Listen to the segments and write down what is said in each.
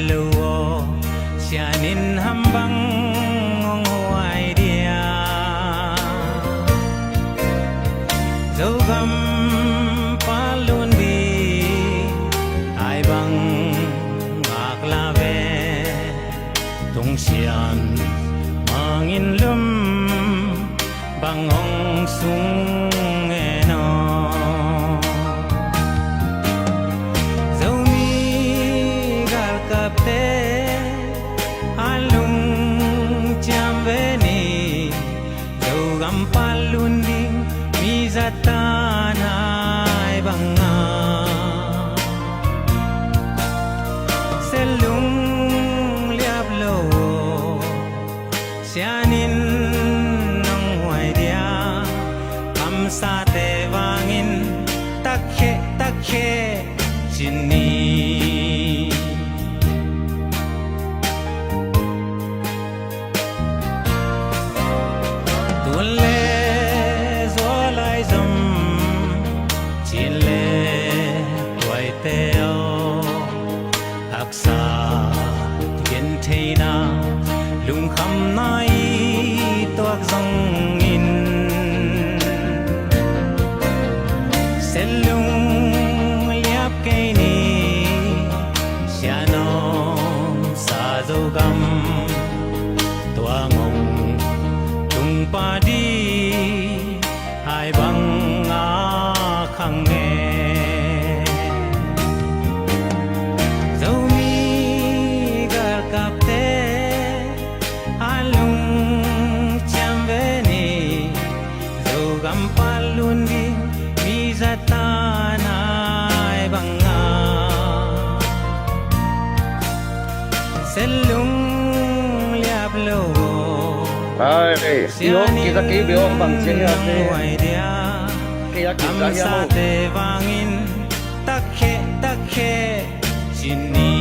luo sianin hambang ngong huai dia dấu găm palun đi ai bang ngạc la ve tung xian mangin lum bang ong sung eno dấu mi gal kapte alung cham ve ni dấu găm palun đi mi zatan ai banga selung liap lo sianin nong huai dia am sa te wangin takhe chini tulle sa thiên thế na lung khăm nai toak dòng in sen lung liap cây ni xa non sa dâu gam toa ngong tung pa đi ai bang a khang nghe palun di mi zatan ai banga selung liap lo Ay, kita kibyo bang siya kaya kita sa te wangin takhe chini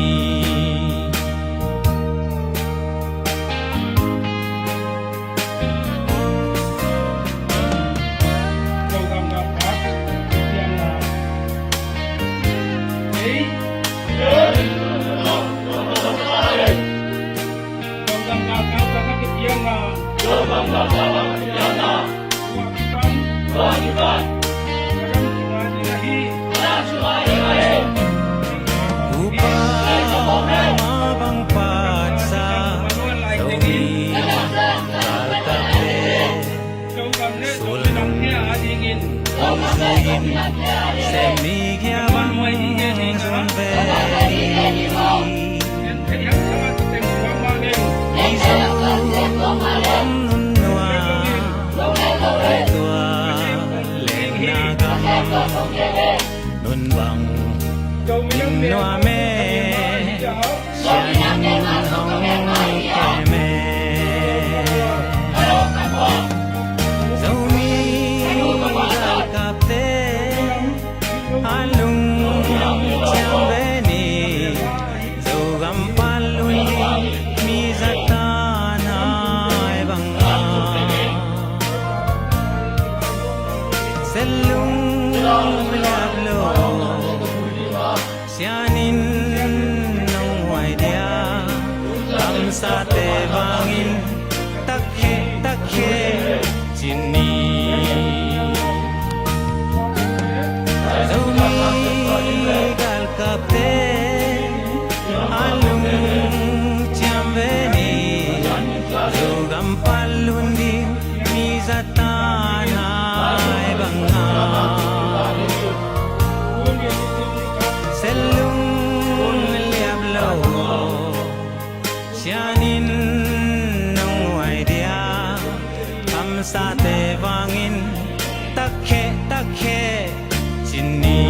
nun bang in noa me sianin hong ke me dấu mi gal kapte alung cham ve ni dấu gam palun di mi zatan ai banga selung liap lo sianin nong huai dia am sa te wangin takhe chini dấu mi gal kapte alung cham ve ni dấu gam palun di mi zatan ai banga selung liap lo sianin nong huai dia am sa te wangin takhe chini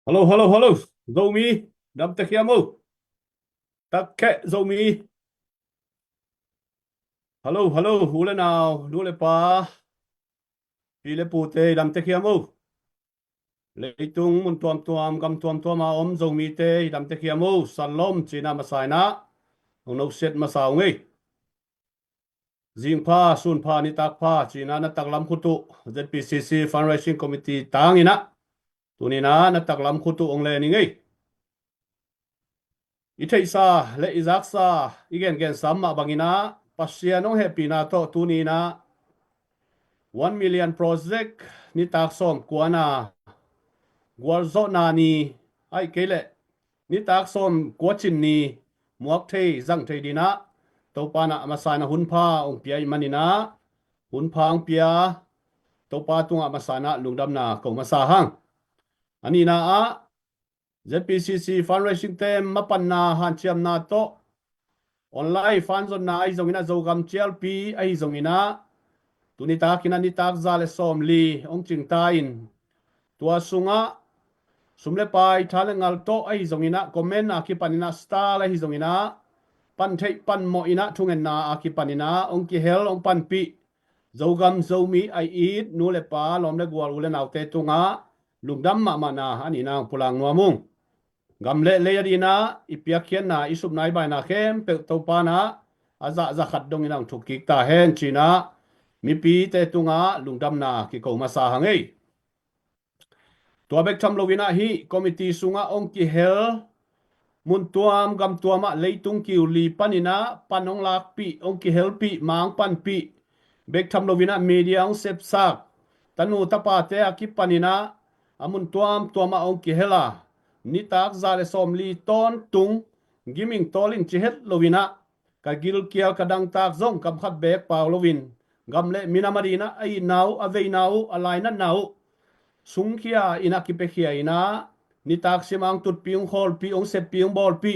Halo, Zomi, đâm tay kia mô, tắc kệ Zomi. Halo, hú lên nào, đu lên pa. pile pu te dam te kia mo leitung mun tuam gam tuam a om zo mi te dam te kia mo salom china masai na ông nấu set mà sao ngay riêng pha sun pha ni tak pha china na tak lam khutu ZPCC fundraising committee tang ina tunina na tak lam khutu ong le ni ngay i thei sa le izak sa igen gen sam ma bangina pasia nong happy na to tunina 1 million project ni tak som kuana gwal zo na ni ai kele ni tak som kwa chin ni muak thei zang thei dina to pana masana hun pha ong pia manina hun pha ong pia to pa tunga masana lungdam na ko masa hang ani na a ZPCC fundraising tem mapan na han chiam na to online fan zon na ai zongina zogam chlp ai zongina tunita kina ni tak zale som li ong ching ta in tua sunga sumle pai thale ngal to ai zongina comment na ki panina star ai zongina pan thei pan mo ina thungen na aki panina ong ki hel ong pan pi zogam zomi ai it nu le pa lom le gwal ule naute tunga lungdam ma na ani na pulang nuamung gam le yadina ipiak khian na isup nai bai na khem pe to pa na aza za khat dong inang thukik ta hen china mi pi te tunga lungdam na ki ko ma sa hangei tua bek tham lovina hi committee sunga ong ki hel mun tuam gam tuama leitung kiu li panina panong lak pi ong ki helpi mang pan pi bek tham lovina media ong sep sak tanu tapa te aki panina amun tuama ong ki hela ni tak zale som li ton tung giming tolin chihet lovina ka gil kial kadang tak zong kam khat bek paw lovin gamle minamarina ai nau avei nau alaina nau sungkia ina kipekhia ina ni tak simang tut piung hol piung sep piung bol pi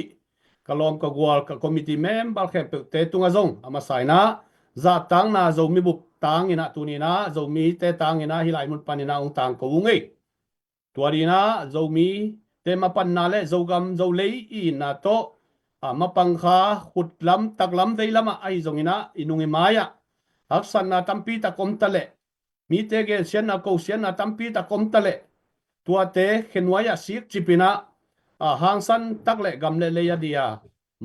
kalom ka gwal ka committee member khe pe te tunga zong ama saina za tang na zo mi bup tang ina tunina zo mi te tang ina hilai mun panina ong tang ko ungi tuarina zo mi te mapan na le zo gam zo lei i na to mapang kha khut lam tak lam dei lama ai zong ina inungi maya haksan na tampi ta kom tale mi te ge sian na ko sian na tampi ta kom tale tua te khenwaya sik chipina hang san tak le gam le ya dia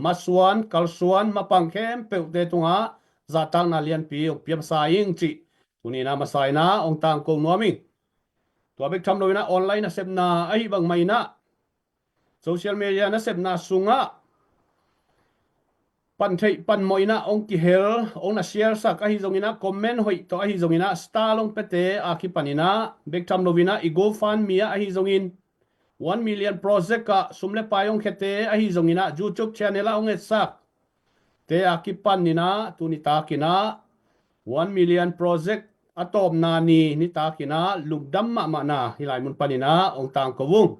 maswan kalsuan mapang khem pe te tunga za tang na lian pi piam sa ing chi tunina masai na ong tang ko nomi tua bek tham loina online na sep na ai bang mai na social media na sep na sunga pan thei pan moina ong ki hel ong na share sa ka hi zongina comment hoi to hi zongina star long pete a ki panina bek tham lovina i go fund mia a hi zongin 1 million project ka sumle payong khete a hi zongina youtube channel a ong et sak te a ki panina tunita kina 1 million project atom na ni ta kina lugdam ma na hilai mun panina ong tang ko wung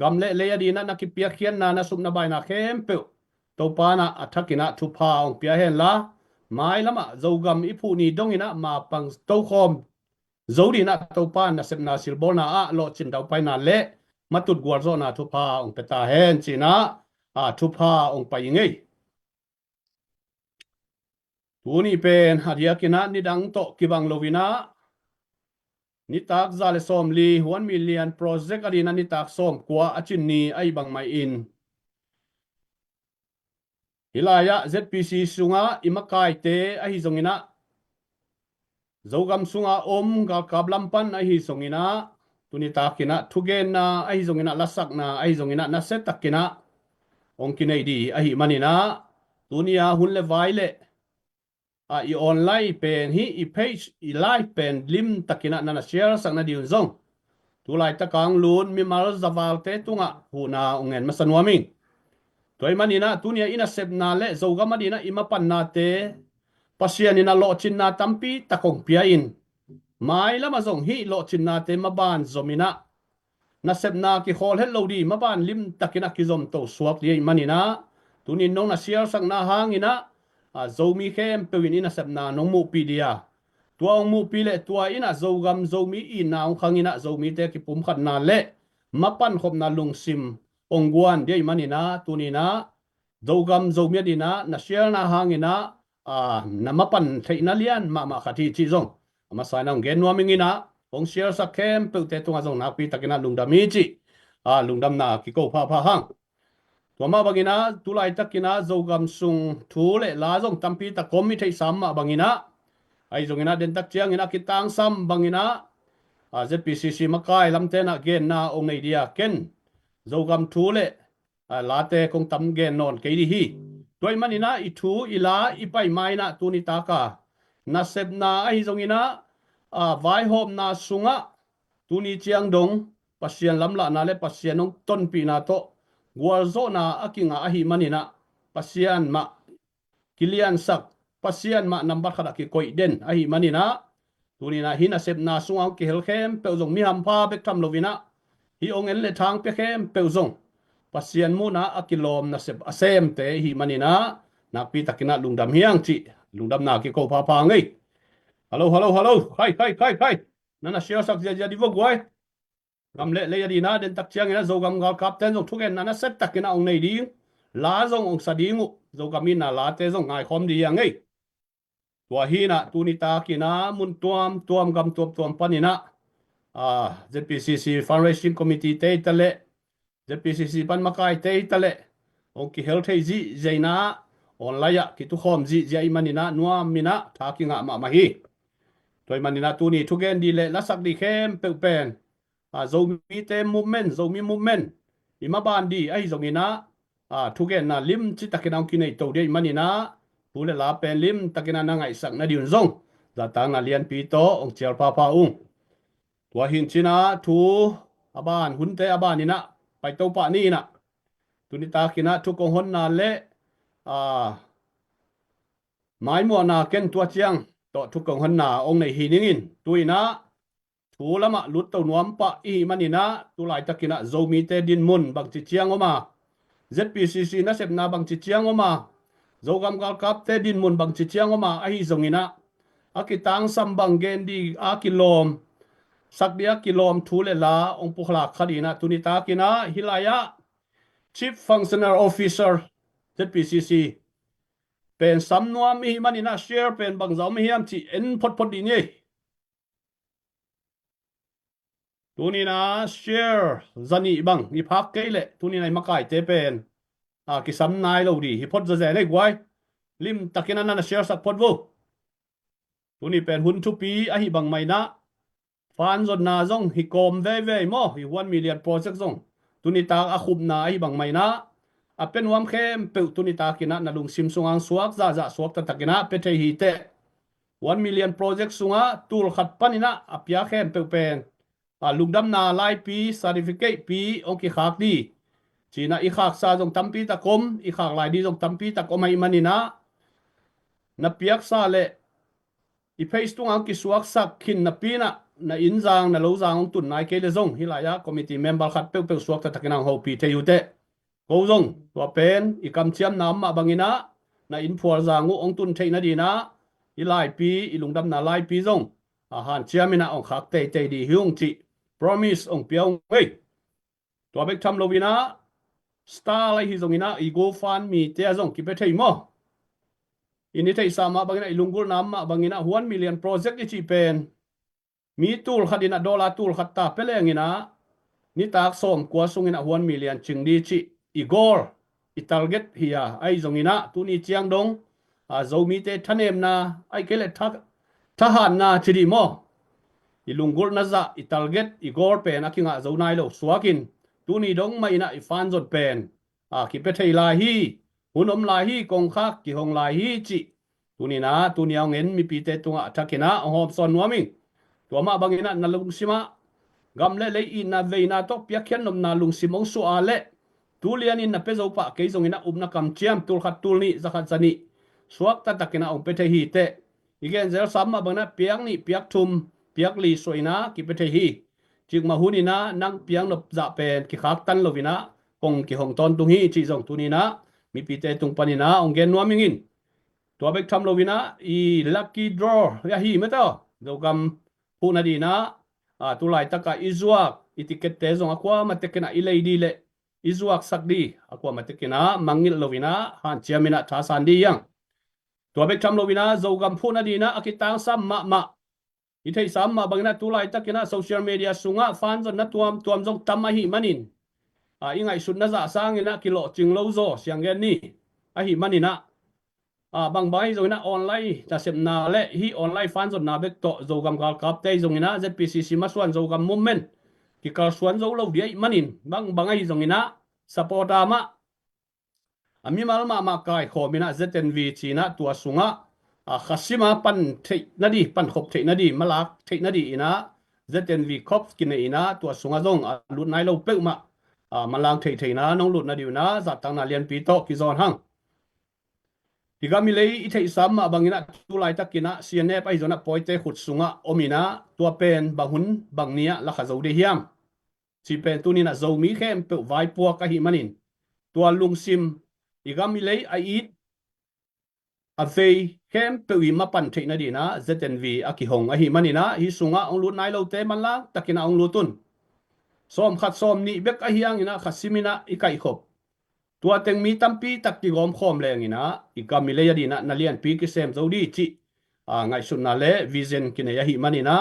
gamle le ya dina na ki pia khian na sumna bai na khem pe to pa na athakina thu pa ong pia hen la mai lama zogam ipu ni dongina ma pang to khom zodi na to pa na sep na silbol na a lo chin dau pai na le matut gwar zo na thu pa ong peta hen china thu pa ong pai ngei tuni pen hadia kina ni dang to kibang lovina ni tak zale som li 1 million project adina ni tak som kwa achin ni ai bang mai in hilaya ZPC sunga imakai te a hi zongina zogam sunga om gal kablampan a hi zongina tunita kina thugen na a hi zongina lasak na a hi zongina na set takina ong kinai di a hi manina tunia hunle vaile i online pen hi i page i live pen lim takina na share sang na diun zong tulai takang lun mi mal zawal te tunga huna ongen masanwaming toy manina tunia ina sep na le zoga manina imapan na te pasian ina lo chin na tampi takong pia in mai lama zong hi lo chin na te maban zomina na sep na ki hol hello di maban lim takina ki zom to swak di manina tunin nong na share sang na hangina zomi khem pewin ina sep na nong mu pi dia tua ong mu pi le tua ina zogam zomi ina ong khangina zomi te ki pum khat na le mapan khop na lungsim ongguan dia manina tunina zogam zomia dina na share na hangina na mapan theina lian ma khati chi zong ama sanang gen nuaming ina ong share sa kem pe te tunga zong nak pi takina lungdam mi chi lungdam na ki ko pha hang tua ma bangina tulai takina zogam sung thu le la zong tampi ta komi thei sam ma bangina ai zong ina den tak chiang ina kitang sam bangina ZPCC makai lamte na gen na ong nei dia ken zogam thu le late kong tam gen non ke di hi toy manina I thu ila ipai mai na tuni taka na sep na ai zong ina vai hom na sunga tuni chiang dong pasian lamla na le pasian ong ton pi na to gwal zo na akinga ahi manina pasian ma kilian sak pasian ma number khada ki koi den ahi manina tuni na hina sep na sunga ki hel khem pe zong mi ham pa bek tham lovina hi ong en le thang pe khem pe zong pasian mu na akilom na sep asem te hi manina nak pi takina lungdam hiang chi lungdam na ki ko pa ngai hello hai nana share sak ja di vogwai gam le ya di na den tak chiang ina zo gam gal kap ten zong thugen nana set takina ong nei di la zong ong sadingu zo gamin na la te zong ngai khom di yang ngai tua hi na tu ni ta kina mun tuam gam tuam panina ZPCC fundraising committee te tale ZPCC pan makai te tale ong ki health ji zaina online ki tu khom ji jai manina nuam mina thakinga ma hi toy manina tu ni thugen di le la sak di khem pe pen zomi te movement zomi movement ima ban di ai zongina thugen na lim chi takina ki nei to de manina pule la pen lim takina na ngai sak na diun zong za ta na lian pi to ong chial pa ung tua hin china thu aban hunte abanina pai to pa ni na tuni ta kina thu kong hon na le mai mo na ken tua chiang to thu kong hon na ong nei hi ningin tuina thu lama lut to nuam pa I manina tu lai takina zomi te din mun bang chi chiang oma ZPCC na sep na bang chi chiang oma zogam gal kap te din mun bang chi chiang oma ai zongina akitang sambang gen di akilom sakdia kilom thu le la ong pukhla khadina tunita kina hilaya Chief Functional Officer ZPCC pen samnua mi manina share pen bang zau mi hiam chi en phot di ni tunina share zani bang ni phak ke le tunina makai te pen ki sam nai lo di hi phot za le gwai lim takina na share sak phot wo tuni pen hun thu pi a hi bang mai na fan zon na zong hi kom ve mo hi 1 million project zong tunita a khub na hi bang mai na a pen wam khem pe tunita kina na lung sim sungang suak za suak ta takina pe thei hi te 1 million project sunga tul khat panina a pia khem pe pen lungdam na lai pi certificate pi ong ki khak di china I khak sa zong tampi ta kom I khak lai di zong tampi ta kom ai manina na piak sa le I face tung ang ki suak sak khin na pina na injang na lo jang tun nai ke le zong hilaya committee member khat pe suak ta takinang ho pi the yute ko zong to pen I kam chiam nam ma bangina na in phuar zangu ong tun theina di na I lai pi I lungdam na lai pi zong han chiamina ong khak te di hiung chi promise ong piang ei to bek tham lovina star lai hi zongina I go fan mi te zong ki pe thei mo ini thei sama bangina ilungul nama bangina 1 million project I chi pen mi tul khadina dollar tul khatta pelengina ni tak som kwa sungina 1 million chingdi chi igor I target hiya ai zongina tuni chiang dong zomi te thanem na ai kele thahan na chiri mo ilungul na za I target igor pen akinga zonai lo suakin tuni dong mai na I fan zot pen ki pe thei la hi hunom la hi kong khak ki hong la hi chi tunina tuniang en mi pi te tunga thakina hom son nuaming tuama bangina na lungsima gamle le I na veina to piakhian nom na lungsimong su ale tulian in na pezo pa ke zongina upna kam chiam tul khat tulni zakhat chani suak ta takina ong pethe hi te igen zel samma bangna piang ni piak thum piak li soina ki pethe hi chigma hunina nang piang nop za pen ki khak tan lovina kong ki hong ton tung hi chi zong tunina mi pi te tung panina ong gen nuamingin tua bek tham lovina I lucky draw ya hi meto dogam puna dina tulai taka izuak itiket te zong akwa matekena ilei di le izuak sakdi akwa matekena mangil lovina han chiamina thasan di yang tua bek tham lovina zogam puna dina akitang sam ma i thei sam ma bangina tulai takina social media sunga fan zon na tuam jong tam a hi manin ingai sun na za sang ina kilo chinglo zo siang gen ni a hi manina bang bai zo na online ta sem na le hi online fan zon na bek to zo gam gal kap te zong ina zpcc ma suan zo gam movement ki kal suan zo lo dia manin bang ai zong ina support ama ami mal ma kai khomina znv china tua sunga khasima pan thei nadi pan khop thei nadi malak thei nadi ina znv khop kine ina tua sunga zong lut nai lo pe ma malang thei na nong lut nadi na za tang na lian pi to ki zon hang tigami lei i thei sam ma bangina tulai takina cnf ai zona poite khut sunga omina tua pen banghun bangnia la kha zo de hiam chi pen tunina zo mi khem pe vai pu ka hi manin tua lungsim igami lei ai it a vei khem pe wi ma pan thei na di na znv aki hong a hi manina hi sunga ong lut nai lo te man la takina ong lutun som khat som ni bek a hiang ina khasimina i kai khop tua teng mi tampi tak ti gom khom leng ina igami lei di na nalian pi ki sem zo di chi ngai sun na le vision kine ya hi manina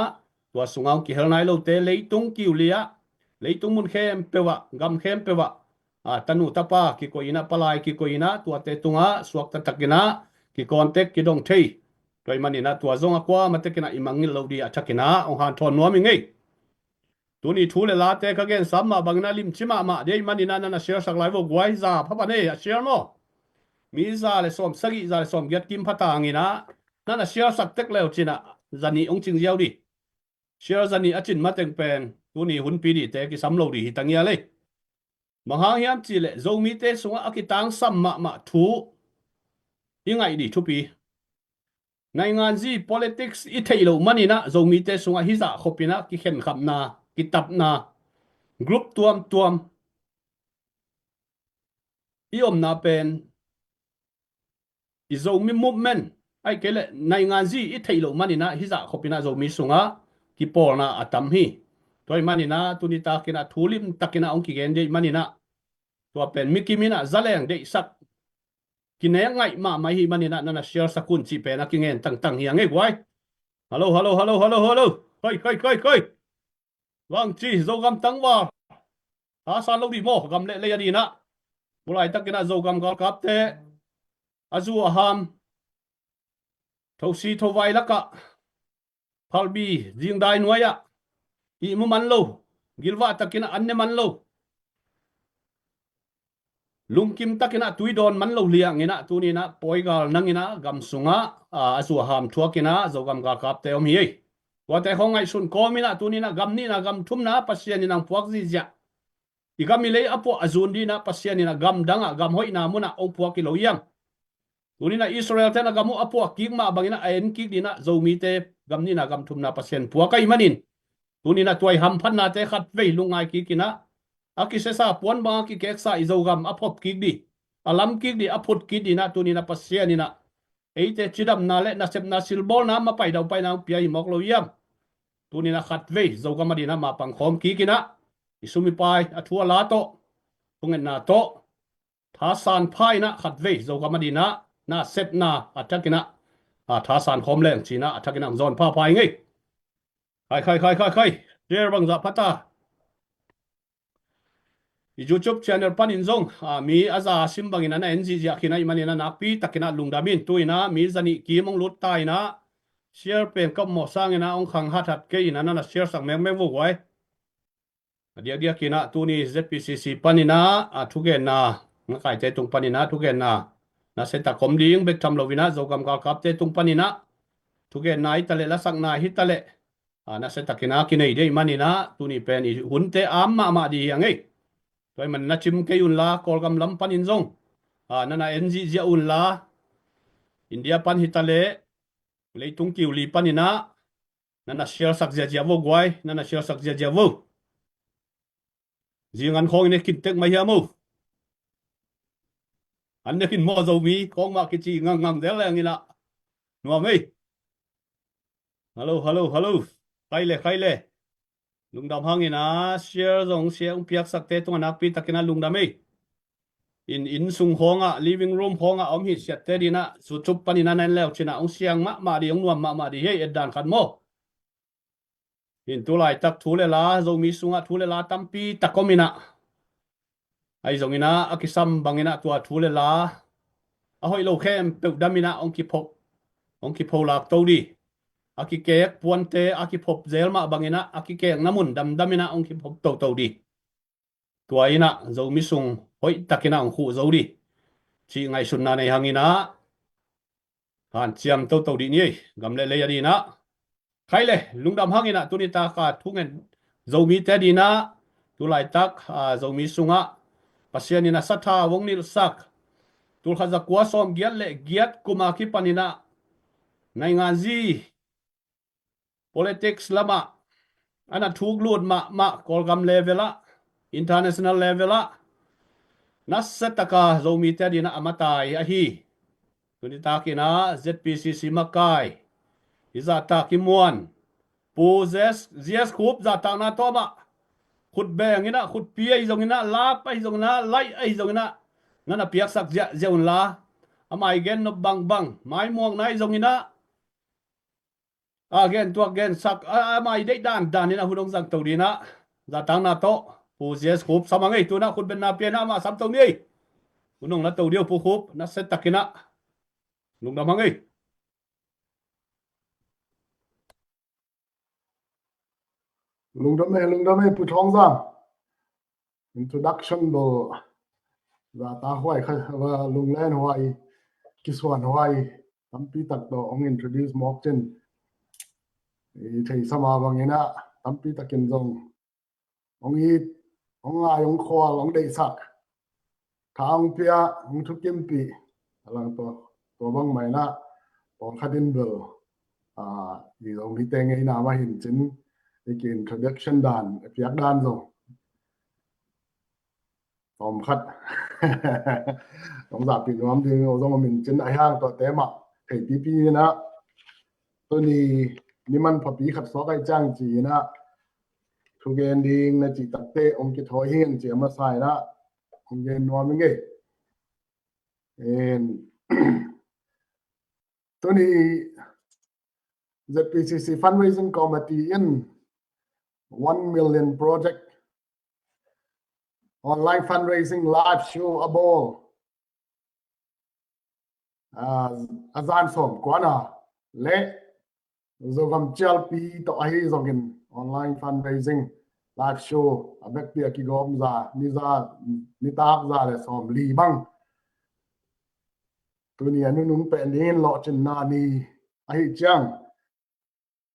tua sunga ki hel nai lo te leitung ki ulia leitung mun khem pewa gam khem pewa tanu tapa ki ko ina palai ki ko ina tua te tunga suak ta takina ki kontek ki dong thei toy manina tua zonga kwa matekina imangil lo di atakina ong han thon nuam ngei tuni thule la te ka gen samma bangna lim chima ma dei manina na share sak lai vo gwai za phapa ne share no mi za le som sagi za le som get kim phata ngina na share sak tek leo china zani ong ching jiao di share zani achin mateng pen tuni hun pi di te ki sam lo di hitangia le mahang hiam chi le zo mi te sunga akitang samma ma thu ingai di thu pi ngai ngan ji politics i thailo manina zo mi te sunga hi za khopina ki khen khap na ki tap na group tuam i om na pen i zo mi movement ai kele nai ngan ji i thailo manina hi za khopina zo mi sunga ki por na atam hi toy manina tunita kina thulim takina ong ki gen de manina to pen mikimina zaleng de sak kine ngai ma mai hi manina nana share sakun chi pe na kingen tang hiang ei wai hello kai wang chi zo gam tang wa san lo di mo gam le ya di na bulai takina zo gam gal kap te azu aham thosi thowai laka phalbi jing dai nuaya i mu man lo gilwa takina anne man lo lungkim takina tuidon man lo liang ina tunina poigal nangina gam sunga azu ham thuakina zogam ga kap te om hi wate hongai sun komina tunina gam ni na gam thumna pasiani nang puak ji ja igami le apo azun di na pasiani na gam danga gam hoi na muna ong puak lo yang tunina israel te na gamu apo kingma bangina aen ki dina zomi te gam ni na gam thumna pasien puakai manin tunina tuai ham phan na te khat vei lungai ki kina akisesa puan ba ki keksa izogam apop kigdi alam kigdi aput kidi na tunina pasiani na eite chidam na le na sep na silbol na ma pai dau pai na pia hi mok lo yam tunina khat ve zogam adina ma pang khom ki kina isumi pai athua la to tungen na to tha san phai na khat ve zogam adina na sep na atakina tha san khom leng china atakina zon pha pai ngei khai der bang za phata YouTube channel panin zong mi aza simbangin na NG ja khina imanina nakpi takina lungdamin tuina mi zani ki mong lut tai na share pen kam mo sangena ong khang hathat ke ina na share sang meng meng wo wai dia kina tuni zpcc panina thugen na ngakai te tung panina thugen na seta kom ding bek tham lovina zogam ka kap te tung panina thugen na itale la sang na hitale na seta kina kinai de manina tuni pen i hunte amma ma di angai toy man na chim ke un la kolgam lam pan in zong nana NG zia un la India pan hitale leitung kiu li panina nana share sak zia wo gwai nana share sak zia wo jingan khong ne kin tek mai ha mo an ne kin mo zo mi khong ma ki chi ngang del lang ina no mai hello khai le lungdam hangina share zong share piak sak te tung anak pi takina lungdam ei in sung honga living room honga om hi siat te dina su chup panina nan lew china ong siang ma di ong nuam ma di hei edan khan mo in tu lai tak thu le la zo mi sunga thu le la tampi takomina ai zongina akisam bangina tua thu le la a hoi lo khem pe damina ong ki pho lak to di aki kek puante aki phop zelma bangina aki kek namun damina ong ki phop to di tua ina zo mi sung hoi takina ong khu zo di chi ngai sun na nei hangina han chiam to di ni gam le le ya di na khai le lungdam hangina tuni ta ka thungen zo mi te di na tu lai tak zo mi sunga pasianina satha wongnil sak tul khaza kwa som giat le giat kuma ki panina ngai ngan zi politics lama ana thuk lut ma kolgam levela international levela nasataka zomi te dina amatai a hi tuni ta kina ZPCC makai iza ta kimuan pu zes khup za ta na to ma khut beng ina khut pia izongina la pa izongina lai ai izongina nana piak sak zeun la amai gen no bang mai muang nai izongina again to again sak amai dei dan ina hudong sak to dina za ta na to pu zes khup samangai tu na khut ben na pia na ma sam to ni unong na to dio pu khup na set takina lung da mangai lung da me pu thong zang introduction bo za ta hwai kha wa lung len hwai kiswan hwai tampi tak do ong introduce mok chen e thei sama bangena tampi takin zong ong i ong a ong khol ong dei sak thang pia ong thu kim pi alang to bang mai na pong khadin bel i ong mi teng ei na ma hin chin cái introduction đàn piak đàn rồi tóm khát tóm giả bị nhóm thì ông mình trên đại hang tọt té mặt thầy pp na tôi ni man phật bí khát xóa cái trang chỉ na thu gen đi na chỉ tập tê ông cái thổi hiền chỉ mà xài na ông gen nói mình nghe tôi ZPCC fundraising committee in 1 million project online fundraising live show abol azan som kwana le zo gam chal pi to ahi zongin online fundraising live show abek pi ki gom za ni tak za le som li bang tu ni anu nung pe nin lo chen na ni ahi chang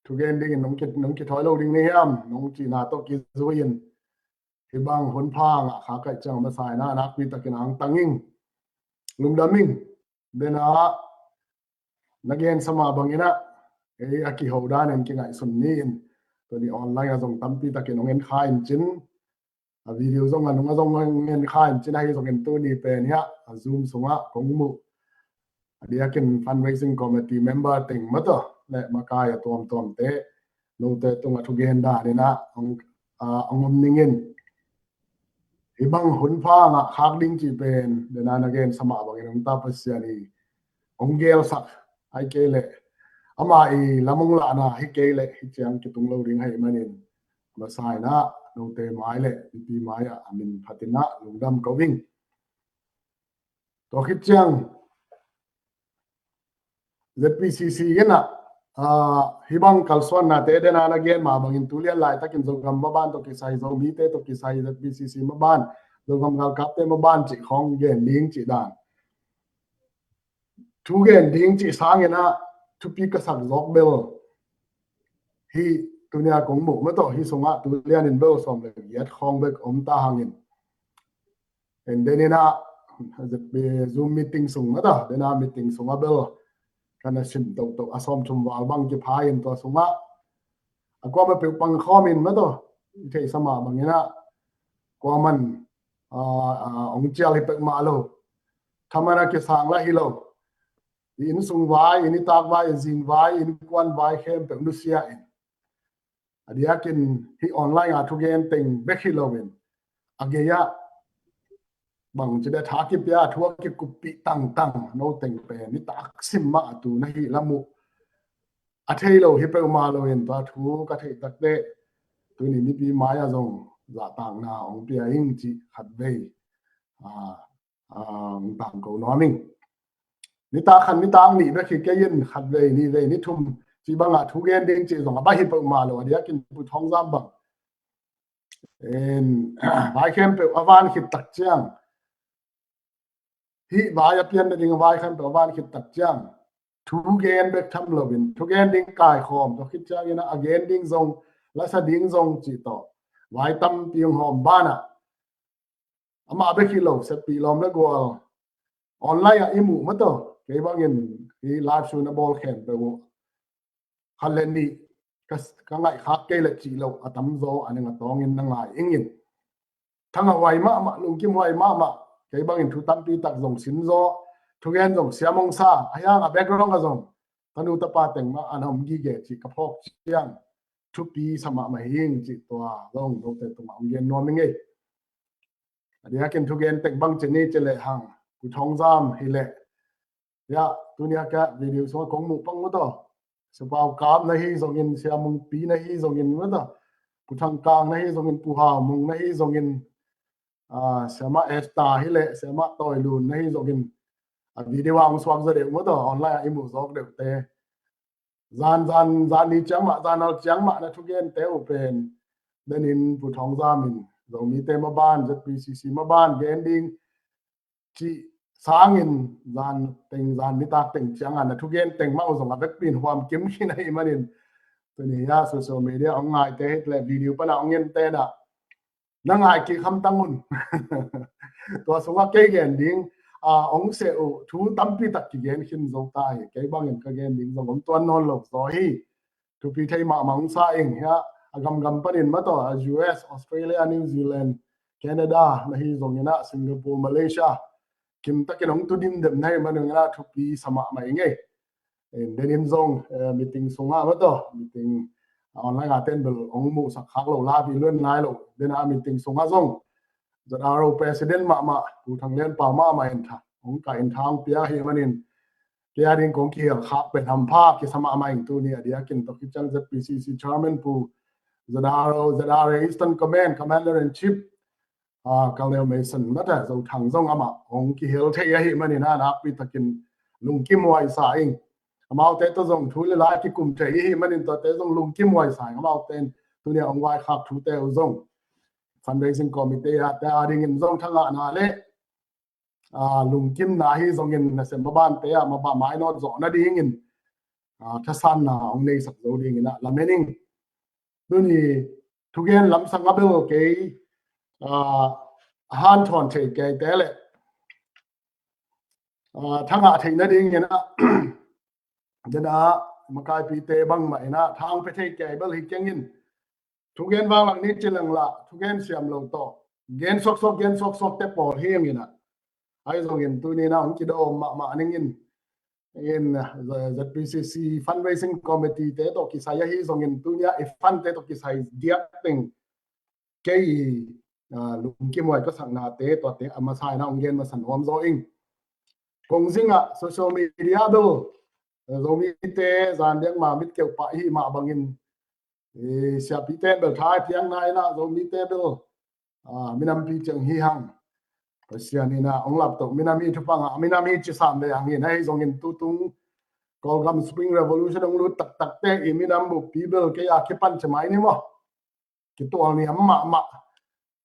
tu gen ding nong ki thoi lo ding ni ham nong chi na to ki zuin hi bang hon phang kha kai chang ma sai na nak pi takin ang tanging lung daming dena nagen sama bangina e aki hodan en ki ngai sun ni in to ni online azong tampi takin ong en kha in chin a video zong anong azong en kha in chin ai zong en tu ni pen ya zoom sunga kongmu adiakin fundraising committee member ting mato le makaya tom te no te tunga thugen da ni na ong ningin ibang hunfa nga khak ding chi pen denan again sama bangin ta pasiani onggel sak ai kele ama I lamong la na hi kele hi chang ki tung lo ring hai manin ma sai na no te mai le pi mai a amin phatina lungdam kawing to khit chang ZPCC yana hibang kalswan na te dena na gen ma bangin tulian lai takin zogam maban to ki sai zo mi te to ki sai ZPCC maban zogam gal kap te maban chi khong gen ling chi dan thu gen ding chi sang ena thu pi ka sak zok bel hi tunia kong mu ma to hi songa tulian in bel som le yat khong bek om ta hangin and then ena zoom meeting sung ma da dena meeting songa bel kana sim to asom chum wal bang ki phain to suma akwa ma pe pang khomin ma to thei sama bangina kwa man ong chial hi pe ma lo thamara ke sang la hi lo in sung vai in tak vai zin vai in kwan vai khem pe nu sia in adiakin hi online a thugen teng be hi lo win ageya bang chida tha ki pya thua ki kupi tang no teng pe ni tak sim ma tu na hi lamu a thei lo hi pe ma lo in ta thu ka thei tak de tu ni mi pi maya zong za tang na ong pia ing chi khat ve tang ko no ming ni ta khan ni tang ni be khi ke yin khat ve ni thum chi banga thu gen ding chi zong ba hi pa ma lo dia kin pu thong zam bang en vai khem pe awan khit tak chiang hi vai a pian ding vai khem pe awan khit tak chiang thu gen be tham lo bin thu gen ding kai khom to khit chiang ina again ding zong la sa ding zong chi to vai tam piang hom bana ama be khi lo se pi lom la go online a imu ma to ke bangin hi live show na ball khen pe wo halen ni ka ngai khak ke la chi lo atam zo aning atong in ngai ingin thanga wai ma lung kim wai ma ke bangin thu tam pi tak zong sin zo thu gen zong siamong sa aya nga background ka zong tanu ta pa teng ma anam gi ge chi ka phok chiang thu pi sama ma hing chi to zong do te tu ma gen no mi nge adia ken thu gen tek bang cheni chele hang ku thong jam hi le ya tunia ka video so kong mu pang mo to so bao kam na hi zong in siamong pi na hi zong in ma to ku thang kang na hi zong in pu ha mung na hi zong in sama esta hi le sama toy lun na hi zong in video ang swag za de mo to online imu zok de te zan ni chang ma zan al chang ma na thu gen te open then in pu thong jam in zong mi te ma ban zpcc ma ban gen ding chi sang in zan ni ta teng chang an thu gen teng ma zong a bek pin huam kim khi nai manin tu ni ya social media ong ngai te het le video pa na ong yen te na na ngai ki kham tangun to sunga ke gen ding ong se u thu tampi tak ki gen hin zo ta hi ke bang in ka gen ding zong ton non lo zo hi tu pi thai ma mang sa eng ya agam panin ma to US Australia New Zealand Canada na hi zong ina Singapore Malaysia kim takin ong tu dim dem nai ma na thu pi sama mai nge en denim zong meeting sunga ma to meeting online attend ong mu sak khak lo la bi luen nai lo den a meeting sunga zong that our president ma pu thang len pa ma in tha ong ka in thang pia hi manin ke adin kong ki kha pe tham pha ki sama ma in tu ni adia kin to ki chang zpcc chairman pu zadaro eastern command commander in chief Colonel Mason mata zo thang zong ama ong ki hel the hi manina na pi takin lung kim wai sa ing amao te to zong thu le la ki kum the hi manin to te zong lung kim wai sa amao ten tu ni ong wai khak thu te zong fundraising committee at the adding in zong thanga na le lung kim na hi zong in na sem ban te ma ba mai not zo na ding in tha san na ong nei sak zo ding na la mening tu ni thu gen lam sang abel ke han thon the ke te le thanga thei na ding in na makai pi te bang mai na thang pe the ke bel hi keng in thu gen wang lang ni chilang la thu gen siam lo to gen sok te por hiang ina ai zong in tu ni na ong ki do ma aning in zpcc fundraising committee te to ki sai hi zong in tu nia if fund te to ki sai dia peng ke lung ki moi ka sang na te to te ama sai na ong gen ma san hom zo ing kong zinga social media do zo mi te zan deng ma mit ke pa hi ma bangin sia pi ten bel thai piang nai na zo mi te bel minam pi chang hi hang sia ni na ong lap to minami thu panga minami chi sam le ang in ai zong in tu tung kolgam spring revolution ong lu tak te i minam bu pi bel ke ya ke pan chamai ni mo ki to ni ma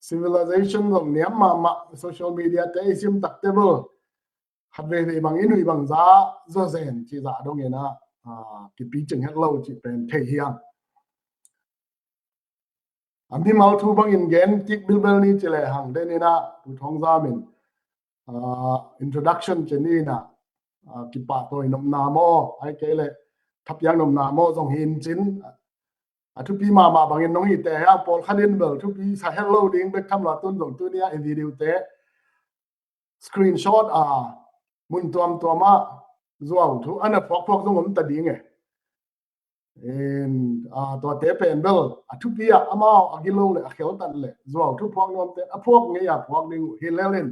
civilization zong ni ma social media te sim tak te bel hat ve ve bang inui bang za zo zen chi za dong ina ki pi chang het lo chi pen the hiang ami mal thu bang in gen tik bilbel ni chele hang de ni na pu thong za min introduction che ni na ki pa toi nom na mo ai ke le thap yang nom na mo zong hin chin thu pi ma bang in nong hi te ha pol khanin bel thu pi sa hello ding bek tham la tun zong tu nia in video te screenshot mun tuam ma zuaw thu ana phok zong om ta ding e en to te pen bel thu pi amao agilo le akhel tan le zuaw thu phok nom te a phok nge ya phok ding hilelen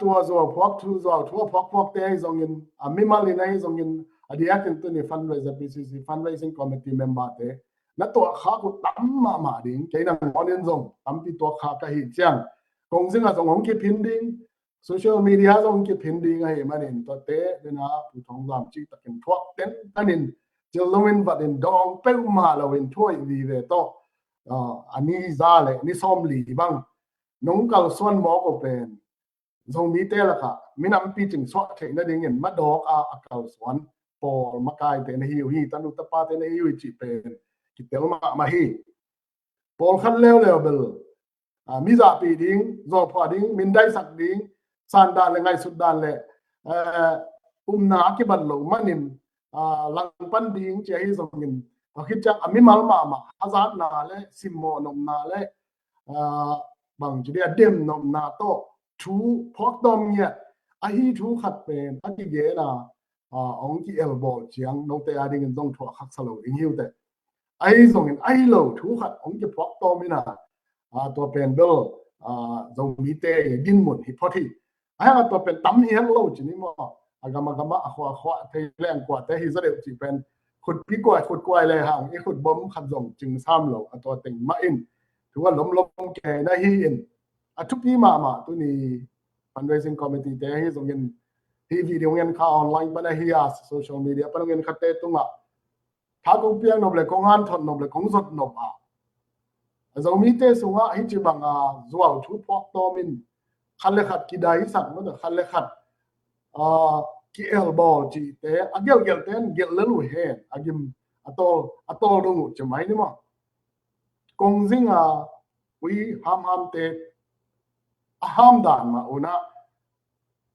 tua zuaw phok thu zuaw thu phok te zong in mi mal ni nai zong in adia ken tu ni fundraiser pcc fundraising committee member te na to kha ku tam ma ding ke na monin zong tam pi to kha ka hi chang kong jing a zong ong ki phin ding social media zong ki phin ding a hi manin to te na pu thong lam chi takin thuak ten tanin chil lowin wat in dong pe ma lowin thoi vi ve to ani za le ni som li bang nong kal son mo ko pen zong mi te la kha minam pi ching so the na ding in ma dok a kal son por makai te na hi tanu ta pa te na hi chi pen ki tel ma hi por khan leo bel mi za pi ding zo pha ding min dai sak ding san da le ngai sut dan le na ki ban lo manin lang pan ding che hi zong min khit chang ami mal ma azat na le simmo nom na le bang ju dia dem nom na to thu phok dom nya a hi thu khat pen a ki ge na ong ki elbow chiang no te ading in dong thua khak salo ing hiu te ai zong in ai lo thu khat ong ki phok to mi na to pen bel zong mi te din mun hi phothi ai to pen tam hian lo chi ni mo agama khwa thei leng kwa te hi zare chi pen khut pi kwai le hang i khut bom khat zong ching sam lo to teng ma in thu lom ke na hi in thu pi ma tu ni fundraising committee te hi zong in hi video ngen kha online bana hi as social media pan ngen khatte tunga tha ko piang noble kongan thon noble kongzot noba zo mi te sunga hi chi banga zuaw thu phok to min khale khat ki dai sak ma da khale khat ki elbow chi te agel ten gel lelu he agim atol dong chu mai ni ma kong zinga wi ham te ham dan ma una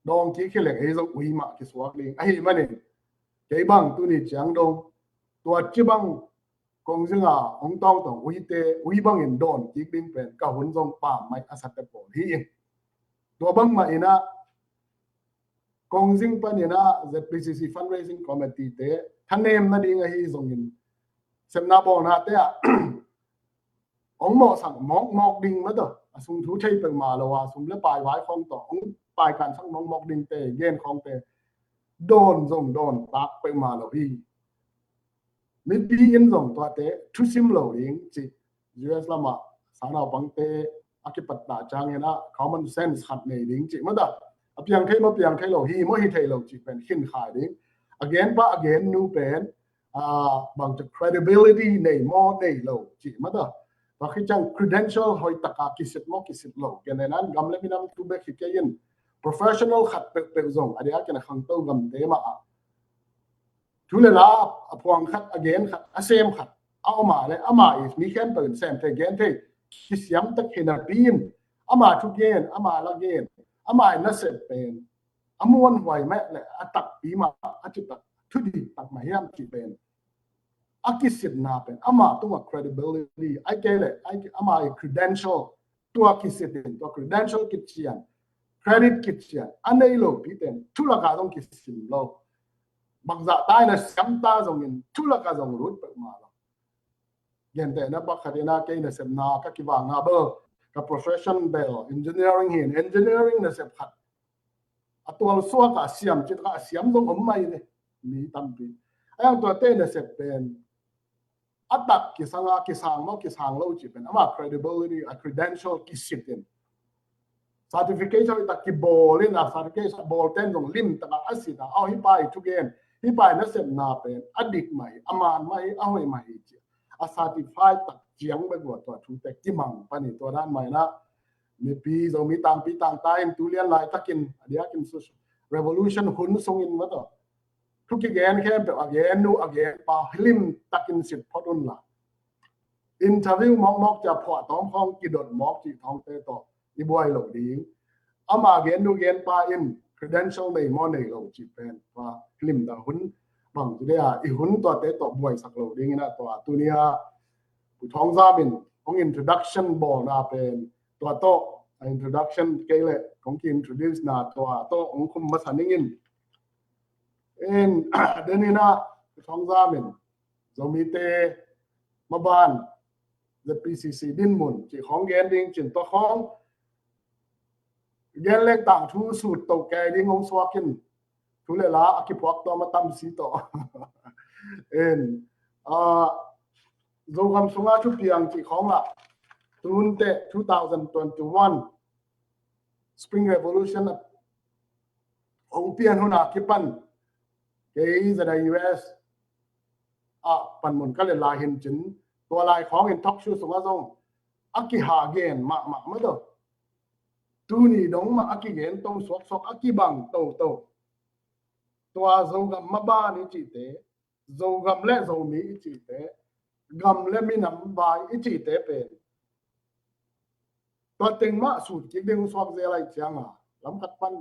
dong ki khele he zo wi ma ki swak ling ai ma ni ke bang tu ni chang dong tua chi bang kong zinga ong tong tong wi bang in don ki ding pen ka hun zong pa mai asat te po hi tua bang ma ina kong zing pa ni na ZPCC fundraising committee te thanem na ding a hi zong in semna bo na te ong mo sang mok ding ma do asung thu thei pe ma lo wa sum le pai wai khong to ong pai kan sang mok ding te gen khong te don zong don tak pe ma lo hi mi pi in zong to te thu sim lo ding chi US lama sana bang te akipat ta chang ena common sense khat nei ding chi ma da apiang thai lo hi mo hi thai lo chi pen khin khai ding again nu pen bang the credibility nei mo nei lo chi ma da và khi chăng credential hoi taka kisit lo ke nan gam le minam tu be khikein professional khat pe zong adia ke na khang to gam te ma thu le la apong khat again khat asem khat ama le ama is mi khem pen sem te gen te kisiam tak hena bin ama thu gen ama la gen ama na se pen amuan hoi me le atak pi ma achitak thu di tak ma yam chi pen akisit na pen ama tunga credibility I get it ama credential tu akisit to credential kitchian credit kitchian anei lo piten thula ka dong kisim lo bangza tai na samta zong in thula ka zong rut pe ma lo gen te na ba khadina ke na sem na ka ki wa nga ba ka profession bel engineering na sem khat atwal so ka siam chit ka siam dong mai ne mi tam pi ayang to te na sem pen atak ki sang lo chi pen ama credibility a credential ki sitin certification ta ki bolin a certification bol ten dong lim ta asita au hi pai tu gen hi pai na sem na pen adik mai aman mai awai mai chi a certified ta chiang be go to thu te ki mang pani to dan mai na mi pi zo mi tang time tu lian lai takin adia kin su revolution hun song in ma toทุกอย่างแค่แบบagain nu again ปาลิมตักินสิทธิ์พอดุนละอินเทอร์วิวมอกจะพอต้องห้องกิดดมอกจีท้องเตะต่ออีบวยหลงดีเอามา again nu again ปาอิน credential ในมอในหลงจีเป็นว่าลิมแต่หุ่นบางทีเนี่ยอีหุ่นตัวเตะต่อบวยสักหลงดีนะตัวนี้ผู้ท้องซาบินของ introduction บอกนะเป็นตัวโต introduction เกลเลยของกิน introduce นะตัวโตของคุมมาสันนิงินเดนินะท้องซามินZomite Maban the PCC din mun chỉ khong gen ding chin to khong gen lek tang thu sut to ke ding ngong swakin thu le la akipok to ma tam si to zo gam sunga chu piang chi khonga tunte 2021 spring revolution ong pian huna kipan ke za da US a pan mun ka le la hin chin to lai khong in thok shu sunga zong aki ha gen ma do tu ni dong ma aki gen tong sok aki bang to tua zo gam ma ba ni chi te zo gam le zo mi chi te gam le mi nam bai chi te pe to teng ma su ki ding sok ze lai chang a lam khat pan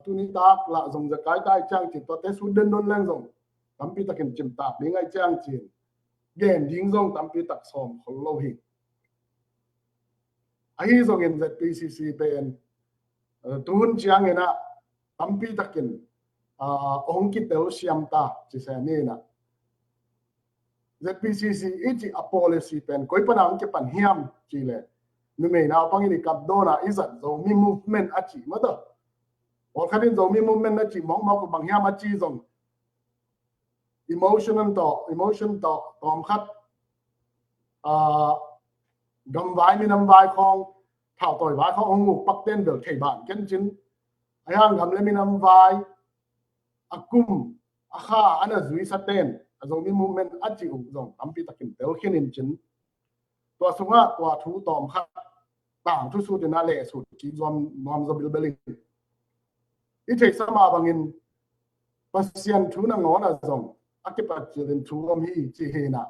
tu ni tak la zong za kai tai chang chi to te su den don lang zong tam pi takin chim tap ni ngai chang chin gen ding zong tam pi tak som khol lo hi ai zong in ZPCC pen tun chiang ena tam pi takin ong ki tel siam ta chi sa ni na ZPCC iti a policy pen koi panang ke pan hiam chi le nu me na pang ni kap do na izat zo mi movement achi ma do or khatin zo mi movement achi mong ma ko bang hiam achi zong emotion to tom khat gam vai mi nam vai khong thảo tỏi vai khong ong ngục pak ten del thei ban ken chin ayang gam le mi nam vai akum akha ana zui saten azong mi movement achi u zong ampi takin tel khin in chin to sunga to thu tom khat tang thu su de na le su ki zom nom zo bil beling I thei sama bangin pasian thu na ngona zong akipat chilin thu om hi chi he na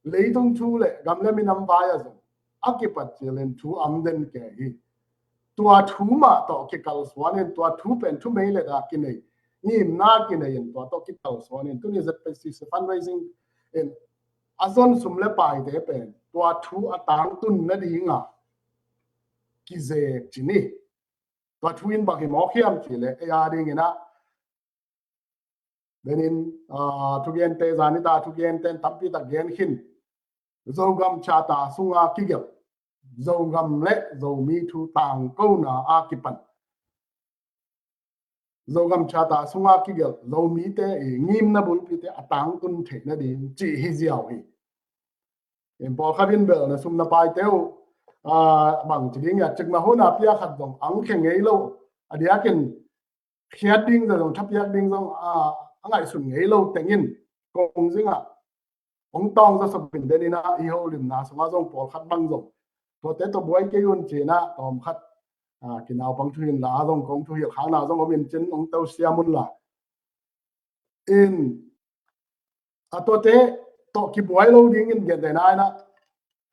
leitong thu le gam le mi nam vai azong akipat chilin thu am den ke hi tua thu ma to ke kal swan in tua thu pen thu me le da kinai nim na kinai in tua to ki kal swan in tu ni ZPCC fundraising in azon sumle pai de pen tua thu atang tun na dinga ki ze chini tua thu in ba ki mo khiam chi le ya ding ina benin thu gen te zanita thu gen ten tampi ta gen hin zogam chata sunga kigel zogam le zo mi thu tang ko na akipan zogam chata sunga kigel zo mi te ngim na bul pi te atang tun the na din chi hi ziaw hi en po khabin bel na sum na pai teu bang chi ding ya chik ma hona pia khat dong ang khe ngei lo adia ken khiat ding da dong thap yak ding dong angai sun ngei lo tengin kong zinga ong tong za sabin de na I ho lim na sama zong pol khat bang zong to te to boy ke yun che na tom khat ki naw pang thuin la zong kong thu hi khang na zong om chen ong tau siamun la in to te to ki boy lo ding in ge de na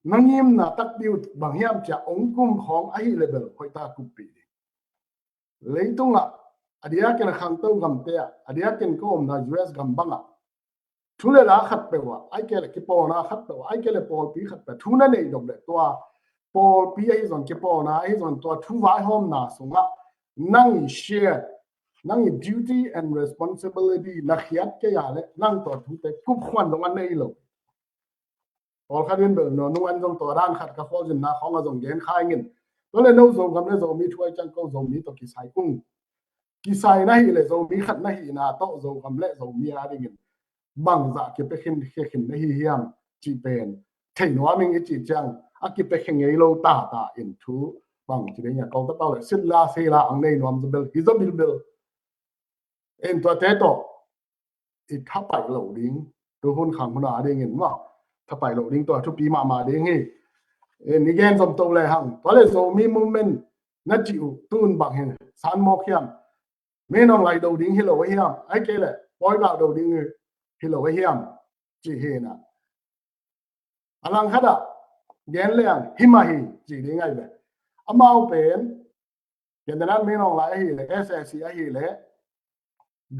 nangim na tak biu bang hiam cha ong kum khong ai level khoi ta ku pi leitunga adia ken khang tau gam te adia ken ko om na US gam banga thule la khat pe wa ai ke le ki po na khat pe wa ai ke le pol pi khat pe thu na nei dom le to pol pi ai zon ki po na ai zon to thu vai hom na sunga nang share nang duty and responsibility na khiat ke ya le nang to thu te kup khwan dong an nei lo pol khatin bel no nu an zong to ran khat ka khol jin na khong a zong gen khai ngin to le no zo gam le zo mi thuai chang ko zo mi to ki sai kung ki sai na hi le zo mi khat na hi na to zo gam le zo mi a ding bang za ke pe khin na hi hiam chi pen thei no ming I chi chang a ki pe khin ngei lo ta in thu bang chi de nya ko ta le sit la se la ang nei nom bel hi zo bil en to te to I tha pai lo ding tu hun khang na ding in ma tha pai lo ding to thu pi ma ding hi en ni gen som to le hang to le zo mi movement na chi u tun bang hen san mo khiam me nong lai do ding hi lo hiam ai ke le boy ba do ding hi lo hiam chi he na alang hada gen leang himahi chi ding ai le amau pen gen dan me nong lai hi le SSC ai hi le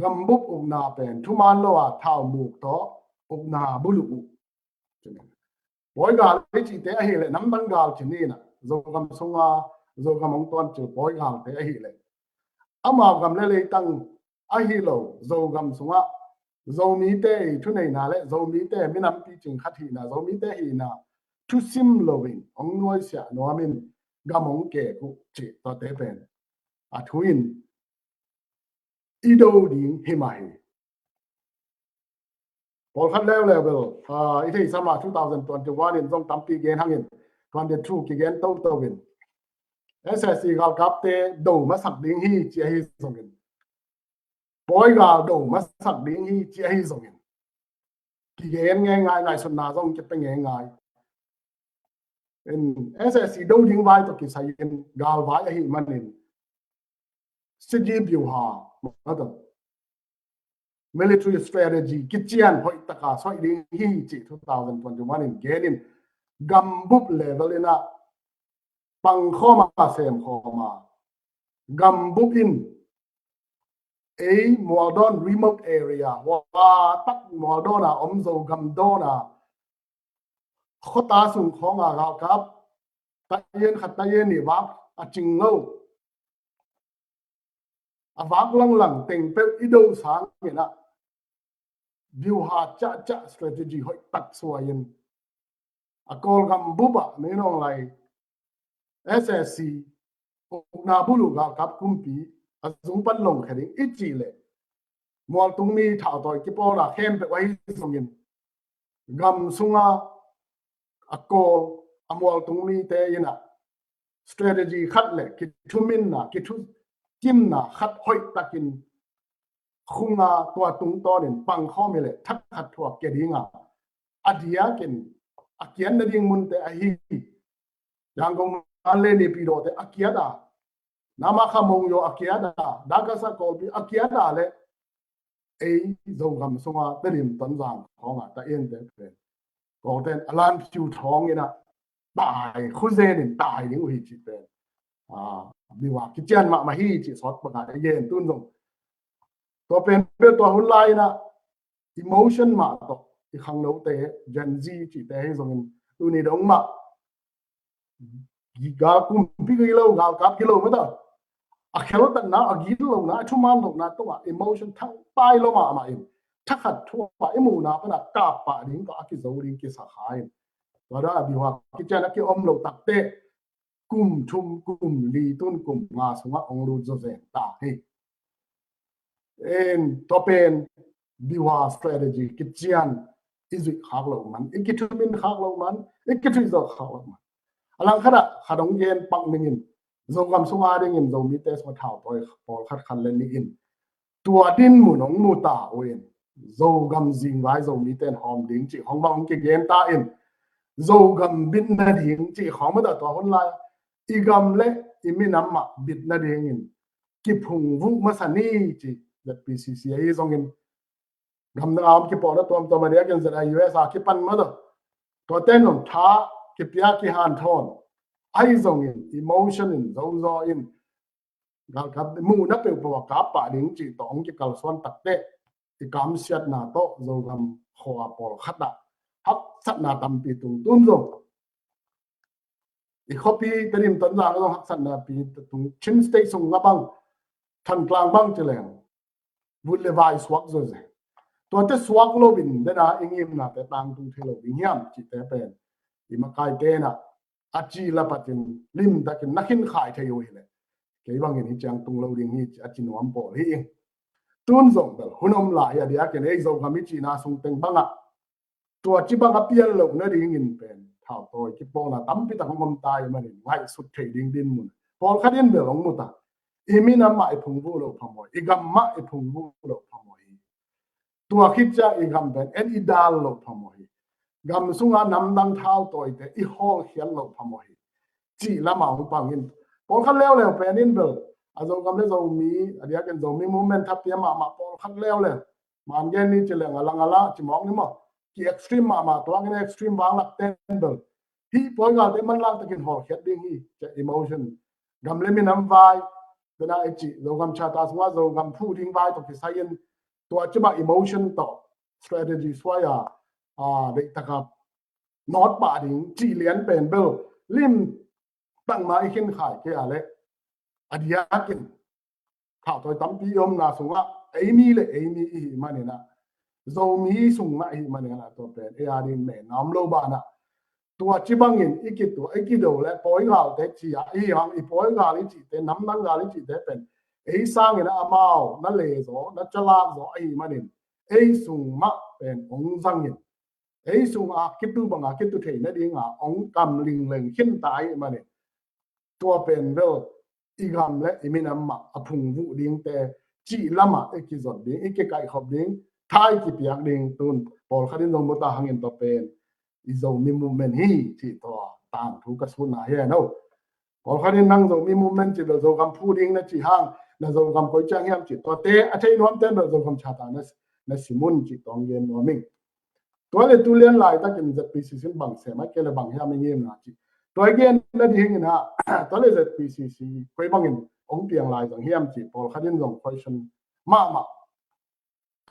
gambuk umna pen thuman lo a thau muk to umna bulu boy gal chi te ai hi le nam ban gal chi ni na zo gam sunga zo gam ong ton chu boy gal te ai hi le amau gam le tang ai hi lo zo gam sunga zo mi te thu nei na le zo mi te mi nam pi ching khathi na zo mi te hi na thu sim loving ong noi sia no amin gamong ke ku chi to te pen a thuin I do ding hi mai Paul khat level it is sama 2021 in zong tampi gen hangin 22 ki gen to win SSC gal kap te do ma sak ding hi chi hi zongin boy ga do ma sak ding hi chi hi zongin ki gen ngai sun na zong ki pe ngai in SSC do ding vai to ki sai in gal vai hi manin sigi biu ha ma da military strategy kitchen hoi taka soi ding hi chi 2021 in genin gambub level ina pang khoma sem khoma gambub in a modern remote area wa tak modona omzo gamdona khota sung khonga ga kap tayen khatayen ni wak a chingno a wak lang teng pe ido sang ina view ha cha strategy hoi tak suayin a kol gambuba me nong lai SSC na bulu ga kap kumpi azung pan long khading ichi le mol tung mi thao toy ki po la khem pe wai songin gam sunga akol amol tung mi te ina strategy khat le ki thumin na ki thu kim na khat hoi takin khunga tua tung to den pang kho mi le thak khat thua ke dinga adia ken akian na ding mun te a hi yang gong ale ni pi do te akiada nama khamong yo akiada daga sa ko bi akiada le ei zo gam sunga terim ton jang khonga ta en de pe ko ten alan piu thong ina tai khu ze nin tai ni ui chi pe bi wa ki chen ma hi chi sot pa ga yen tun zong to pen pe to hun lai na emotion ma to i khang no te gen z chi te hi zong tu ni dong ma ga kum pi gi lo ga kap ki lo ma ta a khelo ta na a gi lo na thu man lo na to emotion thang pai lo ma in thakhat thu pa emu na pa na ka pa ding ka ki zo ring ki sa khai to da bi wa ki cha na ki om lo tak te kum thum kum li tun kum nga sunga ong ru zo zen ta he en to pen bi wa strategy ki chian izu khak lo man ikithumin khak lo man ikithu zo khak lo man alang khara khadong yen pang mingin zo gam sunga ding in zo mi te so thao toy pol khat khan len ni in tua din mu nong mu ta wen zo gam jing wai zo mi ten hom ding chi hong bang ki gen ta in zo gam bin na ding chi khom da to hon lai i gam le i mi nam ma bit na ding in ki phung vu ma sani chi that PCCA zong in gam na am ki po na tom to ma ne gen za US a ki pan ma da to ten on tha ki pya ki han thon ai zong in emotion in zo in gal kap mu na pe po ka pa ding chi tong ki kal son tak te i kam siat na to zo gam kho pol khata hak sat na tam pi tung tun zo i copy terim ton la lo hak sat na pi tung chin stay sung nga bang than klang bang cheleng vun le vai swak zo ze to te swak lo bin de na ingim na te tang tung thelo bi hiam chi te pen i ma kai te na achi la patin lim da kin nakin khai the yo ile ke bang ni chang tung lo ding hi achi nom po hi tun zong dal hunom la ya dia ken ei zo kami chi na sung teng banga tua chi banga pial lo na ding in pen thao toy ki po na tam pi ta ngom tai ma ni ngai sut thei ding din mun pol khaden be long mu ta e mi na mai phung bu lo phamoi e gam ma e phung bu lo phamoi tua khit cha e gam ben en i dal lo phamoi gam sunga nam dang thao toy te i hol hial lo phamoi chi la ma ong pang in pol khan leo pen in bel azo gam le zo mi adia ken zo mi movement thap pia ma pol khan leo le man gen ni cheleng ala chi mong ni mo ki extreme ma to ang extreme wang lak ten bel hi poi ga te man lang takin hol khet ding hi che emotion gam le mi nam vai na e chi zo gam cha ta swa zo gam phu ding vai to ki sayen to chiba emotion to strategy swaya de takap not ba ding chi lian pen bel lim tang mai khin khai ke ale adia kin thao toy tam pi om na sunga amy le amy hi manina zo mi sunga hi manina to pen e arin me nam lo ba na tua chi bangin ikit to ikido le poi gal te chi a hi hang i poi gal chi te nam nang gal chi te pen e sang ina amao na le zo na chala zo ai manin ei sung ma pen ong zangin ei sung a kitu banga kitu thei na ding a ong kam ling leng khin tai ma ne tua pen vel igam le iminam ma aphung vu ding te chi lama e ki zot ding e ke kai khop ding thai ki piak ding tun pol kharin dong mota hangin to pen izo mi movement hi chi to tang thu ka suna he no pol kharin nang zo mi movement chi zo kam phu ding na chi hang na zo kam koi chang hiam chi to te a thei nom ten zo kam chata na simun chi tong yen no mingตัวเลยตุเลียนหลายตะกินจะปีซีซีบังเสมาเกลบังเฮียไม่เยี่ยมนะจีตัวเกนนั่นดีเห็นนะตัวเลยจะปีซีซีคอยบังเงินองเตียงหลายสังเฮียมจีพอขัดยินส่ง question มา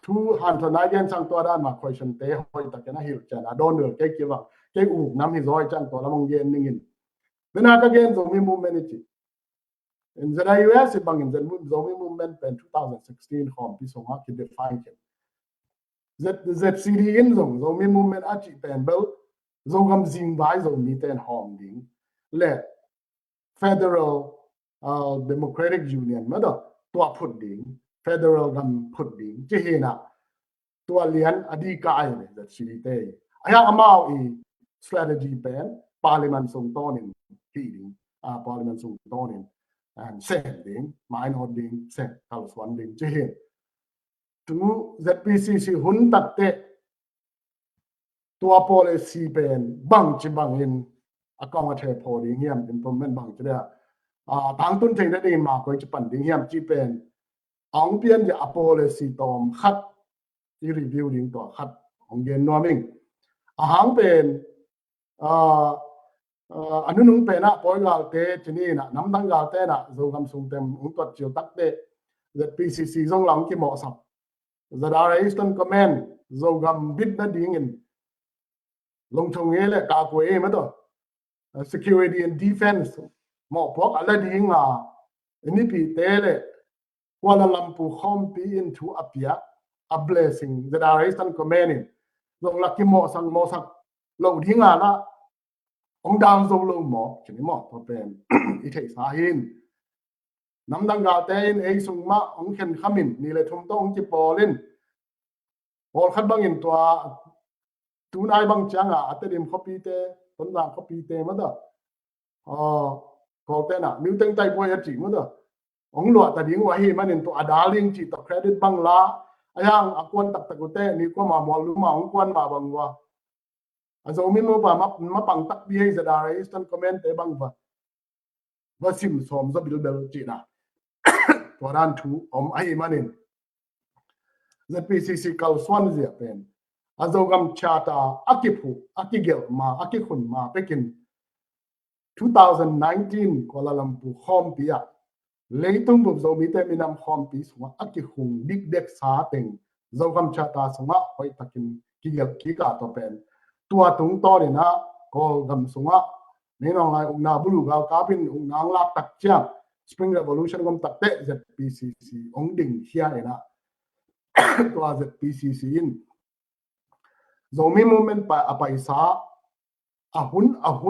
ทูหันทนายเกนสั่งตัวด้านมา question เตะหอยตะกินนะฮิลจานะโดนเดือดเกกี่ว่าเกอูน้ำหิซอยจังตัวละมงเย็นนิ่งเวลาตะเกนส่งมีมุมเมนจีin the US บังเงินจะส่งมีมุมเมนเป็น2016ของปีส่งมาคิด define กันZCD in zong zo mi movement a chi pen bel zo gam zing bai zo mi ten hom ding le federal democratic union ma do tua phut ding federal gam phut ding che he na tua lian adi ka ai ne ZCD te aya amao I strategy pen parliament song tonin hi ding parliament song tonin and sen ding minor ding sen kal swan ding che he tu ZPCC hun tak te tua policy pen bang chi bang in akong a the pho ding hiam implement bang che da tang tun thei da din ma ko chi pan ding hiam chi pen ong pian ja policy tom khat I review ding to khat ong gen no ming a hang pen anu nung pe na poi gal te chini na nam dang gal te na zo gam sung tem ung tot chiu tak te ZPCC zong lang ki mo sap Zadara Eastern Command zo gam bit na ding in long chong ele ka ko e ma to security and defense mo pok ala ding ni pi tele Kuala Lumpur khom pi into apia a blessing Zadara Eastern Command in long laki mo sang lo ding na ong dang zo lo mo chini mo to pen I thei sa hin nam dang ga te in ei sung ma ong khen khamin ni le thum to ong chi polin pol khat bang in tua tu nai bang changa atedim copy te ton jang copy te ma da ko te na mi teng tai poi chi ma da ong lo ta ding wa hi man in to adaling chi to credit bang la ayang akon tak tak te ni ko ma mo lu ma ong kwan ma bang wa azo mi mo ba ma pang tak bi za da Eastern Command te bang wa sim som zo bil bel chi naตัวด้านทูไอ้มันนี่ ZPCC เกาสวนเสียเป็นอาจจะกำชาตาอากิผูอากิเกลมาอากิขุนมาไปกิน2019กัวลาลัมพูคอมปีอะเลยตุ้มบุบโจมีแต่มีนำคอมปีสวะอากิขุนดิกเด็กสาเต็งจะกำชาตาสวะไปตะกินกิเกลกิกาตัวเป็นตัวตุงต่อเนี่ยนะก็กำสวะนี่น้องไอ้องนาบุรุษเอากาบินองนางลาตักเจ้าSpring Revolution ก็ตัดเตะ ZPCC องดิ่งเชียร์นะตัว ZPCC อินโจมีโมเมนต์ไปอภัยสาอาหุ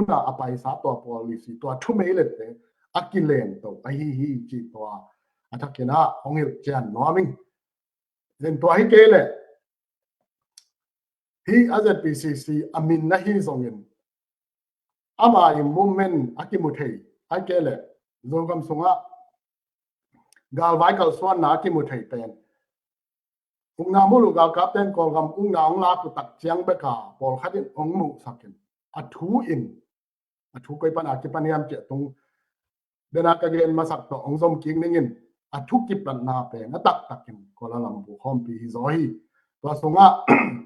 นอภัยสาตัว policy ตัวทุ่มเอเลตเตอากิเลนตัวไอ้ฮีจีตัวอาทักกินะองเอลเจนน้อมิงเห็นตัวให้เกลฮีZPCC อามินนะฮีทรงเงินอามาอิโมเมนต์อากิมุเทยไอ้เกลโจกำสงะกาลไว้กาลสวนนาที่มุทัยเป็นองนามุลูกาลกับเต้นกอลกำองนาองลากุตักเจียงเบกาปอลขัดอินองมุสักินอัทูอินอัทูก็ปันอากิปันยามเจตงเดนักเกณฑ์มาสักต่อองสมกิงนิ่งินอัทูกิปันนาเป็นตักกินกอลาลัมบุคอมปีฮิซอยตัวสงะ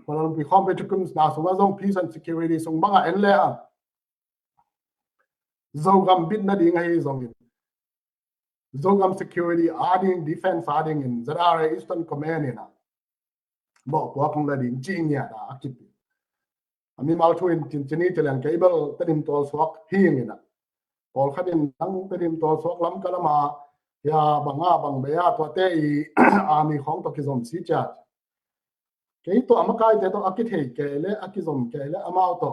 กอลาลัมปีคอมไปทุกคนนาสงะทรง peace and security ทรงบังเอ็นเลยอ่ะโจกำบิดนาดีไงทรงZogam security adding defense adding in Zadara Eastern Command na bo kong la din jinya da akip ami mal thu in chini telang cable tadim tol swak hing na pol khatin tang tadim tol swak lam kalama ya banga bang beya to te I ami khong to kizom si cha ke to amakai te to akithei ke le akizom ke le amao to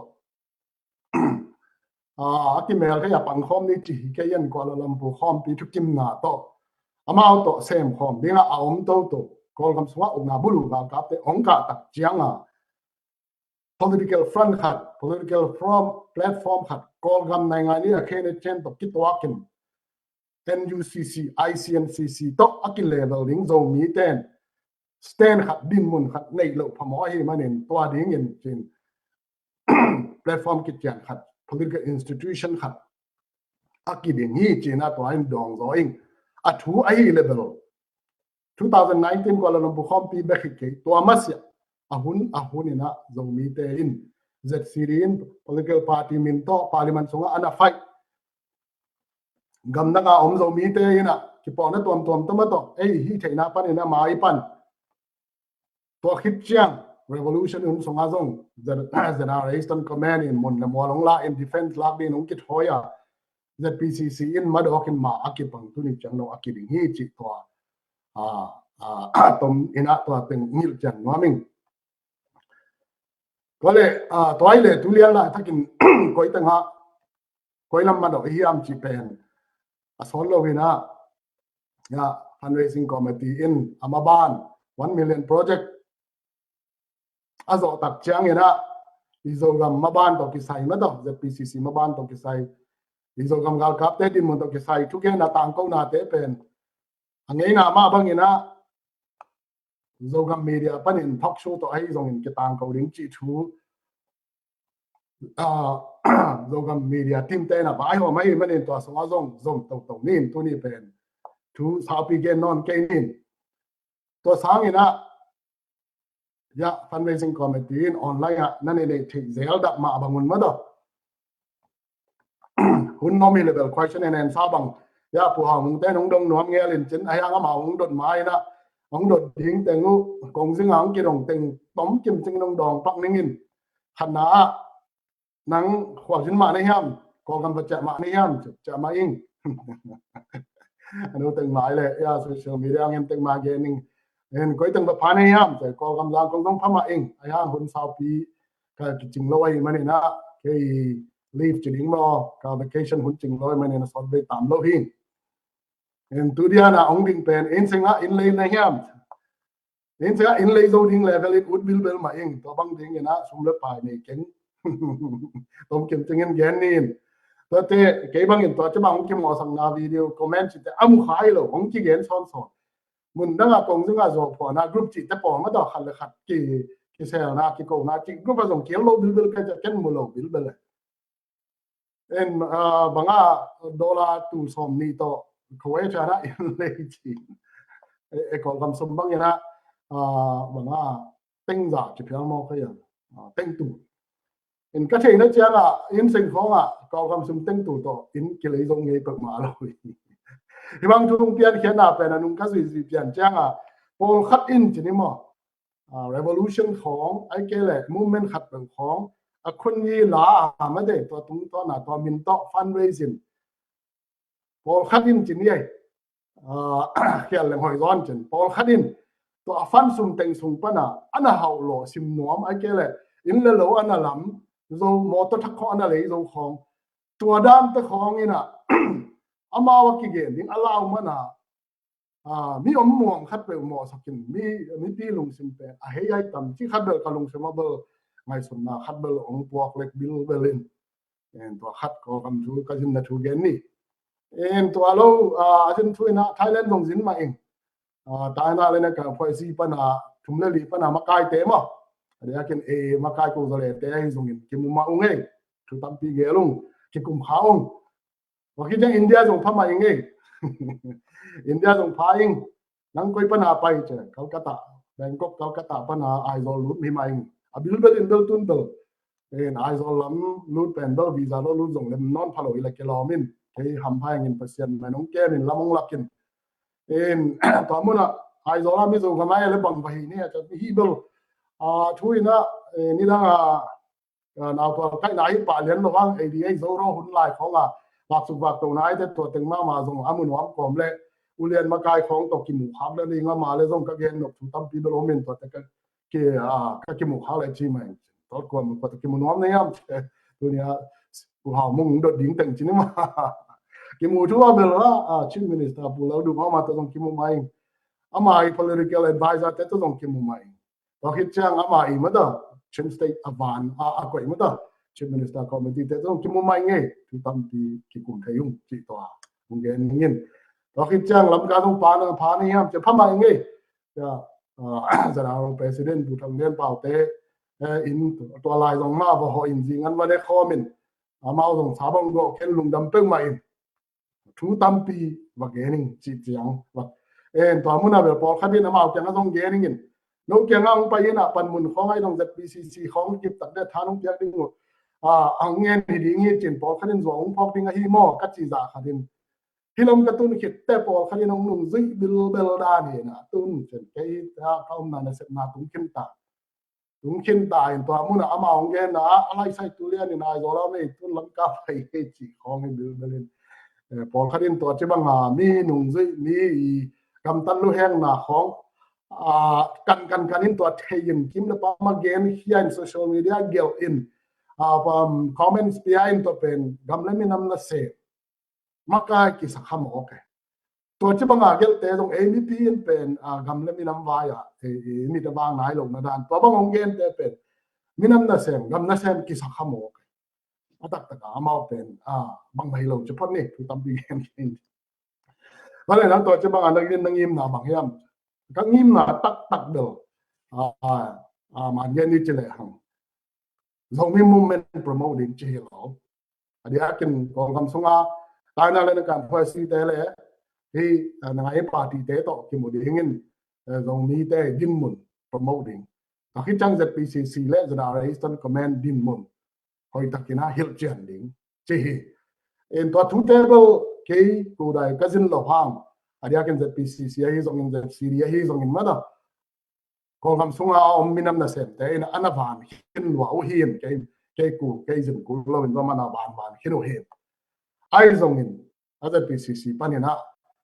ที่เมลก็อย่าปังคอมนี่จีแค่ยันกว่าเราลำพูคอมปีทุกกิมนาโตอามาเอาโตเซมคอมดิ้งเอาอมโตโตก call gam suwa ugna bulu ga kapte ongka tak chianga political front khat political platform khat call gam nai nga ni akhene chen to kitwakin NUCC ICNCC to akil level ring zo mi ten stand khat din mun khat nei lo phamo hi manin twa ding in chin platform kitchen khat political institution khat akiding hi china to in dong zo ing athu ai level 2019 Kuala Lumpur khom pi bekhike to amasya ahun ina zo mi te in ZCRIN political party min to parliament songa ana fight gam na ga om zo mi te ina ki pon na tom tama to ei hi theina pan ina mai pan to khit chiang revolution un songa zong generation command in mon la mo long la in defense la bin ung kit hoya ZPCC in madokin ma akipang tu ni chang no akiding hi chi to tom ina to teng ngil chan noming kole toile tulian la takin koi tanga koi lam ma do hi am chi pen asol lo wina ya fundraising committee in Amaban 1 million project azo tak chang ina izo gam maban to kisai ma do ZPCC maban to kisai izo gam gal kap te din mon to kisai tu ke na tang ko na te pen angei na ma bang ina izo gam media panin talk show to ai zong in ke tang ko ring chi thu izo gam media team te na bai ho mai manin to so zong to nin tu ni pen thu sa pi gen non ke nin to sang ina ya fundraising committee in online nani le thik zel dak ma bangun ma do hun nomi level question and answer bang ya pu ha mung te nong dong nuam nge lin chin ai ang ma ung dot mai na ong dot ding te ngu kong sing ang ki dong teng tom kim sing dong dong pak ning in khana nang khwa jin ma ne ham ko gam ba cha ma ne ham cha ma ing anu teng mai le ya social media ngem teng ma ge ning en koi teng ba pha ne ham te ko gam lang kong dong pha ma ing ai ha hun sao pi ka ching lo ai ma ne na ke leave ching mo ka vacation hun ching lo ma ne na so be tam lo hi en tu dia na ong ding pen en singa in le na ham en singa in le zo ding level it would bil bel ma ing to bang ding na sum le pai ne ken tom kim ching en gen nin to te ke bang in to cha bang kim mo sang na video comment chi te am khai lo ong chi gen son son mun da kong singa zo pho na group chi te po ma do khal le khat ki se na ki ko na chi group azong kel lo bil bel ka cha ken mo lo bil bel en banga dollar tu som ni to khoi cha na in le chi e ko kam som bang ina banga teng za chi pyang mo ka ya teng tu in ka thei na cha na in sing khong ko kam som teng tu to in ki le zong nge pak ma lo hi bang thu tung pian khian na pe na nung ka zui pian chang pol khat in chi ni mo revolution khong ai ke le movement khat bang khong a khun yi la ma de to tung to na to min to fundraising pol khat in chi ni ai khian le hoi ron chen pol khat in to a fan sum teng sum pa na ana hau lo sim nuam ai ke le in le lo ana lam zo mo to thak kho ana le zo khong tua dam te khong ina amawa ki gen ding alaw mana mi om muang khat pe mo sakin mi pi lung sim pe a he ai tam chi khat bel ka lung sim bel ngai sum na khat bel ong puak lek bil belin en to khat ko kam thu ka jin na thu gen ni en to alo ajin thu na Thailand dong jin ma eng ta na le na ka phoi si pa na thum le li pa na ma kai te mo ade akin e ma kai ko zale te ai zong in ki mu ma ung ei thu tam pi ge lung ki kum khaung wakita India zong phama inge India zong phaing nang koi pana pai che Kolkata Bangkok Kolkata pana aizol lut mi mai abil bel in bel tun bel en aizol lam lut pen bel visa lo lut zong lem non phalo ila kilomin ke ham phai ngin pasien manong ke min lamong lakin en to muna aizol mi zo gamai le bang bahi ne cha hi bel thuina ni dang nào to kai nai pa len lo wang ADA zo ro hun lai khong bak su bak to nai te to teng ma zong amun wam kom le ulian ma kai khong to ki mu khap le ni nga ma le zong ka gen no thu tam pi belo min to te ka ke ka ki mu kha le chi mai to ko mu ko ki mu nom ne yam tu nia ku ha mung do ding teng chi ni ma ki mu thu ba bel chief minister pu lo du ma to zong ki mu mai amai political advisor te to dong ki mu mai to khit chang amai ma da chin state avan a ko ma da chief minister committee te dong ki mu mai nge tu tam ti ki kum thayung chi to ung gen ngin to khit chang lam ka dong pa ni ham che phama nge ya zara president bu thang len pau te in to lai dong ma bo ho in jing an ma de khomin amao dong sa bang go ken lung dam peng mai thu tam pi và gening chi chiang và en to mun ave pol khabin amao kyang dong gening no kyang ang pa ina pan mun khong ai dong zpcc khong kip tak de thanung pyak ding ang ngen hi ding hi chin pol khanin zong phok ding hi mo ka chi za kharin hilom ka tun khit te pol khanin ong nung zui bil bel da ni na tun chen ke ta kaum na na set na tung kin ta in to mun amao ngen na alai sai tu le ni na zo la me tun lang ka phai ke chi khong hi bil belin Paul Khadin to che bang mi nung zui mi kam tan lu heng na khong kan in to thein kim na pa ma gen hian social media gel in comments behind to pen gam le mi nam na se maka ki sakham ok to che bang gel te dong ABP in pen gam le mi nam wa ya mi ta bang nai lo na dan to bang ong gen te pen mi nam na sem gam na sem ki sakham ok atak taka amao pen bang mai lo che pon ni tu tam bi gen kin wala na to che bang anak din nangim na bang yam ka ngim na tak do man gen ni che le hang zong mi movement promoting che lo adia kin ko kam sunga ta na le kan phoi si te le hi na ngai party te to ki mo ding in zong mi te din mun promoting ta khi chang zpcc le zara eastern command din mun hoi takina hil chen ding che hi en to thu table ke ku dai kazin lo hang adia ken zpcc hi zong in zpcd hi zong in mada ko kam sunga om minam na sem te in anavan hin wa o hin ke ku ke jin ku lo in mana ban hin o hin ai zong in zpcc panina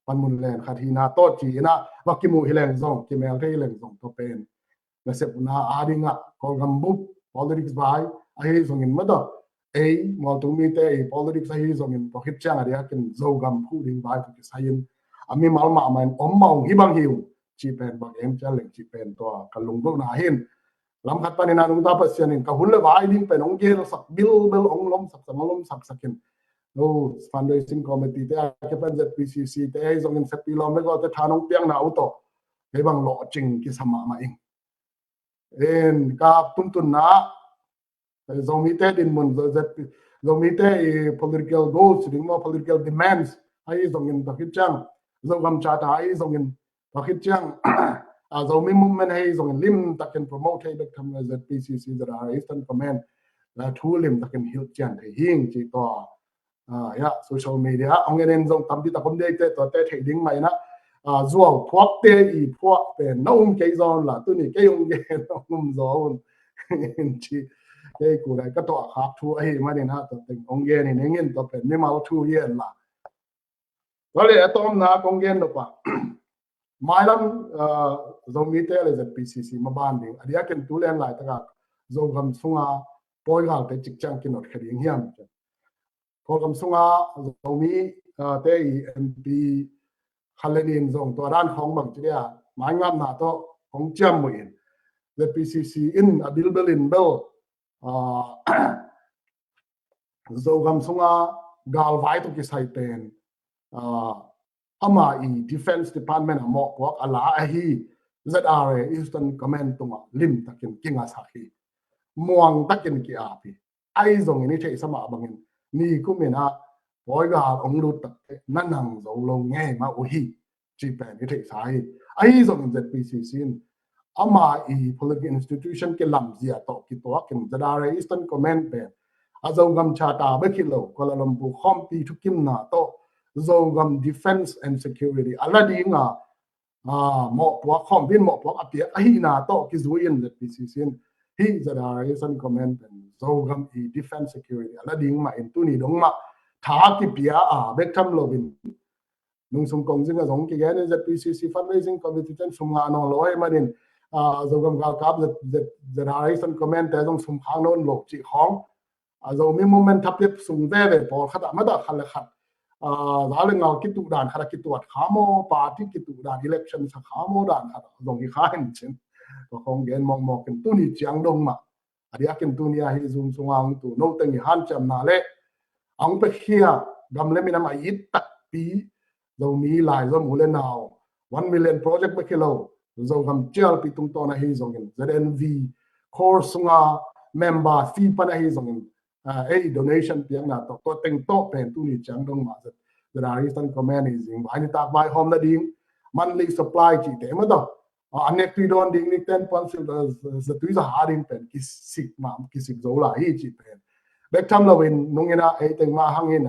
panmun len khathina to chi na wakimu hileng zong ki mel te hileng zong to pen na sep na adinga ko gam bu politics bai ai zong in mada ei mo tu mi te politics ai zong in to hit chang aria ken zo gam khu ding bai ki sayin ami mal ma man om maung hi bang hiu chi pen bang em cha leng chi pen to kalung bo na hin lam khat panina nung ta pasian in ka hun le bai ding pen ong ge sak bil ong lom sak lom sak sakin no fundraising committee te ke pan zpcc te ai zong in sepi lom me go te thanong piang na auto ke bang lo ching ki sama ma ing en ka tun na zomi te din mun zomi te political goals ding mo political demands ai zong in bakit chang zogam chata ai zong in bakit chang zomi movement ai zong in lim taken promote ai bek tham zpcc that are eastern command la thu lim taken hil chan the hing chi to ya social media ong en zong tam ti ta kom de te to te thei ding mai na zuaw phok te i phok pe nom ke zon la tu ni ke yong ge nom zon chi cái cụ này cái tọa khác thu ấy mà đến ha tập tình ông nghe này nên nghiên tậpเป็นไม่มาthu yên là có lẽ tóm na công nghiên được pa mai lắm dòng mi te là zpcc mà ban đi anh ấy cần tu lên lại tất cả dòng gam sunga bôi gal te chích chang kinh nốt khởi hiểm có gam sunga dòng mi te mp khalenin dòng tọa đan không bằng chứ à mai ngam na to không chăm mui zpcc in abil belin bel zogam sunga gal vai to ki sai pen ama i defense department amo ko ala hi zra eastern command tunga lim takin kinga sakhi muang takin ki api ai zong ni thei sama bangin ni kumena boy ga ong lu tak nanang zo lo nge ma o hi chi pen ni thei sai ai zong zpcc ama i political institution ke lam zia to ki to ken zadare eastern command pe azongam chata be khilo Kuala Lumpur khompi thukim na to zongam defense and security aladinga mo po khompin mo po apia hi na to ki zuin that pcc hi zadare eastern command and zongam i defense security alading ma in tuni dong ma tha ki pia be tham lovin nung sum kong jinga zong ki gen that pcc fundraising committee ten sum nga no loi manin zogam gal kap that Harrison comment te dong sum khang non lok chi khong zo mi moment thap lep sum ve ve por khata ma da khal khat giá lên ngào cái tụ đàn khá cái tụ khá mô party cái tụ đàn election sa khá mô đàn khá dòng cái khá hình chân có không gen mong mong cái tu ni chiang đông mà dia ken tu ni hi zum sung ang tu no teng han cham na le ang pe khia gam le minam ai tak pi do mi lai zo mu le now 1 million project pe kilo zo gam chel pi tung to na hi zong in znv core sunga member fee pa na hi zong in donation piang na to teng to pen tu ni chang dong ma the Eastern Command is in vai tak vai hom na ding monthly supply chi te ma do anek pi don ding ni 10 pounds the tu za haring pen ki sik ma ki sik zo la hi chi pen back time lo win nung ina ai teng ma hangin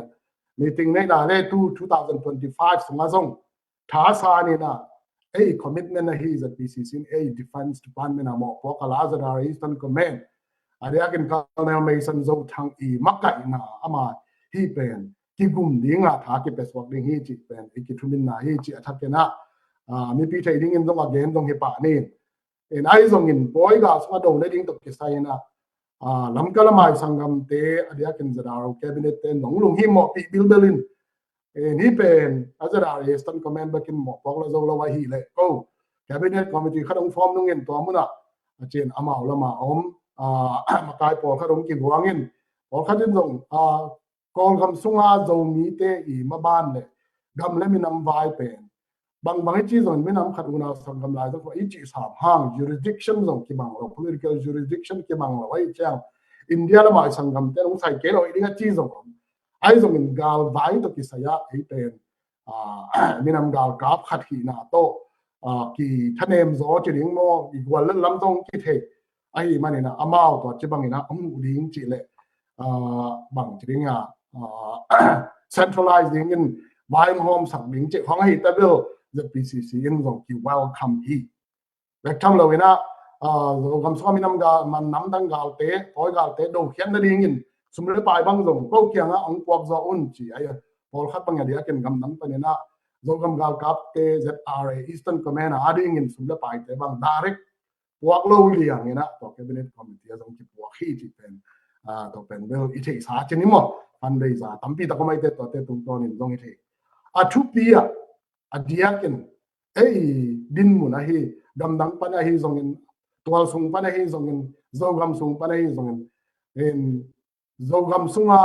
meeting nei da le 2025 sunga zong tha sa ni na commitment na hi za PCC defense department amo po kala za Eastern Command ada kin Colonel Mason zo thang i makai na ama hi pen ki gum dinga tha ki peswak ding hi chi pen ki thumin na hi chi athak ke na mi pi thai ding in zong again zong he pa ni en ai zong in boy ga sa do le ding to ki sai na lam kala mai sangam te ada kin zara cabinet te nong lung hi mo pi bil belin en hi pen azara Eastern Command bakin mo pok la zo la wa hi le ko cabinet committee khadong form nung en to muna chen amao la ma om mà cái bỏ khá đúng kiểu hoàng in bỏ khá đến rộng còn gầm sung a dầu mì tê ý mà ban này gầm lên mình nằm vai bền bằng bằng cái chi rồi mình nằm khát una sang gầm lại rồi ít chỉ sắm hang jurisdiction rồi cái bằng là political jurisdiction cái bằng là vậy chăng India là mọi sang gầm tê cũng sai cái rồi đi cái chi rồi ai rồi mình gal vai to cái saya ấy bền mình nằm gal cáp khát khí na to cái thân em gió chỉ đến mò cái quan lên lắm trong cái thể ai mà nè amao to chỉ bằng nè ông điên chỉ lệ bằng chỉ nga centralizing in buying home sang điên chỉ không hay ta biết the PCC in dòng kiểu welcome he vậy trong lâu nè gam so mi nam ga man nam dang gal te toy gal te do khian na ding in sum le pai bang dòng ko kyang a ong kwak zo un chỉ ai pol khat bang ya ken gam nam pa nè zo gam gal kap te ZRA Eastern Command a ding in sum le pai te bang direct work lâu liang ina to cabinet committee azong ki work hi ti pen to pen bel i thei sa chini mo an dei za tampi ta komai te to te tung ton in dong i thei a thu pia a diakin din mun a hi dam dang pa na hi zong in twal sung pa na hi zong in zogam sung pa na hi zong in zogam sunga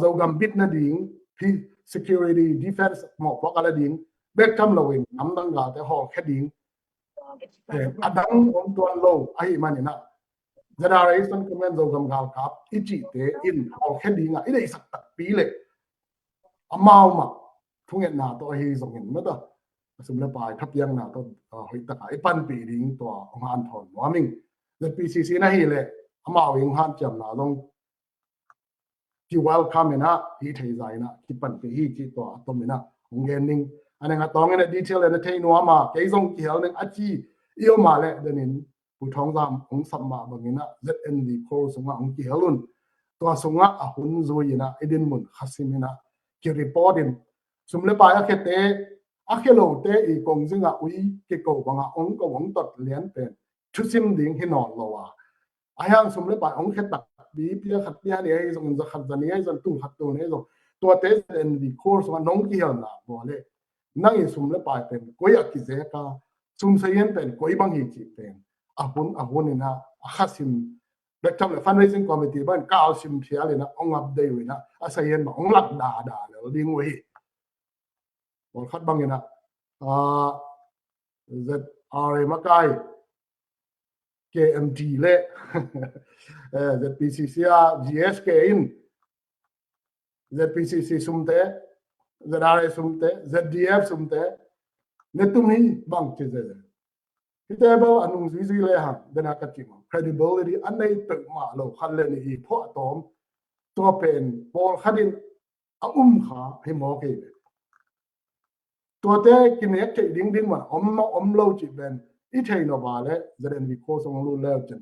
zogam bit na ding hi security defense mo pa kala ding back kam lowin nam dang ga te ho khading adang om tuan lo ai mani na generation comment zo gam gal kap ichi te in hol khedinga ide sak tak pi le amau ma thungen na to hi zong in ma da sum le pai thap yang na to hoi ta ai pan pi ding to han thon warming the PCC na hi le amau ing han cham na dong ki welcome na hi thei zai na ki pan pi hi ki to to mina ngen ning anh tong in detail and the no ma ke zong ki hel ning achi yêu mà lệ denin pu thong gam ong sam ma bangina ZNV ko sunga ong ki helun to sunga a hun zuina edin mun khasimina ki report in sumle pa ya khete a khelo te I kong zinga ui ke ko banga ong ko ong tot lian pen thu sim ding hi non lo wa ayang sumle pa ong khet tak bi pia khat pia ni ai zong za khat zani ai zan tu khat tu ne zo to te ZNV ko sunga nong ki hel na bo le nang I sumle pa pen ko ya ki ze ka sum sayen pen koi bang hi chi pen ahun ina akhasim bectam le fundraising committee ban ka sim thia le na ong up dei we na asayen ma ong lak da le ding we bol khat bang ina ZRA makai KMT le ZPCC GSK in ZPCC sumte ZRA sumte ZDF sumte netumi bang che ze table anung zui le ha dena katima credibility anei pe ma lo khan le ni pho atom to pen pol khadin a kha he mo ke to te kinek te ding ma om lo chi ben I thei no ba le zren vi ko song lu le chen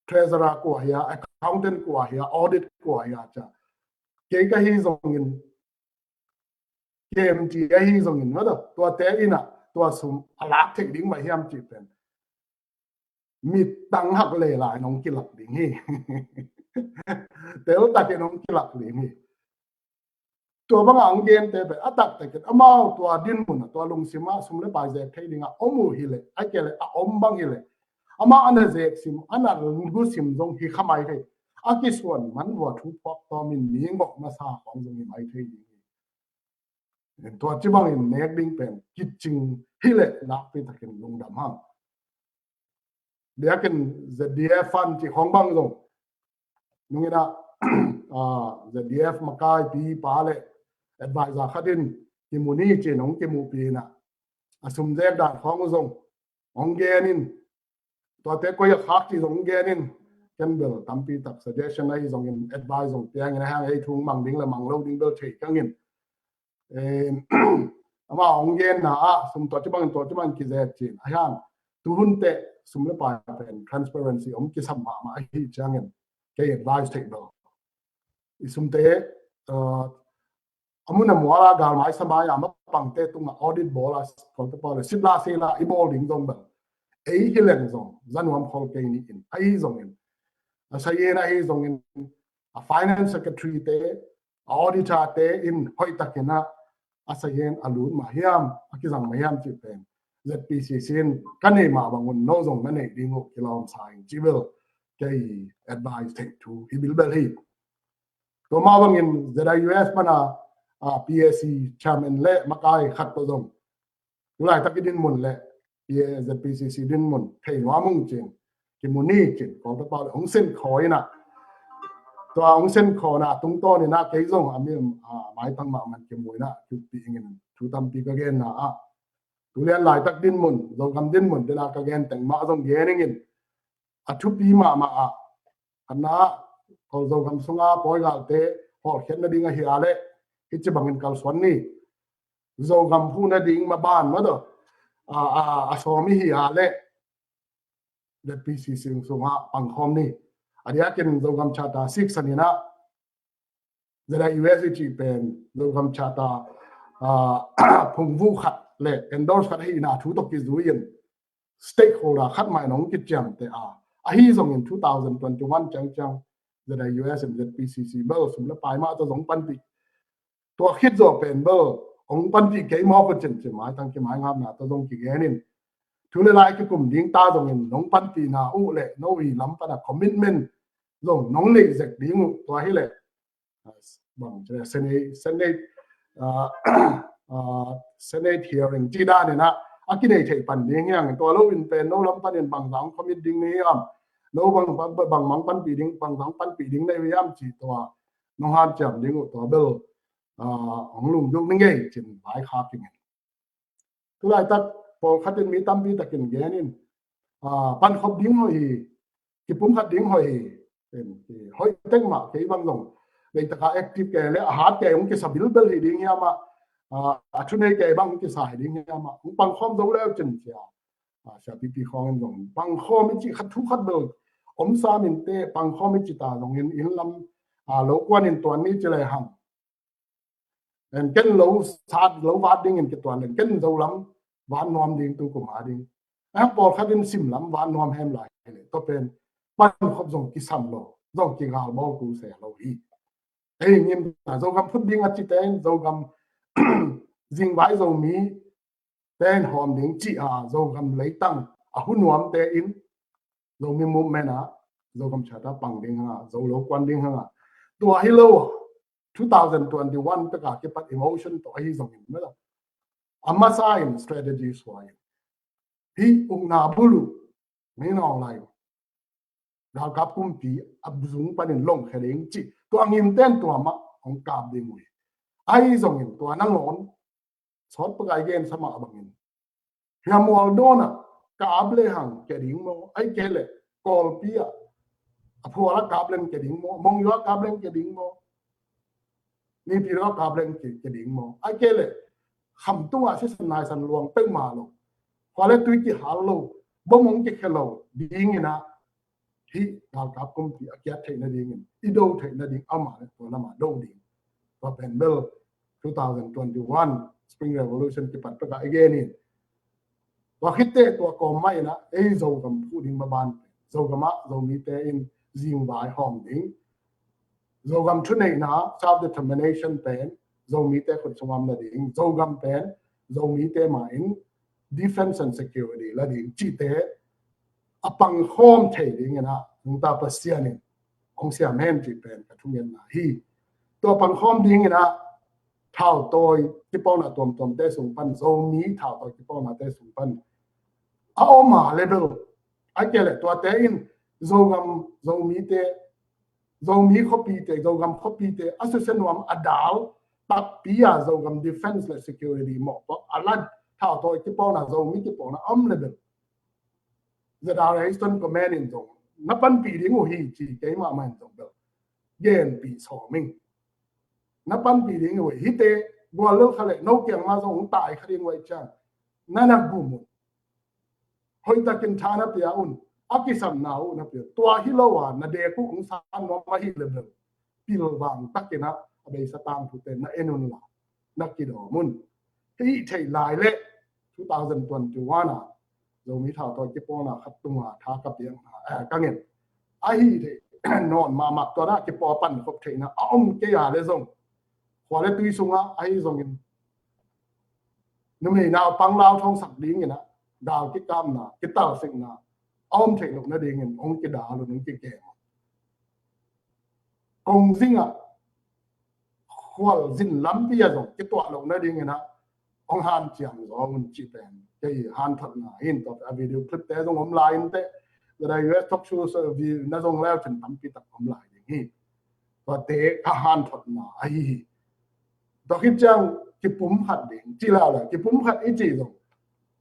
treasurer ko ya accountant ko ya audit ko ya cha ke ka hi zong in KMT hi zong in ma da to te ina to sum alak thei ding ma hiam chi pen mi tăng hắc lệ lại nông ki lak ding hi tel ta ke nông ki lak ding hi ตัวบางอังเกนเตไปอัตักแต่กันอามาตัวดินมุนตัวลงสิมาสมเลปายเจทดิ้งอมูฮิเลไอเกลอมบังฮิเลอามาอันเจสิมอันนั้นกุสิมจงฮิขมายเทอากิสวนมันวัวทุปอกตัวมินมีงอกมาซาของจงฮิไม่เทตัวจิบังอินเนกดิ้งเป็นกิจจิงฮิเลนักไปตะกันลงดำห้างเดี๋ยวกันจะดีเอฟฟันที่ของบังจงนุ่งนะจะดีเอฟมาไกปีปาเลadvisor ขัดินกิมูนี่เจนองกิมูปีนะอสมเด็จดาของมุซงองเกนินตัวเตก็ยังฮักที่องเกนินกันเบลตั้มปีตัก suggestion ไอ้ซงยิน advise ซงเตียงนะฮะไอ้ทุ่งมังดิ้งละมังโลดิ้งเบลเทกังยินมาองเกนนะสมตัวที่บังกิเซจีนไอ้ฮังตุหุนเตสมเลปายเป็น transparency องกิสัมมาไอ้จังยินแก advise เทเบลสมเตอามุนมัวลากาลไม้สบายอามาปังเตตุงออดิตบอลคนที่พอเลยสิบลาเซลาอีบอลดิ้งตรงแบบไอ้ฮิเลนซงจันวันพอลเกนี่อินไอ้ซงอินอาศัยนะไอ้ซงอินfinance secretary เตออดิตาเตอินหอยตะกินะอาศัยอาลูนมาเฮียมอากิจังมาเฮียมจิเป็น ZPCC กันเองมาบางวันโน้ตซงนั่นเองดิ้งโอกิลอมไซน์จิเบลแก advise take to ฮิบิลเบลฮีตัวมาบางวันจะได้ US มานะ PSC chairman เละมาไกลขัดตัวตรงหลายตะกี้ดินมุนเละ PSC ดินมุนเทว่ามุ่งจริงกิมุนี่จริงของตะปาองเส้นคอยนะตัวองเส้นคอนะตรงโตนี่นะเกี่ยงอามีหมายตั้งมามันกิมุยนะจุดปีเงินทุกทำปีก็เกินนะตัวเรียนหลายตะดินมุนเราคำดินมุนเวลาก็เกินแต่งมาต้องเกินเงินทุกปีมาอันนะเขาเราคำสงาปอยกาเตะพอเขียนนะดิ้งเฮียเละที่จะบังเอิญกับส่วนนี้เราคำพูดนะดิ้งมาบ้านมาเด้อสวมีเฮียเละเด็กปีสี่สิงสงาปังคอมนี่อันนี้ก็เราคำชาตาซิกสันนี่นะจะได้ USG เป็นเราคำชาตาพงฟูขัดเละ endorse ขัดให้นาทุตกิจดุยน stakeholder ขัดหมายน้องกิจจำแต่ฮีส่งin 2021จังจะได้ US and ZPCC เบลสมแล้วไปมาตัว2 ปันปีตัวคิดจะเป็นเบอร์ของปันปีเกี่ยมอก็จะหมายตั้งเกี่ยหมายงามนะตัวตรงกี่แง่นี่ทุเรศที่กลุ่มดิ้งตาตรงนี้น้องปันปีนาอู้เละน้องวีล้ำปะนะคอมมิชเมนต์ลงน้องเล็กจากดิ้งตัวให้เละบังจะเซนเนตเฮียริงจีด้าเนี่ยนะอากินไอ้เทปันดิ้งอย่างตัวเราอินเป็นน้องล้ำปะเนี่ยบางสังคอมมิชดิ้งนี่น้องบางมังปันปีดิ้งบางสังปันปีดิ้งในวิยามจีตัวน้องฮาร์ดจับดิ้งตัวเบลของลุงยุคนึงไงจินหลายคาปิงทุกหลายตัดพอขัดมีตั้มปีตะกินแกนี่ปันขบดิ้งหอยกี่ปุ่มขัดดิ้งหอยเป็นหอยเต็งมาเกี่ยบางลงเลยตะการแอคทีฟแกและอาหารแกของกิสบิลเบลดิ้งเฮียมาชุนให้แกบางกิสายดิ้งเฮียมาของปังคอมดูแล้วจินเสียชาปีของลงปังคอมไม่จีขัดทุกขัดเบลสามินเตปังคอมไม่จีตาลงอินลำโลกวันอินตัวนี้จะเลยหังกันเราชาติเราวาดดิ้งเงินกี่ตัวหนึ่งกันเราล้ำวานนอมดิ้งตัวกุมาดิ้งพอขัดดินซิมล้ำวานนอมแฮมไหลเลยก็เป็นปั้นขบส่งกิสัมโลส่งกิงหาบอลกูเสียเราอีเฮ้ยเงี้ยเรากำพุดดิ้งอาทิตย์เต็นเรากำจิงไว้เรามีเต็นหอมดิ้งจีเรากำเลยตั้งหุ่นนวมเตอินเรามีมุมแม่นะเรากำชาตาปังดิ้งเราโลกวันดิ้งตัวให้เรา2021 ตะกาเก็บปัด emotion ตัวไอ้ส่งอินไม่ล่ะอามาสายน์ strategy สวยพี่องนาบุลุไม่นองไรดาวกับกุมปีอับซุงปันลงแค่เองจีตัวงิมเต้นตัวมาของกาบดีมวยไอ้ส่งอินตัวนั่งหลอนสอดปกายเกณฑ์สมัครบังอินเฮียมัวโดนะกาบเลยหังแกดิ้งโมไอ้แกเลยกอลปีอะพัวละกาบเล่นแกดิ้งโมมองยอกาบเล่นแกดิ้งโมนี่พี่เรากาบเล่นจะดิ้งมอไอ้เกเลยคำตัวที่สนายสันลวงเป้งมาลงพอเล่นตุยกี่หาลงบ่มองกี่แค่ลงดิ้งนะที่เรากาบกุมที่อาเกียเทนดิ้งอีโดเทนดิ้งเอามาตัวละมาโดดิ้งตัวเป็นเบล2021 Spring Revolution ที่ปัดประกาศอีกนี่ตัวคิดเตตัวกอมไม่นะไอ้โจกับผู้ดิ้งมาบานโจกับมาโจมีเตอินจิงบายห้องดิ้งเรากำชุนในนะ self determination เป็น zo mi te khut sumam na ding zo gam pen zo mi te ma in defense and security la ding chi te apang khom thei ding na nung ta pasian in ong sia men chi pen ka thung yen na hi to pang khom ding na thao tôi ki pon na tom te sung pan zo mi thao tôi ki pon na te sung pan a o ma level a ke le to te in zo gam zo mi te zo mi copy te zo gam copy te association wam adal tak pia zo gam defenseและ security หมอกอลัดเท่าตัวที่ป้องนะzo miที่ป้องนะอ้อมเลยแบบจะได้อะไรต้นก็แม่นินตรงนับปันปีที่งูฮีจีเกมามันตรงแบบเย็นปีสองมิงนับปันปีที่งูฮีเตบัวเลิกเขาเลยนกเกี่ยงมาส่งตายคดีไว้จังนั่นนักบุญหอยตะกินทานับเปียอุ่นอากิสัมนาวนับเปียตัวฮิโลวานาเดกุองศาโนมาฮิเลเบลปีลวางตักกินะอเบสตางทุเตนนะเอนุนลานักกิโดมุนที่ไทยลายเละ2021นะเรามีท่าตัวญี่ปุ่นนะขัดตัวท่ากับเดียงกังเงินไอ้ที่นอนมาหมักตัวน่ะญี่ปุ่นปั่นครบเทนะอ้อมเกียร์เลยส่งขวาเลยตุยส่งอ่ะไอ้ส่งเงินนุ่มนี่นาวปังลาวทองสักดิ้งเงินนะดาวกิกามนะกิตาสิงนะอ้อมเทลงนั่นเองเงินองกิดาหรือองกิแก่กงซิงอ่ะขวาซินล้ำที่จะส่งกิตัวลงนั่นเองเงินนะองฮันเจียงรอมันจีแปนที่ฮันทัดนะเห็นตัววิดีโอคลิปแต่ตรงออนไลน์แต่ใน US Talk Show วีน่าส่งแล้วฉันทำปีตัดออนไลน์อย่างนี้ตัวเตะฮันทัดนะไอ้ตัวคิดจังกิปุ่มขัดดิ่งจีแล้วแหละกิปุ่มขัดไอ้จีตรง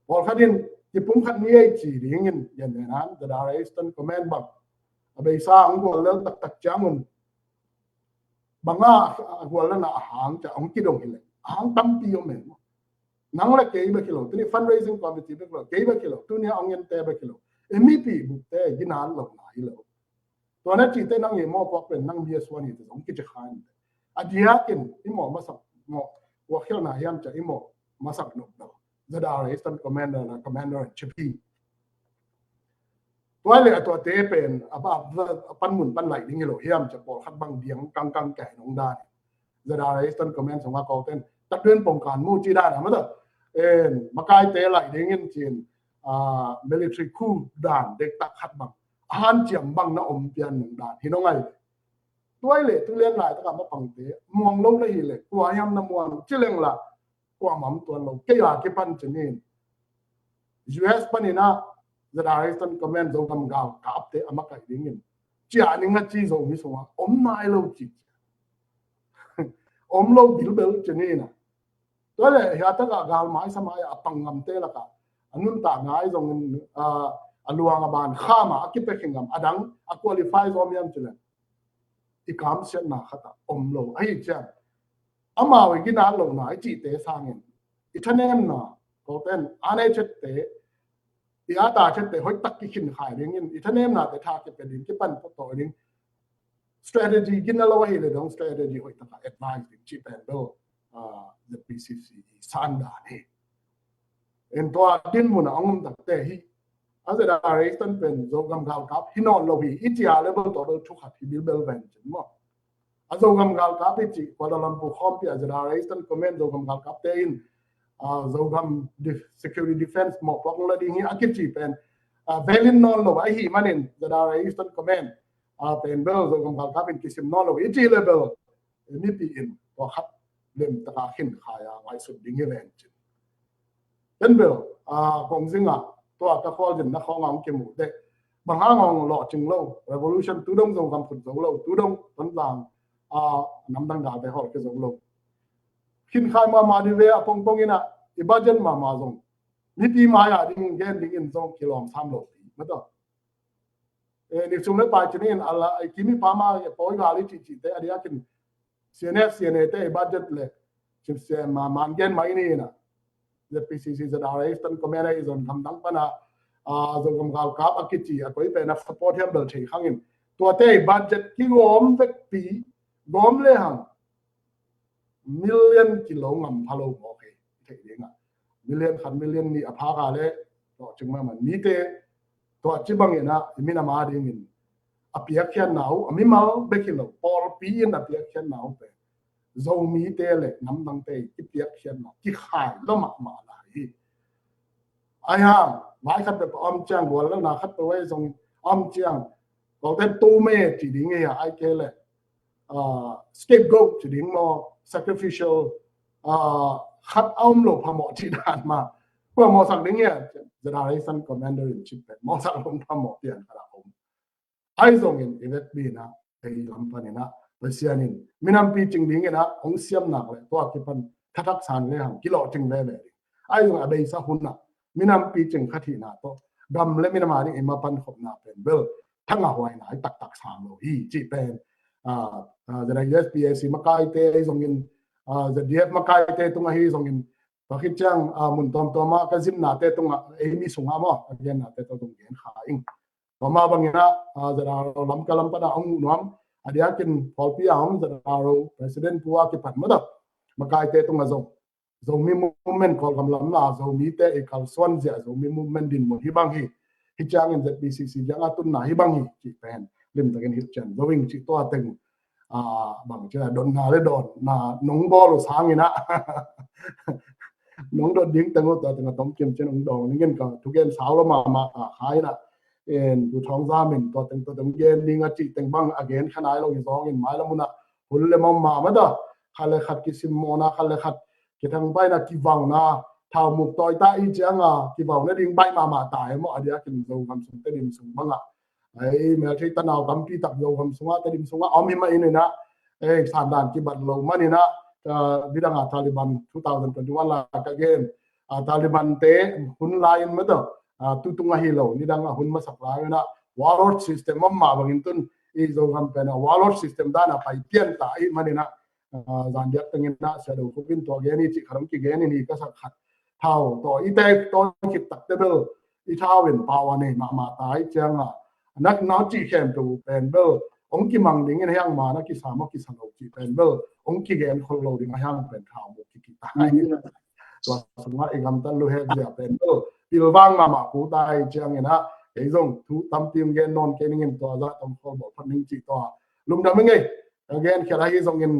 พอขัดดิ่งกิปุ่มขัดนี้ไอ้จีดิ่งอย่างนั้นจะได้สตันคอมเมนต์แบบไปสร้างกูแล้วตักจ้ามันบางอ่ะกูแล้วนะหางจะองกิดงเลยหางตั้มปีอมเหม็นนั่งละเกี่ยบกิโลตัวนี้ fundraising committee เกี่ยบกิโลตัวนี้องเงินเตะบกิโลMEP บุกเตะยินานหลงไหนโลตัวนั้นจีเตนั่งยังมอปอกเป็นนั่งเบียร์สวานี่ตัวองกิจการอาเดียกินอิหมอมาสักหมอว่าเขี้ยวนายยามจะอิหมอมาสักหนุกเนาะจะได้อะไรสัน commander นะ commander ชิพีตัวเลยตัวเตะเป็นบ้าปั้นหมุนปั้นไหลดิ้งโลยามจะปอดขัดบังเดียงกังแก่น้องได้จะได้อะไรสัน commander สงว่าเขาเต้นตัดเดินป้องกันมู่จีได้นะมั้งเถอะมาไกลเตะไหลเด้งจีนmilitary coup ด่านเด็กตักขัดบังอาหารเจียมบังนะอมเปียนหนึ่งด่านที่น้องไงตัวเลยตัวเลี้ยงไหลตะการมาปังเตะมองลงเลยเลยกลัวยำน้ำมวนเจริญละกลัวหม่ำตัวเราเกี่ยกี่ปันจะนี่ US ปันนี่นะจะได้สันคอมเมนต์ส่งกำกับกับเตะอามาไกลเด้งจีอันนี้งั้นจีส่งมิส่งว่าอมนายเราจีอมเราบิลเบลจะนี่นะตัวเลยเหตุการณ์กาลไม้สมัยปังงำเตะละกันอันนู้นต่างง่ายตรงอันลวงบานข้ามาคิดไปขิงกันอดังอควอลิฟายซอมยังจุดเลยอีกคำเช่นน่ะขัดอมโลไอ้เจ้าอามาวิกินานโลน่ะไอ้จีเตะสร้างเงินอีท่านเองน่ะก็เป็นอันนี้เช็ดเตะอีอาตาเช็ดเตะหอยตักกิขินขายเรื่องอีท่านเองน่ะแต่ทาเก็บเป็นดินที่ปั้นพอต่อเรื่อง strategy กินอะไรวะเฮ้ยเลยต้อง strategy หอยตัก advice จีเป็นเบลthe PCC สันดานี่เอ็นตัวดินมุนองตักเตะฮีอาจจะได้ตั้งเป็นโจกำกาลกับฮินอนโลบีอิจิอาเลเบลตัวเบลทุกขัดที่บิลเบลเวนจมั้งอาจจะโจกำกาลกับอิจิกว่าเราลำพูคอมพิอาจจะได้ตั้งคอมเมนต์โจกำกาลกับเตอินโจกำ security defense หมอกพวกเราดีงี้อากิจิเป็นเบลินนอนโลไอฮีมันเองจะได้ตั้งคอมเมนต์เป็นเบลโจกำกาลกับเป็นกิสิมนอนโลอิจิเลเบลนี่ปีอินว่าขัดเล่มตะการขินขายไว้สุดดิ้งเวนจเป็นเบลคงซิงอ่ะตัวตะคอจินนักของเกี่ยมูเด็กบางห้างหล่อจึงเล่า revolution ตู้ดงส่งคำพูดส่งเล่าตู้ดงต้นหลังน้ำดังดาไปหอดก็ส่งเล่าขินขายมาดีเวียปงปงอินะอีบ้าเจนมาส่งนี่ปีมาอย่างดิ้งเกนดิ้งอินส่งกิโล3 โลไม่ต้องนี่ช่วงนี้ไปจนี่อะไรไอ้กิมิพามาปอยกาลิจิเตอเดียกินเสียเนเตอีบ้าเจนเลยชิบเสียมาเกนมาอินี่นะthe PCC จะได้ตั้งคอมเมนต์ไอ้ส่วนทำตั้งปัญหาส่วนกำกับกับอากิจิอ่ะก็เป็นนักสปอร์ตเฮมเบลที่ข้างอินตัวเต้บัตเจ็ตที่งอมเวกปีงอมเลยหังmillion กิโลงำพะโลโอเคเท่านี้อ่ะmillion นี่อภากาเลยตัวจึงมามันนี่เต้ตัวจิบังเงินนะมีน้ำมาดีเงินอภิยักษ์หนาวมีมาเบกิโลพอปีนอภิยักษ์หนาวไป dầu mi te le nam dang te ki tiak hian ma ki khai lo ma la hi ai ha vai khat pe om chang wal la na khat pe wai zong om chang có cái tu mê chỉ đi nghe ai kêu là scapegoat chỉ đi mà sacrificial khát ông lộc hà mọ chỉ đàn mà qua mọ sang đến nghe generation commander in chief mọ sang không tham mọ tiền cả ông ai dùng in event bi na thì làm phần na Persianin minam pi ching đi nghe na ông xiêm nặng lại toa cái phần thắt thắt sàn lên hàng kilo ching về về ai dùng ở đây sa hun na minam pi ching khát thị na to gam lên minam ani em mà pan khop na pen belทั้งเอาไว้ไหนตักสามโลฮีจีเป็นจะได้ USPSC มาใกล้เตะส่งยินจะเดียบมาใกล้เตะตรงนี้ส่งยินพอคิดจังมุนตัวมาก็ซิมนาเตะตรงมีส่งมาบ่เรียนนาเตะตรงเรียนขาอิงต่อมาบางอย่างจะเราล้ำกะล้ำปะนะองน้อมอันนี้กินพอพี่အောင်จะเรา President ผู้ว่ากิปันมาดมาใกล้เตะตรงส่งมีมุมเมนต์ของกำลังลาส่งมีเตะเอกาส่วนเสียส่งมีมุมเมนต์ดินหมดที่บางทีhijangin ZBCC yang atun na hibangi ci pen lim tagen hitchan dowing ci to ateng bang cha don na le don na nong bol sangina nong do ding tang to tang tom kim chen ong dong ningen ka tugen saw ma khai na en bu thong za min to tang gen ding a ci tang bang again khanai lo zong in mai lamuna hul le ma ma da khale khat ki sim mona khale khat ki thang bai na ki wang na thảo mục tỏi ta y chang thì bảo nó đi bay mà tải mà ở đây cái dầu cầm súng tay điểm súng băng ấy mà thấy tân nào cầm pi tập dầu cầm súng tay điểm súng om mà in nè ấy sàn đàn cái bật lầu mà nè đi đang Taliban 2021 là cái game Taliban te hun lain mà đó tu tung hi lo ni đang hun mà sắp lại nè warlord system mà bằng in tuần y dầu cầm pen warlord system đó là phải tiền tại mà nè dàn điệp từng na sẽ đầu cũng viên tổ game ni chỉ khám cái game ni cái sắc khát thaoต่ออีเตต่อคิดตักเตเบลอีท้าเวนปาวนี่มาตายจังนักน้อจีเข้มตูเป็นเบลองค์กิมังดิ่งเงี้ยยังมานักกิสามกิสานอจีเป็นเบลองค์กิเกนคนโลดิ่งยังเป็นท้าวมุกกิตายตัวสมมติอีกคำตั้งลูเฮเดียเป็นเบลปีลวังมากูตายจังเงี้ยนะไอ้ส่งทุตำเตียมเกนนอนเกนเงี้ยตัวละตำคนบอกพันหนึ่งจีตัวลุมดำยังไงเกนแค่ไรส่งเงี้ย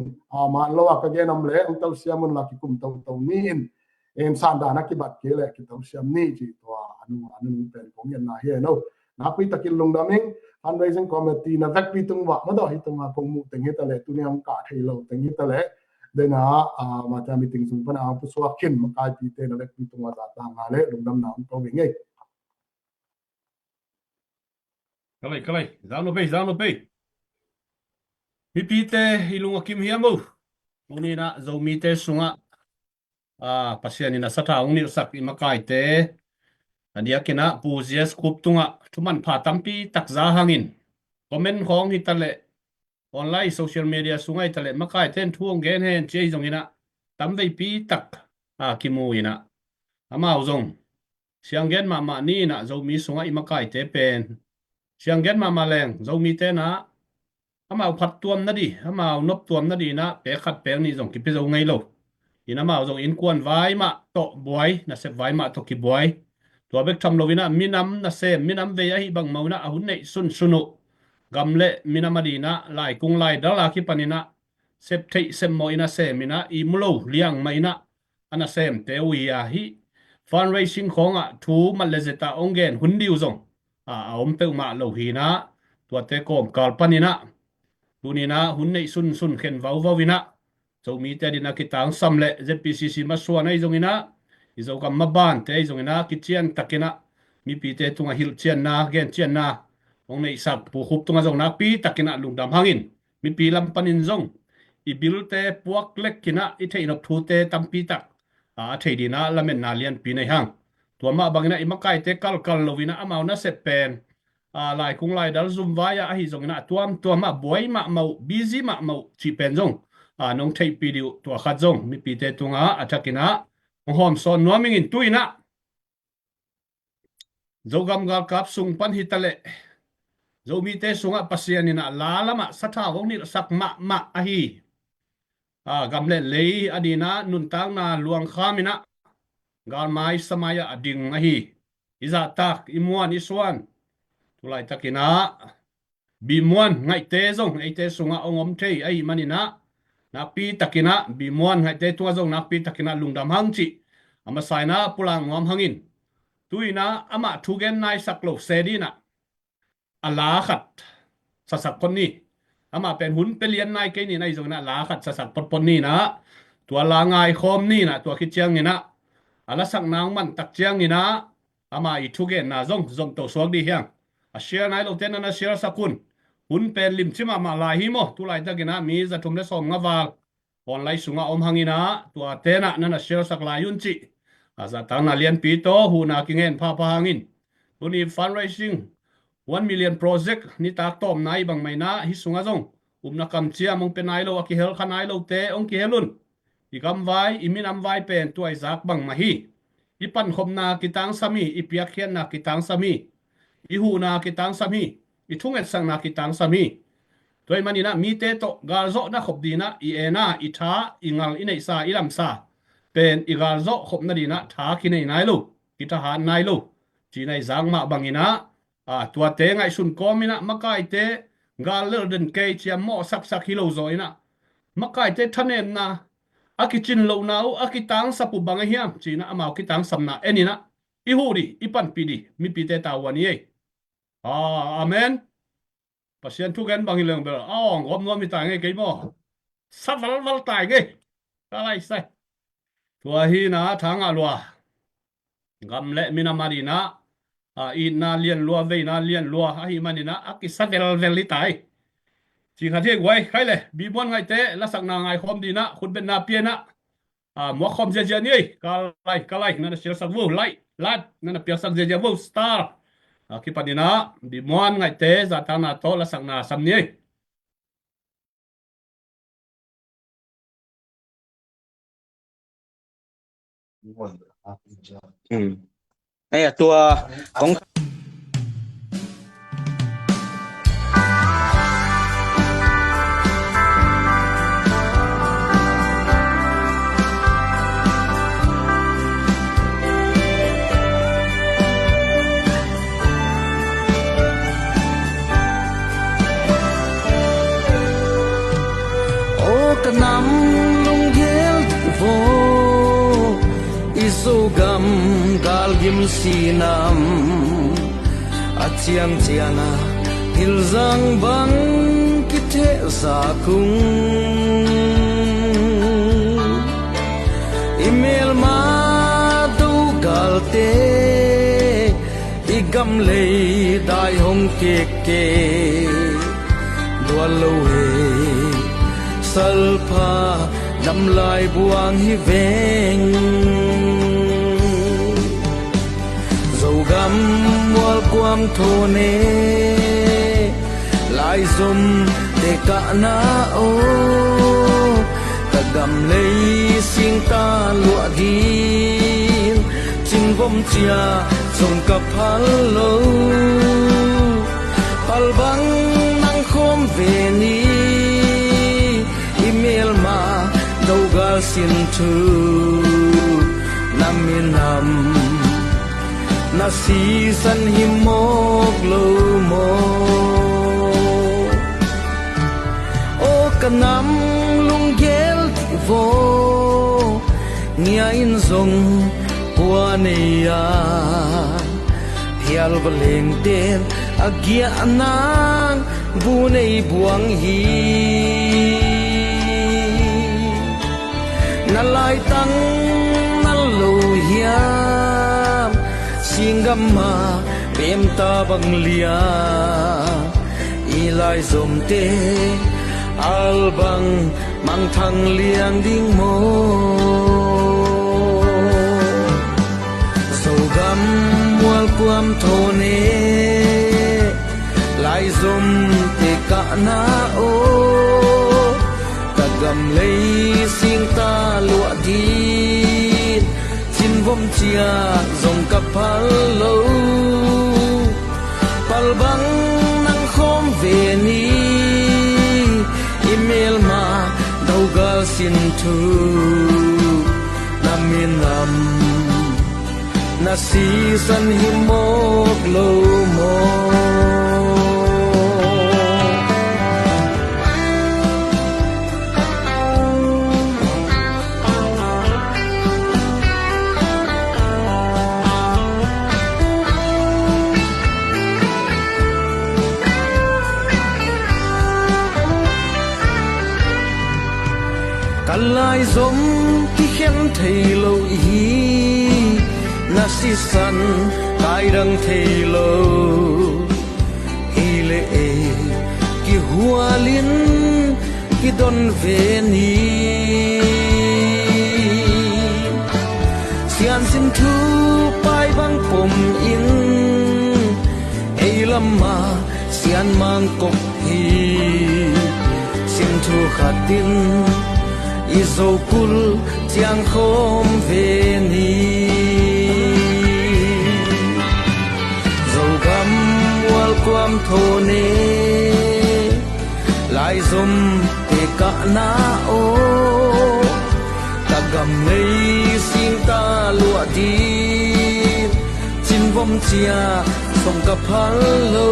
มาโลกเกนนำเละองค์เต้าเสียมันลักกิกุมเต้านี่em san da na ki bat ke le ki tom siam ni chi to anu pen kong yan na he no na pi takin lung da ming fundraising committee na vek pi tung wa ma do hi tung ma pong mu teng he ta le tu ne am ka thei lo teng hi ta le de na ma ta meeting sung pa na pu so kin ma kai pi te na vek pi tung wa da ta nga le lung dam na to bi ngai Kalai zang no pe mi pi te ilung akim hiamu moni na zo mi te sunga pasian ina satha ong ni sak i makai te adia kena puzias kup tunga thuman pha tampi takza hangin comment khong hi tale online social media sungai tale makai ten thuong gen hen che jong ina tamvei pi tak kimu ina amao zong siang gen ma ni na zo mi sunga i makai te pen siang gen ma leng zo mi te na amao phat tuam na di amao nop tuam na di na pe khat pe ni zong ki pe zo ngai lo ina ma zong in kwan vai ma to boy na se vai ma to ki boy to bek tham lovina minam na se minam ve hi bang mauna ahun nei sun sunu gamle minam adina lai kung lai dala ki panina sep thei sem mo ina se mina i mulo liang maina ana sem te wi a hi fundraising khonga thu malezeta ongen hundiu zong om pe ma lo hi na to te kom kal panina tunina hun nei sun khen vau vina so mi te dina kitang samle ZPCC masua nei zongina izo kam maban te zongina kichian takina mi pi te tunga hil chian na gen chian na ong nei sak pu khup tunga zong na pi takina lungdam hangin mi pi lam panin zong i bil te puak lek kina i thein op thu te tampi tak thei dina lamen na lian pi nei hang tua ma bangina i makai te kal lovina amau na se pen lai kung lai dal zum vaya hi zongina tuam ma boy ma mau busy ma mau chi pen zong nong thei pi diu to khat zong mi pi te tunga athakina hom son nuaming in tuina zogam gal kap sung pan hitale zo mi te sunga pasianina lalama satha wong ni sak ma a hi gamle lei adina nun tang na luang khamina gal mai samaya ading a hi iza tak imuan iswan tulai takina bimuan ngai te zong ai te sunga ongom thei ai manina nakpi takina bimuan hai te tua zong nakpi takina lungdam hang chi ama saina pulang ngom hangin tuina ama thugen nai saklo sedina ala khat sasak kon ni ama pen hun pelian nai ke ni nai zong na la khat sasak pot pon ni na tua la ngai khom ni na tua khi chiang ni na ala sak nang man tak chiang ni na ama I thugen na zong to suak di hiang a share nai lo ten na share sakun hun pen lim chima ma lai hi mo tu lai ta gina mi za thum le som nga wal online sunga om hangina tua tena na share sak lai yun chi aza tang na lian pi to hu na kingen pa hangin tuni fundraising 1 million project ni tak tom nai bang mai na hi sunga zong na kam chia mong penai lo aki hel khanai lo te ong ki helun I kam vai imin am vai pen tu ai zak bang ma hi I pan khom na kitang sami I piak khian na kitang sami I hu na kitang sami I thunget sang na kitang sami toy manina mi te to gal zo na khop dina I ena I tha I ngal I nei sa I lam sa pen I gal zo khop na dina tha ki nei nai lo kita han nai lo chi nai zang ma bangina tua te ngai sun komina makai te gal le den ke chiam mo sak hilo zo ina makai te thanen na akichin lo na o akitang sapu banga hiam china amao kitang samna enina I huri I pan pidi mi pi te tawani e amen pasien thu gan bang hileng bel ngom ngom mi tai ngai ke mo sat val tai ngai ka lai sai tua hi na thang a lua gam le mina marina I na lian lua ve na lian lua hi manina akisat vel tai chỉ khá thiệt quay khai lệ bị buôn ngày tế là sáng nào ngày hôm đi na khôn bên na piên na mua không dễ dễ nhỉ cả lại nên là sẽ sáng vô lại lát nên là piang sáng dễ dễ vô star khi bạn đi na bị buôn ngày tế giả tăng na to là sáng nào sắm nhỉ đây là tua bóng nam lung gel vo isogam gal gim sinam achiam chiana hilzang bang kithe sa kung email ma du gal te igam le dai hong ke dwal lo he salpa nam lai buang hi veng dầu gam wal quam thone lai zum te ka na o ta gam lei sing ta lua din chin vom chia zum ka phal lo pal bang nang khom ve ni email ma đâu gal xin thu naminam na si san himok lo mo o kanam lung gel vo nia in zong puania hial baleng ten agia anang bu nei buang hi na lai tang na lo hiam singam ma pem ta bang lia ilai zom te albang mang thang liang ding mo so gam wal quam thone lai zom te ka na o gam lấy sing ta lụa đi xin vom chia dòng cặp phal lâu pal bang nang khom về ni email ma đâu gal xin thu namin nam na si san himok lo mo cả lai giống khi khen thầy lâu ý na si san tai đăng thầy lâu hi lệ ki hua lin ki don về ni sian sin thu pai bang pom in ei lama sian mang kop hi sin thu khatin izo kul chiang khom về ni dầu gam wal quam thô nê lại zum te ka na o ta gam nei sing ta lua đi chin vom chia song ka phal lo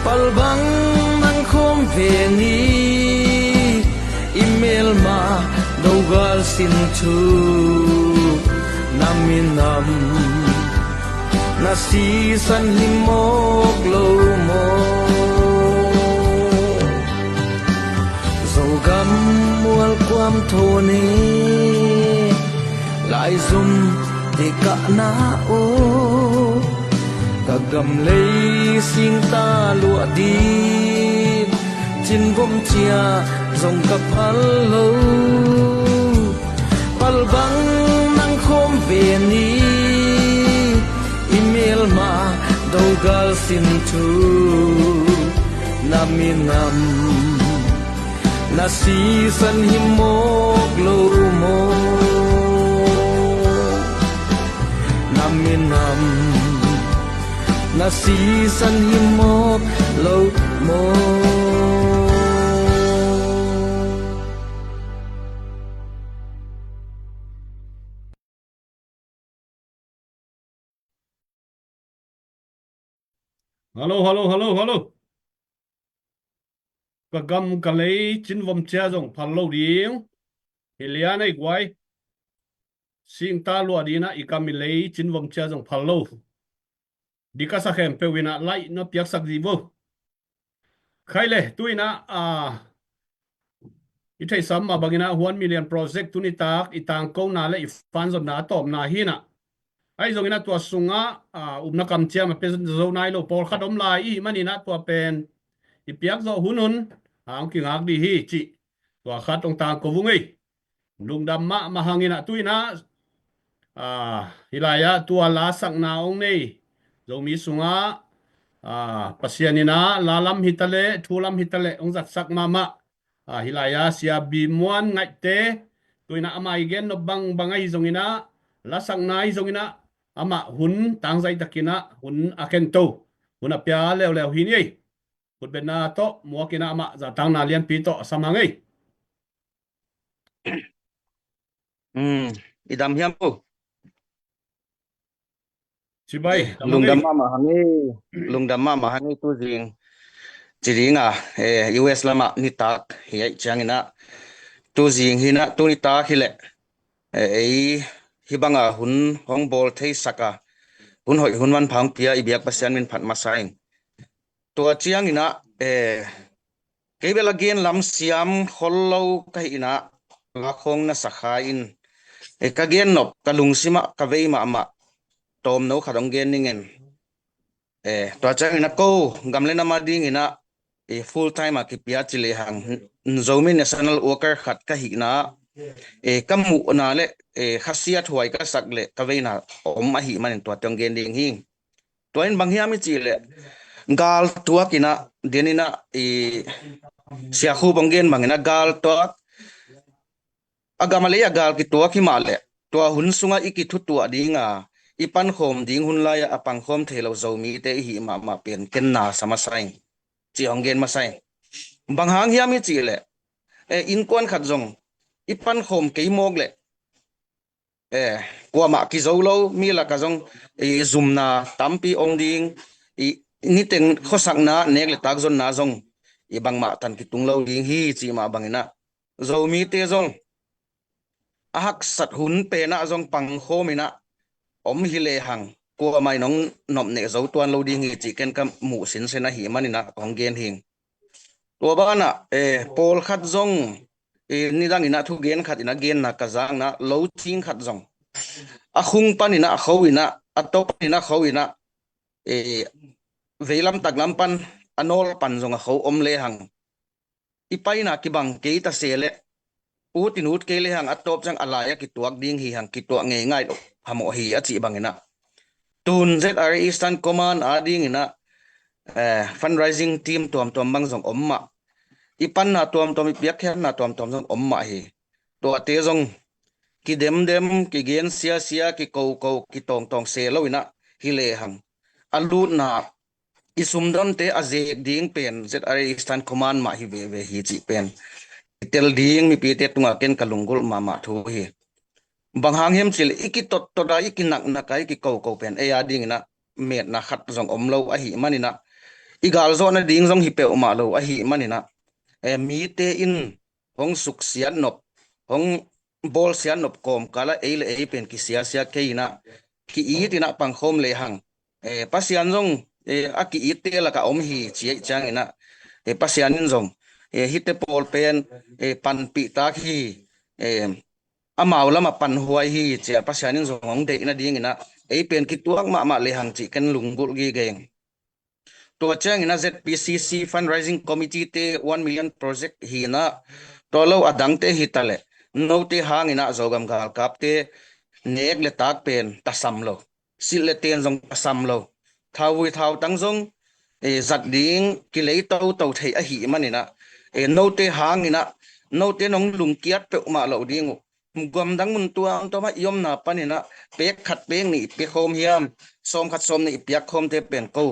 pal bang nang khom về ni email ma dogal sin thu naminam na si san himok lo mo gam mual quam thô ni lại zum để cả na o cả gam lấy xin ta lụa đi chin vom chia dòng cặp hal lâu pal bang nang khom về ni email mà đâu gal xin thu naminam na si san himok lo mo naminam na si san himok lo mo Hello. Ka gam ka lấy chín vòng chia rong phal lo ding hilia nei gwai sing ta lua dina ikam lấy chín vòng chia rong phal lo dika sa khem pe wina lai no piak sak ji bo khaile tuina i thei sam ma bangina 1 million project tuni tak itang ko na le ifan zon na tom na hina ai zong ina tua sunga umna kam chia ma pe zo nai lo por khadom lai i manina tua pen ipiak zo hunun ang ki ngak di hi chi tua khat ong tang ko vungi lung dam ma mahangina tuina hilaya tua la sak na ong nei zo mi sunga pasianina lalam hitale thulam hitale ong zat sak mama hilaya sia bimuan ngai te tuina ama igen no bang bangai zongina la sak nai zongina ama hun tang zai takina hun akento hun apya lew hi ni kut bena to mo kina ama za tang na lian pi to samangai idam hiam po sibai lungdam ma hangi tu jing chiringa US lama ni tak hi changina tu jing hina tu ni ta khile hibanga hun hong bol thei saka hun hoi hun wan phang pia ibyak pasian min phat masaing to chiangina kebela gen lam siam khollo kaina la khong na sakha in ka gen nop kalung sima ka veima ama tom no khadong gen ningen to changina ko gamle na ma ding ina full time ki pia chile hang zomi national worker khat ka hina kamu na le khasiat huai ka sakle ka veina om a hi man to tong gen ding hi to in banghiam mi chile gal tua kina denina sia khu banggen mangena gal to agamale gal ki tua ki male to hun sunga iki thu tua dinga ipan khom ding hun la ya apang khom thelo zomi te hi ma pen ken na samasai chi honggen masai banghang hiam mi chile in kon khat jong ipan khom ke mok le kwa ma ki zolo mi la ka jong zumna tampi ong ding ni teng khosak na nek le tak zon na jong i bang ma tan ki tung lo ding hi chi ma bangina zo mi te jong ahak sat hun pe na jong pang khomina om hi le hang ko mai nong nop ne zo tuan lo ding hi chi ken kam mu sin se na hi manina ong gen hing to ba na pol khat jong ni dang ina thu gen khat ina gen na ka zang na lo thing khat zong a khung pan ina khowina a top ina khowina e veilam taklam pan anol pan zong a kho om le hang ipai na ki bang ke ta sele utin ut ke le hang atop jang alaya ki tuak ding hi hang ki tuak nge ngai do hamo hi a chi bang ina tun ZRA Eastern Command ading ina fundraising team tuam bang zong omma ipan na tuam ipiak khan na tuam zong omma hi to ate zong ki dem ki gen sia ki ko ki tong se lo ina hi le hang alu na isum dam te aze ding pen ZRA Eastern Command ma hi ve hi chi pen tel ding mi pi te tunga ken kalungul ma thu hi bang hang hem chil ikitot to da ikinak na kai ki ko pen e ading ina met na khat zong om lo a hi manina igal zo na ding zong hi pe ma lo a hi manina mi te in hong suk sian nop hong bol sian nop kom kala eile e pen ki sia ke ina ki i tina pang khom le hang pasian zong aki ite la ka om hi chi chang ina pasian in zong hite pol pen pan pi ta hi amau lama pan huai hi che pasian in zong ong de ina ding ina pen ki tuak ma le hang chi kan lungul gi geng to chang ina ZPCC fundraising committee te 1 million project hi na to lo adang te hi tale no te hang ina zogam gal kap te nek le tak pen tasam lo sil le ten zong tasam lo thawi thaw tang zong zat ding ki le to thei a hi manina no te hang ina no te nong lung kiat pe ma lo ding gom dang mun tuang to ma yom na panina pe khat peng ni pe khom hiam som khat som ni piak khom te pen ko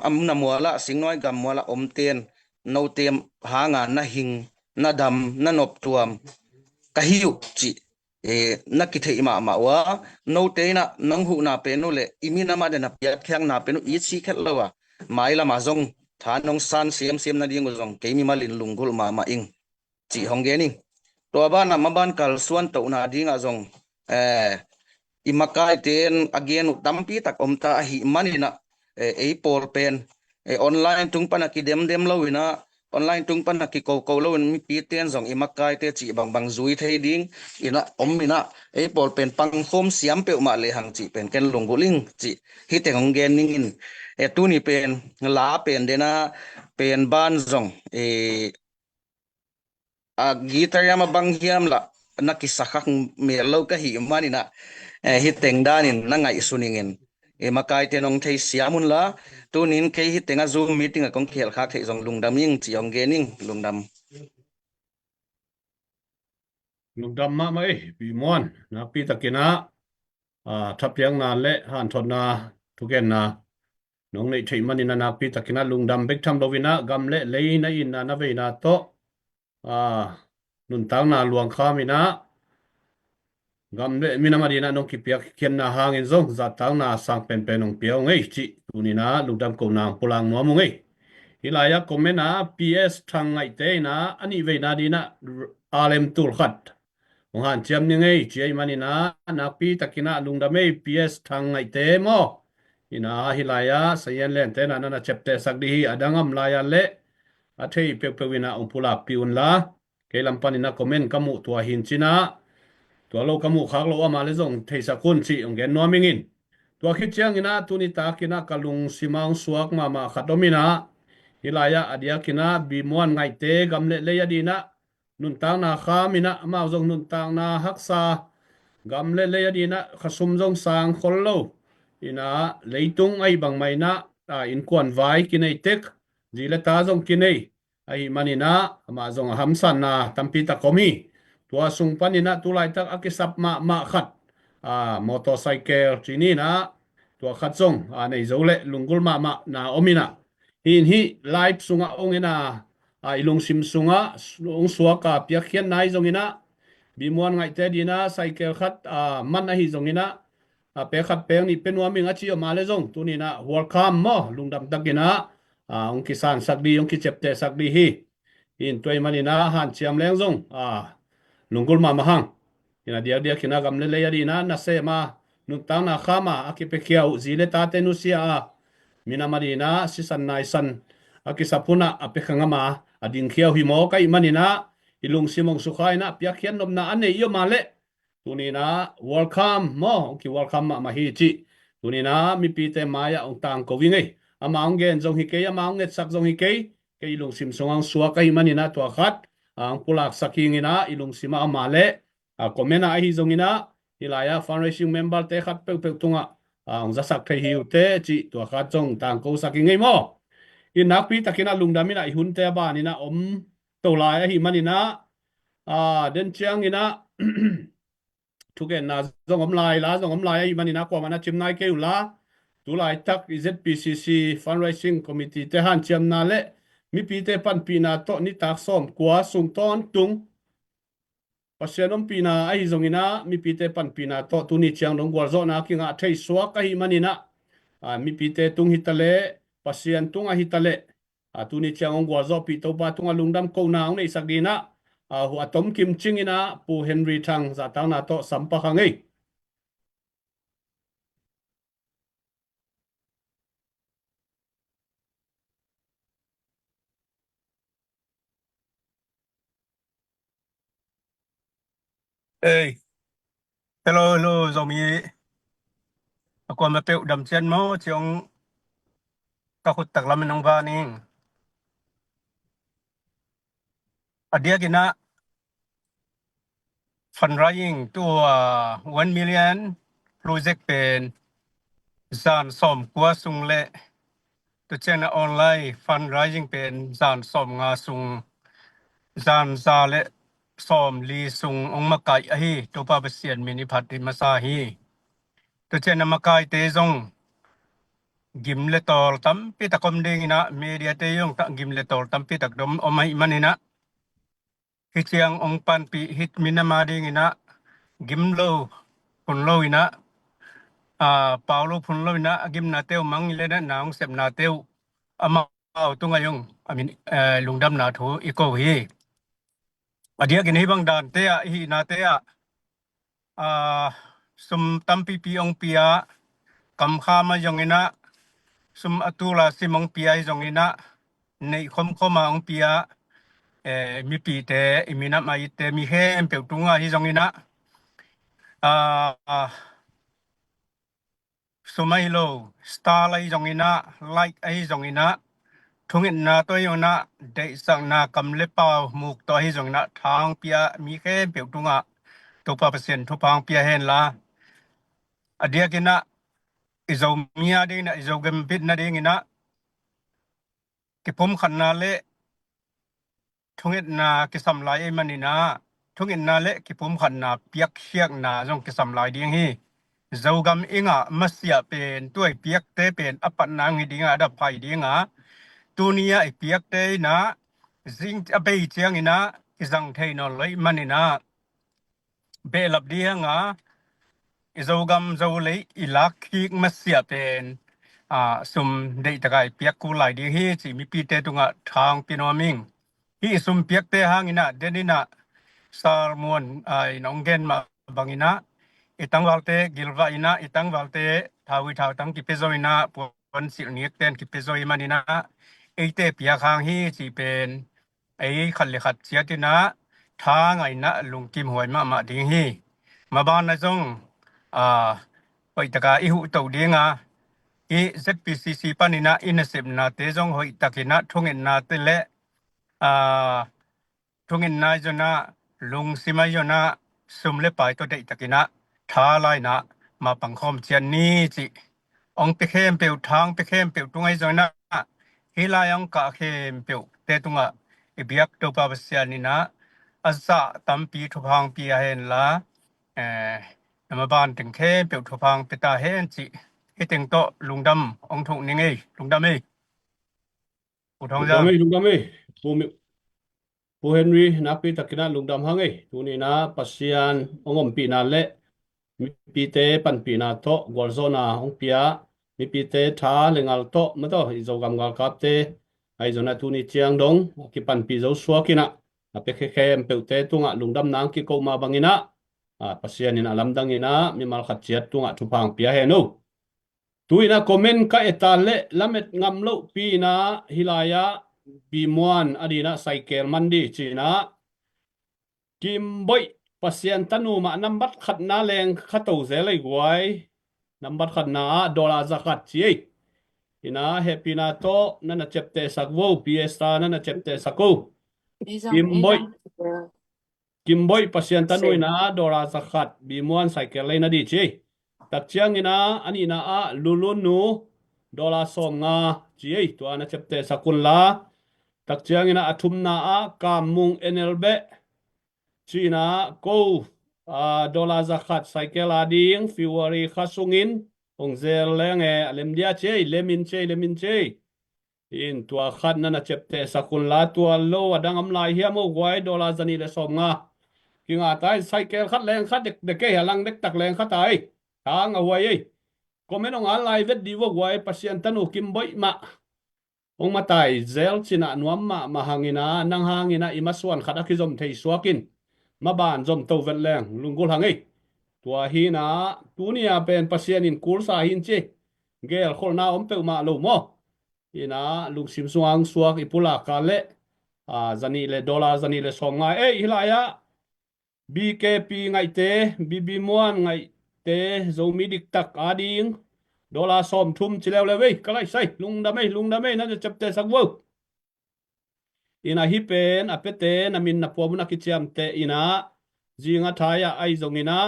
am na muala singnoi gam muala om ten no tem hanga na hing na dam na nop tuam ka hiu chi na ki thei ma wa no te na nang hu na pe no le imi na ma de na piak khyang na pe no i chi khet lawa mai la ma zong tha nong san sem na ding zong ke mi malin lungul ma ing chi hong ge ni to ba na ma ban kal suan to na ding a zong imakai ten again tampi tak omta hi manina pol pen online tung pana ki dem lo ina online tung pana ki ko lo mi pi ten zong imakai te chi bang zui thei ding ina omina pol pen pang khom siam pe ma le hang chi pen ken lunguling chi hi te hong gen ning in tu ni pen la pen dena pen ban zong gitar yama bang hiam la nakisakak me lo ka hi manina hi tengdanin na ngai suningin makai te nong thei siamun la tunin ke hi tenga zoom meeting a kong khel khak thei jong lungdam ing chiong gening lungdam lungdam ma mai bi mon na pi takina thap yang na le han thon na thugen na nong nei thei manina na pi takina lungdam bek tham lovina gam le na in na ve na to nun tang na luang khamina gam le mina marina nong ki piak kien na hangin zong za tang na sang pen nong piao ngei chi tunina lungdam ko nang pulang no mo ngei hilaya komena PS thang ngai te na ani ve na dina alem tul khat han chiam ni ngei chiai manina nakpi takina lungdame PS thang ngai te mo ina hilaya sayen len te na na chepte sakdi hi adangam laya le athei pewina umpula piun la kelam panina comment kamu tua hin china tua lo kamu khak lo ama le zong thei sakun chi ongen no mingin tua khit chiang ina tuni ta kina kalung simang suak ma khatomina hilaya adia kina bimwan ngai te gamle le yadina nun tang na khamina ma zong nun tang na haksa gamle le yadina khasum zong sang khollo ina leitung ai bang mai na in kwan vai kinai tek jile ta zong kinai ai manina ma zong hamsan na tampi ta komi tua sung panina tulai tak akisap ma khat motorcycle chini na tua khat zong nei zole lungul ma na omina hin hi live sunga ongena ilung sim sunga ong suaka piak khian nai zongina bimuan ngai te dina cycle khat man a hi zongina pe khat pe ni penwa mi nga chi ma le zong tunina welcome mo lungdam takina ong kisan sakdi ong ki chepte sakdi hi in toy manina han chiam leng zong lungul ma mahang ina dia kina gam le le yadina na se ma nun tang na khama akipe khiau zile ta te nu sia mina marina sisan nai san akisapuna apekhangama ading khiau hi mo kai manina ilung simong sukai na pia khian nom na ane iyo male tuni na welcome mo ki welcome ma hi chi tuni na mi pi te maya ong tang ko wingai ama ong gen jong hi ke ama ong net sak jong hi ke ilung sim songang suwa kai manina to khat ang pulak saking ina ilung sima amale komena hi jong ina hilaya fundraising member te khat pe pe tunga ang zasak thei hiu te chi to khat jong tang ko saking ngai mo inak pi takina lungdamina i hun te ba ni na to lai hi manina den chiang ina thu gen na zong lai la zong lai hi manina ko mana chim nai ke la tu lai tak ZPCC fundraising committee te han chiam na le mi pi te pan pi na to ni tak som kwa sung ton tung pasianom pi na ai zong ina mi pi te pan pi na to tu ni chiang dong gwal zo na ki nga thei suwa ka hi manina mi pi te tung hitale pasian tung a hitale tu ni chiang ong gwal zo pi to ba tung a lungdam ko na ong nei sakina hu atom kim ching ina pu Henry Thang za tang na to sampa khangai Ê, hello, hello, dòng mi. Ako mapeu dam chen mo, chiong kakut taklam nang vaning. Adia gina fundraising to 1 million project pen zan som kwa sung le to chen online fundraising pen zan som nga sung zan za le som li sung ong makai ahi to pa basian mini phati masahi to chen makai te zong gim le tol tam pi takom ding ina media te yong ta gim le tol tam pi tak dom omai manina hi chiang ong pan pi hit minama ding ina gim lo kun lo ina paulo phun lo ina gim na teu mang le na naung sep na teu ama au tu ngayong amin lungdam na thu iko hi adia gin hi bang dan te a hi na te a sum tam pi pi ong pia kam kha ma yong ina sum atula simong pia jong ina nei khom khoma ong pia mi pi te imina mai te mi hem pe tunga hi jong ina sumai lo star lai jong ina like ai jong ina thungin na to yo na de sang na kam le pa muk to hi jong na thang pia mi hem pe tunga to pa percent thu pang pia hen la adia kina izo mia ding na izo gem bit na ding ina ki pom khan na le thungit na ki sam lai manina thungit na le ki pom khan na piak hiak na jong ki sam lai ding hi zogam inga masia pen tuai piak te pen apat na ngi dinga da phai dinga tunia i piak te na zing abei chiang ina izang thei no lai manina be lap dinga izogam zole ilak khik masia pen sum dei takai piak ku lai ding hi chi mi pi te tunga thang pinoming hi sum piak te hangina denina salmon ai nonggen ma bangina itang walte gilwa ina itang walte thawi thaw tang ki pezo ina pon sil niek ten ki pezo manina eite pia khang hi chi pen ei khal le khat chiatina thang ai na lungkim hoi ma ding hi ma ban na jong hoi taka i hu to dinga i ZPCC panina inesip na te jong hoi takina thungin na te le thungin na jona lung sima jona sumle pai to dei takina tha lai na ma pangkhom chian ni chi ong pe khem pe thang pe khem pe tungai jona hi lai ong ka khem pe te tunga i biak to pa basian ni na asa tampi thu phang pi a hen la nama ban ting khem pe thu phang pe ta hen chi hi ting to lungdam ong thung ni ngei lungdam ei thong jang lungdam ei pu Henry na pi takina lungdam hangai tuni na pasian ongom pi na le mi pi te pan pi na to golzona ong pia mi pi te tha lengal to ma to izogam gal kap te ai zona tuni chiang dong ki pan pi zo suwa kina pe khe khem pe te tunga lungdam nang ki ko ma bangina pasian in alam dang ina mi mal khat chiat tunga thupang pia he no tuina comment ka etale lamet ngam lo pi na hilaya bimuan adina cycle mandi china kim bội pasien tanu ma number khat na leng khato zelai guai number khat na dollar zakat chi ina happy na to nana chepte sakwo piesta nana chepte sako kim bội pasien tanu na dollar zakat bimuan cycle lai na di chi tak chiang ina ani na a lulun nu dollar songa chi to ana chepte sakun la tak chiang ina athum na a kamung enelbe China ko dollar zakat cycle ading February khasungin ongzel lenge lemdia che lemin che in tua khat nana chepte sakun la tua lo adang am lai hiam o gwai dollar zani le som nga kinga tai cycle khat leng khat de ke halang dek tak leng khat tai tang awai ei komen ong alai vet di wo gwai pasien tanu kim boi ma ong matai zel china nuam ma mahangina nang hangina imaswan khat akizom thei suakin ma ban zom to vet leng lungul hangai tua hi na tunia pen pasien in kursa hin che gel khol na om pe ma lo mo ina lung sim suang suak ipula kale zani le dollar zani le som nga e hilaya BKP ngai te BB muan ngai te zomi dik tak ading dollar som thum chilew le wei kalai sai lung da mai na chapte sakwo ina hi pen apete na min na pomuna kichiam te ina jinga thaya ai zongina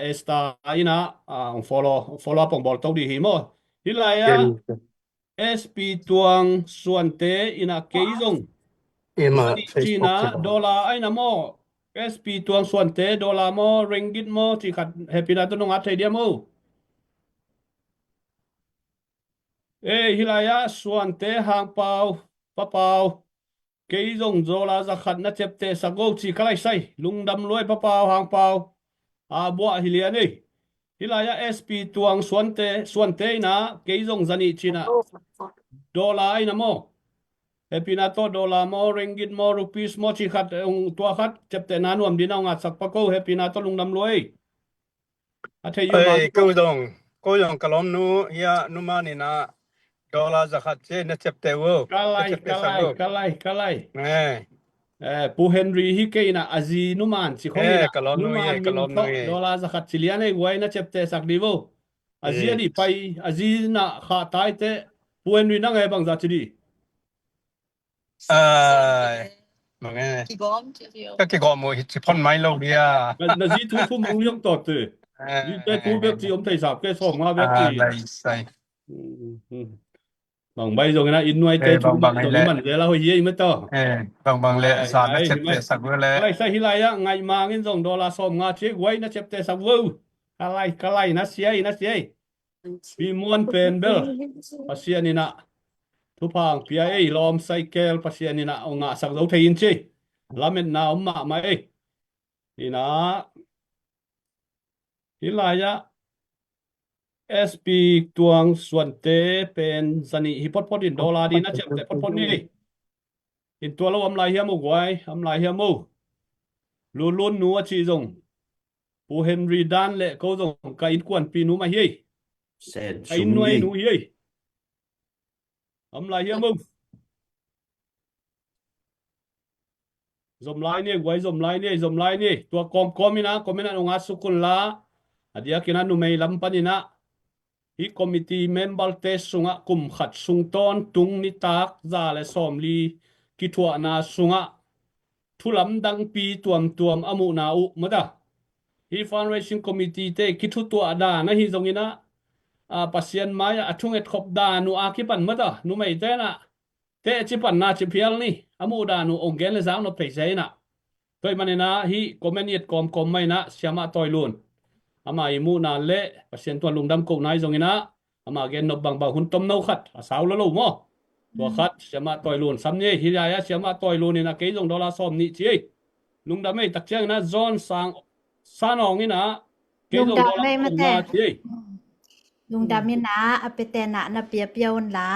esta ina follow up bol to di hi mo hilaya SP tuang suante ina keizong ema Zani Facebook China ki ba dollar ai na mo SP tuang suante dollar mo ringgit mo chi khat happy na to nonga thai dia mo hilaya suante hang pau pa pau keizong zola za khat na chepte sago chi kalai sai lungdam loi pa pau hang pau bua hiliani hilaya SP tuang suante na keizong zani China dollar ai na mo happy na to dollar mo ringgit mo rupees mo chi khat tua khat chepte na nuam dinaw nga sak pa ko happy na to lungdam loi athe yu ma ai ko dong kalom nu ya nu ma ni na dollar zakat che na chepte wo na chepte sago kalai eh pu Henry hi ke na azi numan chi khong ina kalom nu ye numan min kalom tho nu ye dollar zakat chilian ei wai na chepte sak divo azi eh di pai azi na kha tai te pu Henry na ngai bang za chi di mange các cái gom mo chi phon mai lo dia na zi thu mong liang to te zi te thu bek chi om thai sap ke som nga bek ti lai sai bằng bay rồi na in nuôi te thu bang bek bang to le ni man de la ho ye me to bang le sa na ai chepte mai sago le kalai sai hilaya ngai ma ngin jong dollar som nga che wai na chepte sa wo kalai na siai pi muan pen bel pasian ina thu phang pia ei lom cycle pasian ina onga sak zo thein che lamen na umma mai ina hilaya SP tuang suante pen zani hi pot in dollar di na chepte pot ni in tua lo am lai hiam mo gwai am lai hiam mo lulun nu chi jong pu Henry dan le ko jong ka in kwan pi nu ma hi Said ka in nuai nu hi am lai hiam mo zom lai ni gwai zom lai ni tua komina nga sukul la adia kina nu mei lam panina hi committee member te sunga kum khat sung ton tung ni tak za le som li ki thua na sunga thulam dang pi tuam amu na u mada hi fundraising committee te ki thu tua da na hi zongina pasien maya athung et khop da nu a ki pan mada nu mei te na te chi pan na chi phial ni amu da nu ongen le zang no pe sei na toi manena hi komeniet kom mai na siama toy lun ama imu na le pasien tuan lungdam ko nai zongina ama gen no bang hun tom no khat saw lo mo tua khat siama toy lun samne hi ya siama toy lun ina ke jong dollar som ni chi lungdam ei tak chiang na zone sang sanong ina ke jong Lungdam dollar ei som mate. na chi Lungdam ina apete na pia piaon la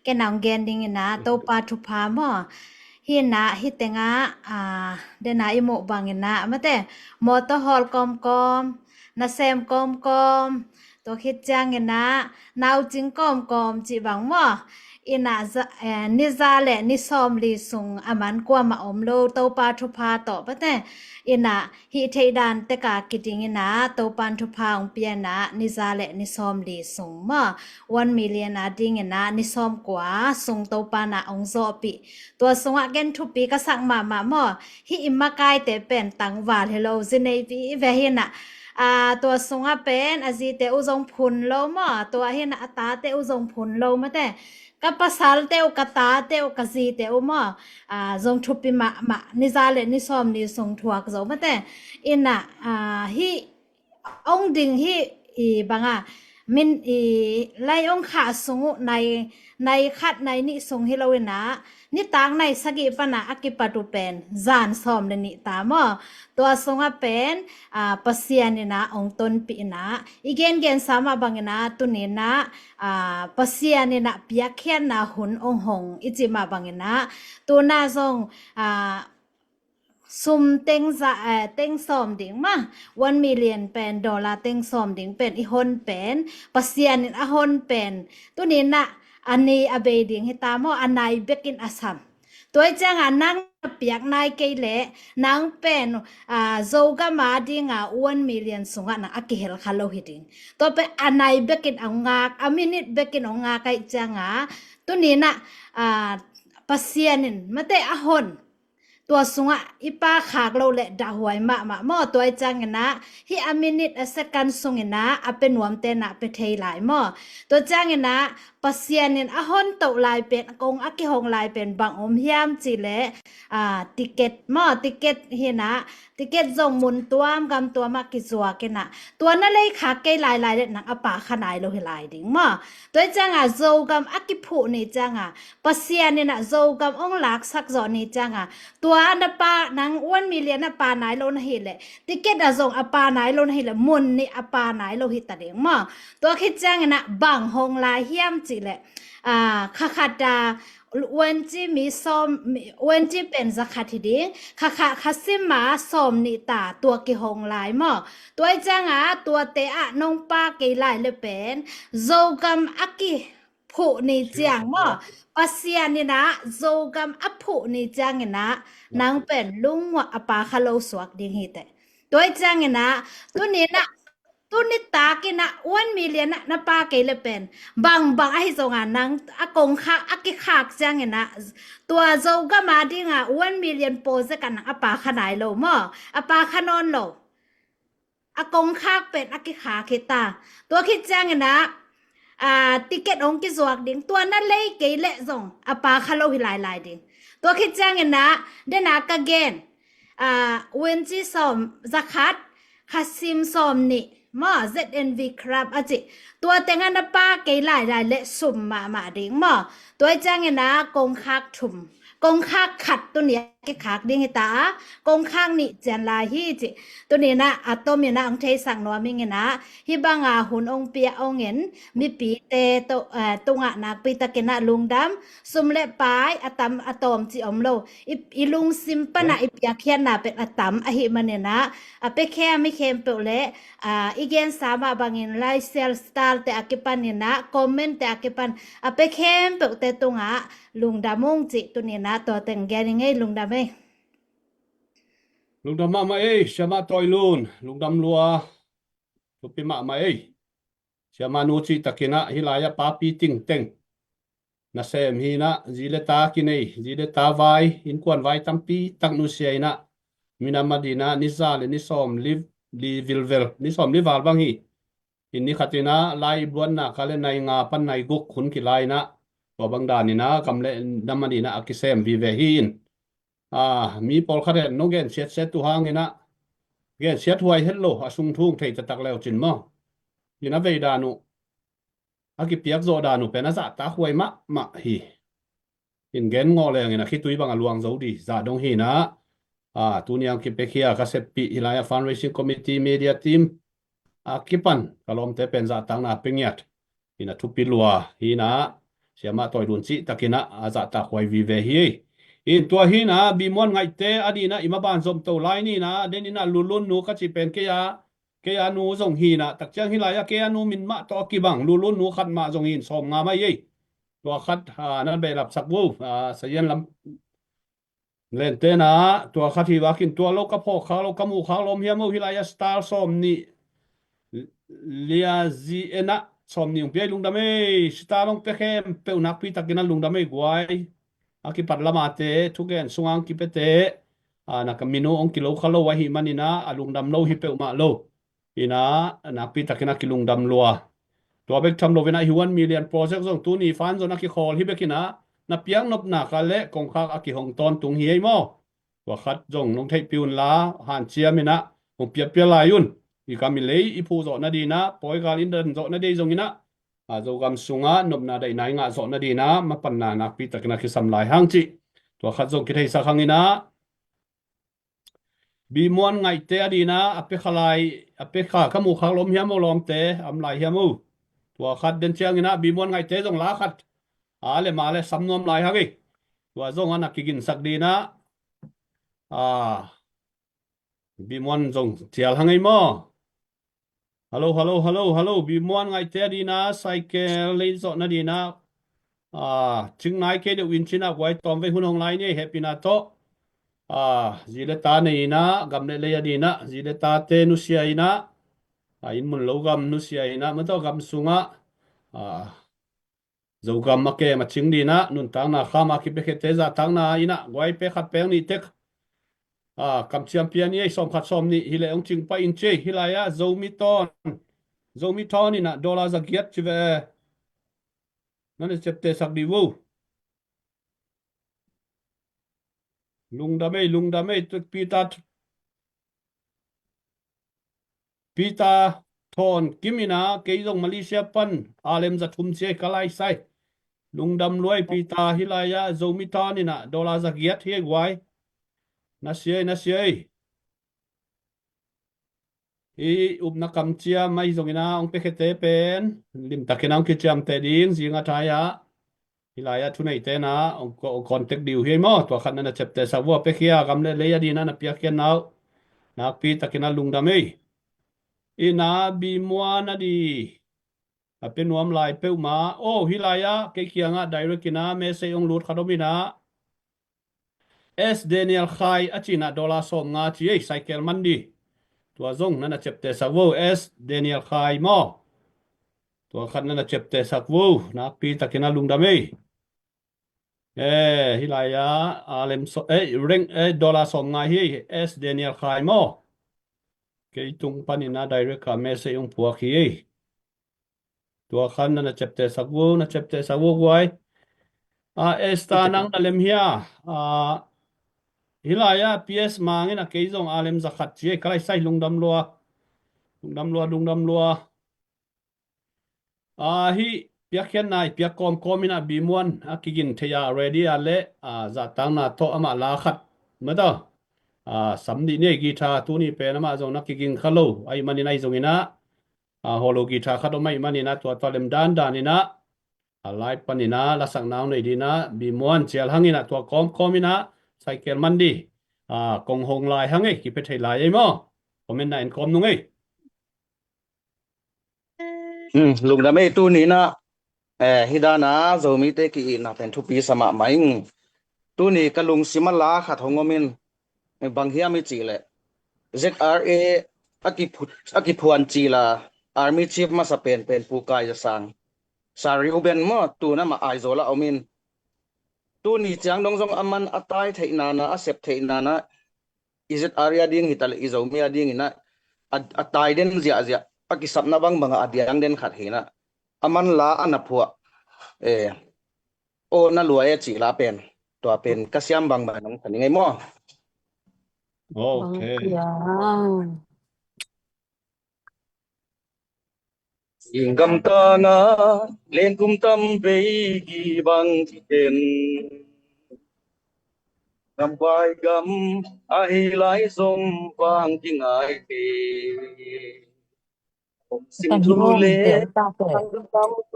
ke naung gending ina to pa thu pa mo hi na hi tenga de na imo bang ina mate motor hall kom na sem kom to khit chang ina nau ching kom chi bang mo ina za ni za le ni som li sung aman kwa ma om lo to pa thu pha to pa te ina hi thei dan te ka kiting ina to pan thu pha ong pia na ni za le ni som li sung ma 1 million a ding ina ni som kwa sung to pa na ong zo pi to sung a gen thu pi ka sak ma mo hi imma kai te pen tang wal hello zinei pi ve hi naตัวสงเป็นอาจีเตอุจงพุนโลมาตัวเห็นอัตาเตอุจงพุนโลมาแต่กับภาษาเตอุกตาเตอุกจีเตอุมาจงทุบปีมานิจาเลนิสอมนิสงทวกจงมาแต่อินน่ะฮีองดิงฮีบางมินไลองขาสงในขัดในนิสงฮิโลวินะนี่ต่างในสกิปนะอากิปตุเป็นจานสอมเลนิตามอตัวสงเป็นปัสยานินะองตนปีนะอีเกนเกนสามาบังนะตุนีนะปัสยานินะเปียเขียนนะหุนองหงอิจิมาบังนะตัวน่าทรงซุมเต็งจะเต็งสอมดิ่งมา1 million เป็นดอลลาร์เต็งสอมดิ่งเป็นอีหนเป็นปัสยานินะหนเป็นตัวนี้นะอันนี้อเบดิ่งให้ตามออันไหนเบกินอาสัมตัวจังนังเปียกนายเกลเล่นังเป็นโจกามาดิ่ง1 million สุงนังอักเฮลคาโลหิดิ่งตัวเป็นอันไหนเบกินองากอามินิตเบกินองากไอจังตัวนี้นะปัสยานินมาเตอหนตัวสงอีป้าขากเราเละดาหวยมอตัวจังนะฮิอามินิตเซกันสงนะเป็นหวมเตนะไปเทหลายมอตัวจังนะปัสยานินหนตกลายเป็นกงอักกิหงลายเป็นบางอมยามจีเลติเกตมอติเกตเฮนะติเกตจงมุนตัวกำตัวมากิจัวกันนะตัวนั่นเลยขาเกลายเด็ดนังอป่าขนายเราเฮลายดิ่งมอตัวจังโจกำอักกิผู้นี่จังปัสยานินโจกำองหลักสักจอนี่จังตัวอันปานัง1 million อปาไหนโลนหิเลติเกตจงอปาไหนโลนหิเลมุนนี่อปาไหนโลหิตะเดงมอตัวคิดจังนะบังหงลายเฮียมจีเลขัดวันที่มีซ้อมวันที่เป็นสักขัดทีดีขัดซิมาซ้อมนิตาตัวกิหงลายมอตัวจังตัวเตะนงปาเกลายเลยเป็นโจกัมอักกิผู้นี่จังมอปัสยานี่นะโจกัมอัผู้นี่จังนะนางเป็นลุงว่าอปาคาโลสวกดิ่งหิตตัวจังนะตัวนี้นะตัวนี้ตากินะ1 millionนะปาเกลเป็นบางไอ้จงนางอากงข้าอักกิขากจังนะตัวโจก็มาดิ่ง1 million โปสกันอปาขนายโลมอปาขนอนโลอากงข้าเป็นอักกิขาคิตาตัวคิดจังนะติเกตองกิจวักดิ่งตัวนั่นเลยเกลเลจงอปาคาโลหิลายดิ่งตัวคิดจังนะเดนากะเกนเวนจิสอมซักฮัดคัสซิมสอมนี่มอ ZNV ครับอาจิตัวแต่งานป้าเกลายเลสุ่มมาดิ่งมอตัวจังนะกงคักถุมกงคักขัดตัวเนี้ยกิขากดิ่งตากงคักนี่เจนลายฮีจิตัวนี้นะอะตอมนะองเทสังนัวมิงนะฮิบังหุนองเปียองเงินมีปีเตตุงนักปีตะเกนะลุงดำซุมเล็ปายอะตอมจิอมโลอีลุงซิมปนะอีเปียเขียนนะเป็นอะตัมอะหิมันเนี่ยนะไปแค่ไม่เข้มเปเลอีเกนสามบางเงินไลฟ์สไตล์สไตล์แต่อากิปันเนี่ยนะคอมเมนต์แต่อากิปันไปเข้มเปแต่ตุงลุงดำมงจิตัวนี้นะตัวแต่งแกยังไงลุงดำลุงดำมาเอ้ยเชมาตอยลูนลุงดำลัวทุปิมาเอ้ยเชมานูจิตะกินะฮิลายาปาปีติงเต็งนะเซมฮีนะจีเลตากินเอ้จีเลตาไวอินควนไวตัมปีตักนูเซียนะมินามาดีนะนิซาเลนิซอมลิวิลเวลนิซอมลิวาลบังฮีอินนิขัตินะไลบวนนะคาเลนายงาปันนายกุกขุนกิไลนะตัวบังดานี่นะกำเลดัมมาดีนะอากิเซมวิเวฮีนมีปอลคาเรนโนเกนเช็ดตัวหางเงนะเกนเช็ดหวยเฮลโลอาซุงทุ่งเทจะตักแล้วจินมอยินะเวดานุอากิเปียกโซดานุเป็นอาซาตาหวยมะฮีอินเกนงอเลยเงนะคิดตุยบังอลวงโซดีซาดงฮีนะตัวนี้อังกิเปเคียกาเซปีฮิลายาฟันเรซิ่งคอมมิตี้มีเดียทีมกิปันกลอมเตเป็นซาตังนาเปียดฮินะทุปิลัวฮีนะเสียมาต่อยดุนจิตะกินะอาซาตาหวยวิเวฮีอินตัวฮีนะบีมอนไงเตอดีนะอิมาบานสมโตไลนี่นะเดนี่นะลุนนูก็จิเป็นเกียนูส่งฮีนะตักเจ้าฮิลายาเกียนูมินมาตอกิบังลุนนูขัดมาส่งหินสมงาไม่ยี่ ตัวคัดนั่นไปรับสักวูเสียนลำเล่นเตนะตัวคัดที่ว่ากินตัวโลกกระเพาะขาโลกกระมูขาลมเฮียมูฮิลายาสตาร์สอมนี่เลียจีเอนะสอมนี่องเปียลุงดำเมสตาร์ลงเปเข้มเปอุนักปีตะกินลุงดำเมกวยอากิปัดละมาเตทุกเกนสุงังกิเปเตนักมิโนองกิโลขโลวะหิมันนี่นะลุงดำโลฮิเปอุมาโลอีนะนักปีตะกินกิลุงดำลัวตัวเบกทำโลเวนะฮิวันมิเลียนโปรเจกต์ส่งตัวนี้ฟันจนนักกิคอลฮิเบกินะนับเปียงนบหนักเละกงคักอากิหงตอนตุงเฮียมอว่าคัดจงลงเทปิวนลาหันเชียมินะองเปียเปียลายุนอีกามิเลยอีพูโซนาดีนะปอยกาลินเดินโซนาดีจงอินะโจกำสุงะนบนาได้ไหนงะโซนาดีนะมาปันนานักปีตะกินักสัมลายหังจิตัวคัดจงคิดให้สักครั้งอินะบีมวนไงเตอดีนะอเปขลายอเปขาขมูขังลมเฮียมูลอมเตอำลายเฮียมูตัวคัดเดินเชียงอินะบีมวนไงเตจงลาคัดเลมาเลสำนวมลายฮักอีตัวจงอันนักกินสักดีนะบีมวนจงเทียลหังไงมอฮัลโหลฮัลโหลฮัลโหลฮัลโหลบีมวนไงเตอดีนะไซเคิลเลยโซนาดีนะจึงนายเคเดวินชินะไว้ตอมไปหุ่นของไลนี่เฮปินาโตzileta ne ina gamne le yadina zileta te nusia ina in mun logam nusia ina mato gam sunga zogam make ma chingdina nun tang na khama ki peke te za tang na ina gwai pe khat peng ni tek kam champion ni som khat som ni hile ong ching pa in che hilaya zomi ton ina dollar za giat chive nan chepte sak di wo lung dame tu pita thon kimina keizong Malaysia pan alem za thum che kalai sai lungdam luai pita hilaya zomita ni na dollar za giat he gwai na siai i upna kam chia mai zongina ong pekete pen lim takinang ki cham te ding zinga thaya hilaya thunai te na ong contact diu he mo to khan na chepte sawa pekia gamle leya dina na pia ken nau na pi takina lungdam ei ina bi muana diเป็นวมลายเป้ามาโอ้ฮิลายะเกี่ยงอ่ะไดเรกินะเมเซองลูดขดมินะเดเนียลไคอาจินะดอลลาร์สองงาจีไซเคิลมันดีตัวซงนั่นน่ะเจ็บแต่สักวูเดเนียลไคมอตัวขันนั่นน่ะเจ็บแต่สักวูนะปีตะกินะลุงดำเอฮิลายะเลมเร่งดอลลาร์สองงาฮีเดเนียลไคมอเกี่ยตุงปันนะไดเรกเมเซองผัวขี้ตัวขันนั่นเจ็บแต่สักวูนะเจ็บแต่สักวูไว้ตานังนั่นเลมเฮียฮิลายะพีเอสมาเงินะเกยจงอาเลมจะขัดเจี๊ยใครใส่ลุงดำลัวฮิเปียกเขียนนายเปียกกอมินะบีมวนกิกินเทียเรดี้อาเล่จะตั้งนาโตอามาลาขัดเมื่อต่อสำนีเนี่ยกีตาร์ตัวนี้เป็นมาจงนักกิกินขลุ่ไอ้มันนี่นายจงอินะฮอลโลกีตาร์ขัดไม่มันนี่นะตัวเลมด้านนี่นะไลฟ์ปันนี่นะลักษณะนี้ดีนะบีมวนเชียร์หังนี่นะตัวกอมินะไซเคิลมันดีกงหงลายหังไงกิเพทไลายไอ้หม้อคอมเมนต์ไหนคอมนุ่งไงลุงดำเมตู้นี้นะฮิดานะโจมีเตกีนะเป็นทุปีสมัครไหมตู้นี้กะลุงสิมาลาขัดหงมินบางเฮียไม่จีเลย ZRA อากิพวนจีละ Army Chief มาสเปนเป็นผู้กายจะสั่งสาริวเบนมอตู้นั้นมาไอโซละเอามินตู้นี้จังดงจงอามันอัตายเทนานะอาเซปเทนานะZRAดิ้งหิตาเลยโจมีดิ้งนะอัตายเด่นเสียอากิสับนาบังบังอาเดียงเด่นขัดเห็นนะอามันลาอันนับพัวโอ้นั่นรวยจีลาเป็นตัวเป็นกษยามบางน้องขันยังไงมั่วโอเคยิงกำตานาเล่นกุมตำไปกี่บังที่เป็นกำไว้กำไอไหลสมฟังที่ง่ายเปสิ่งทุเลทั้งกำโต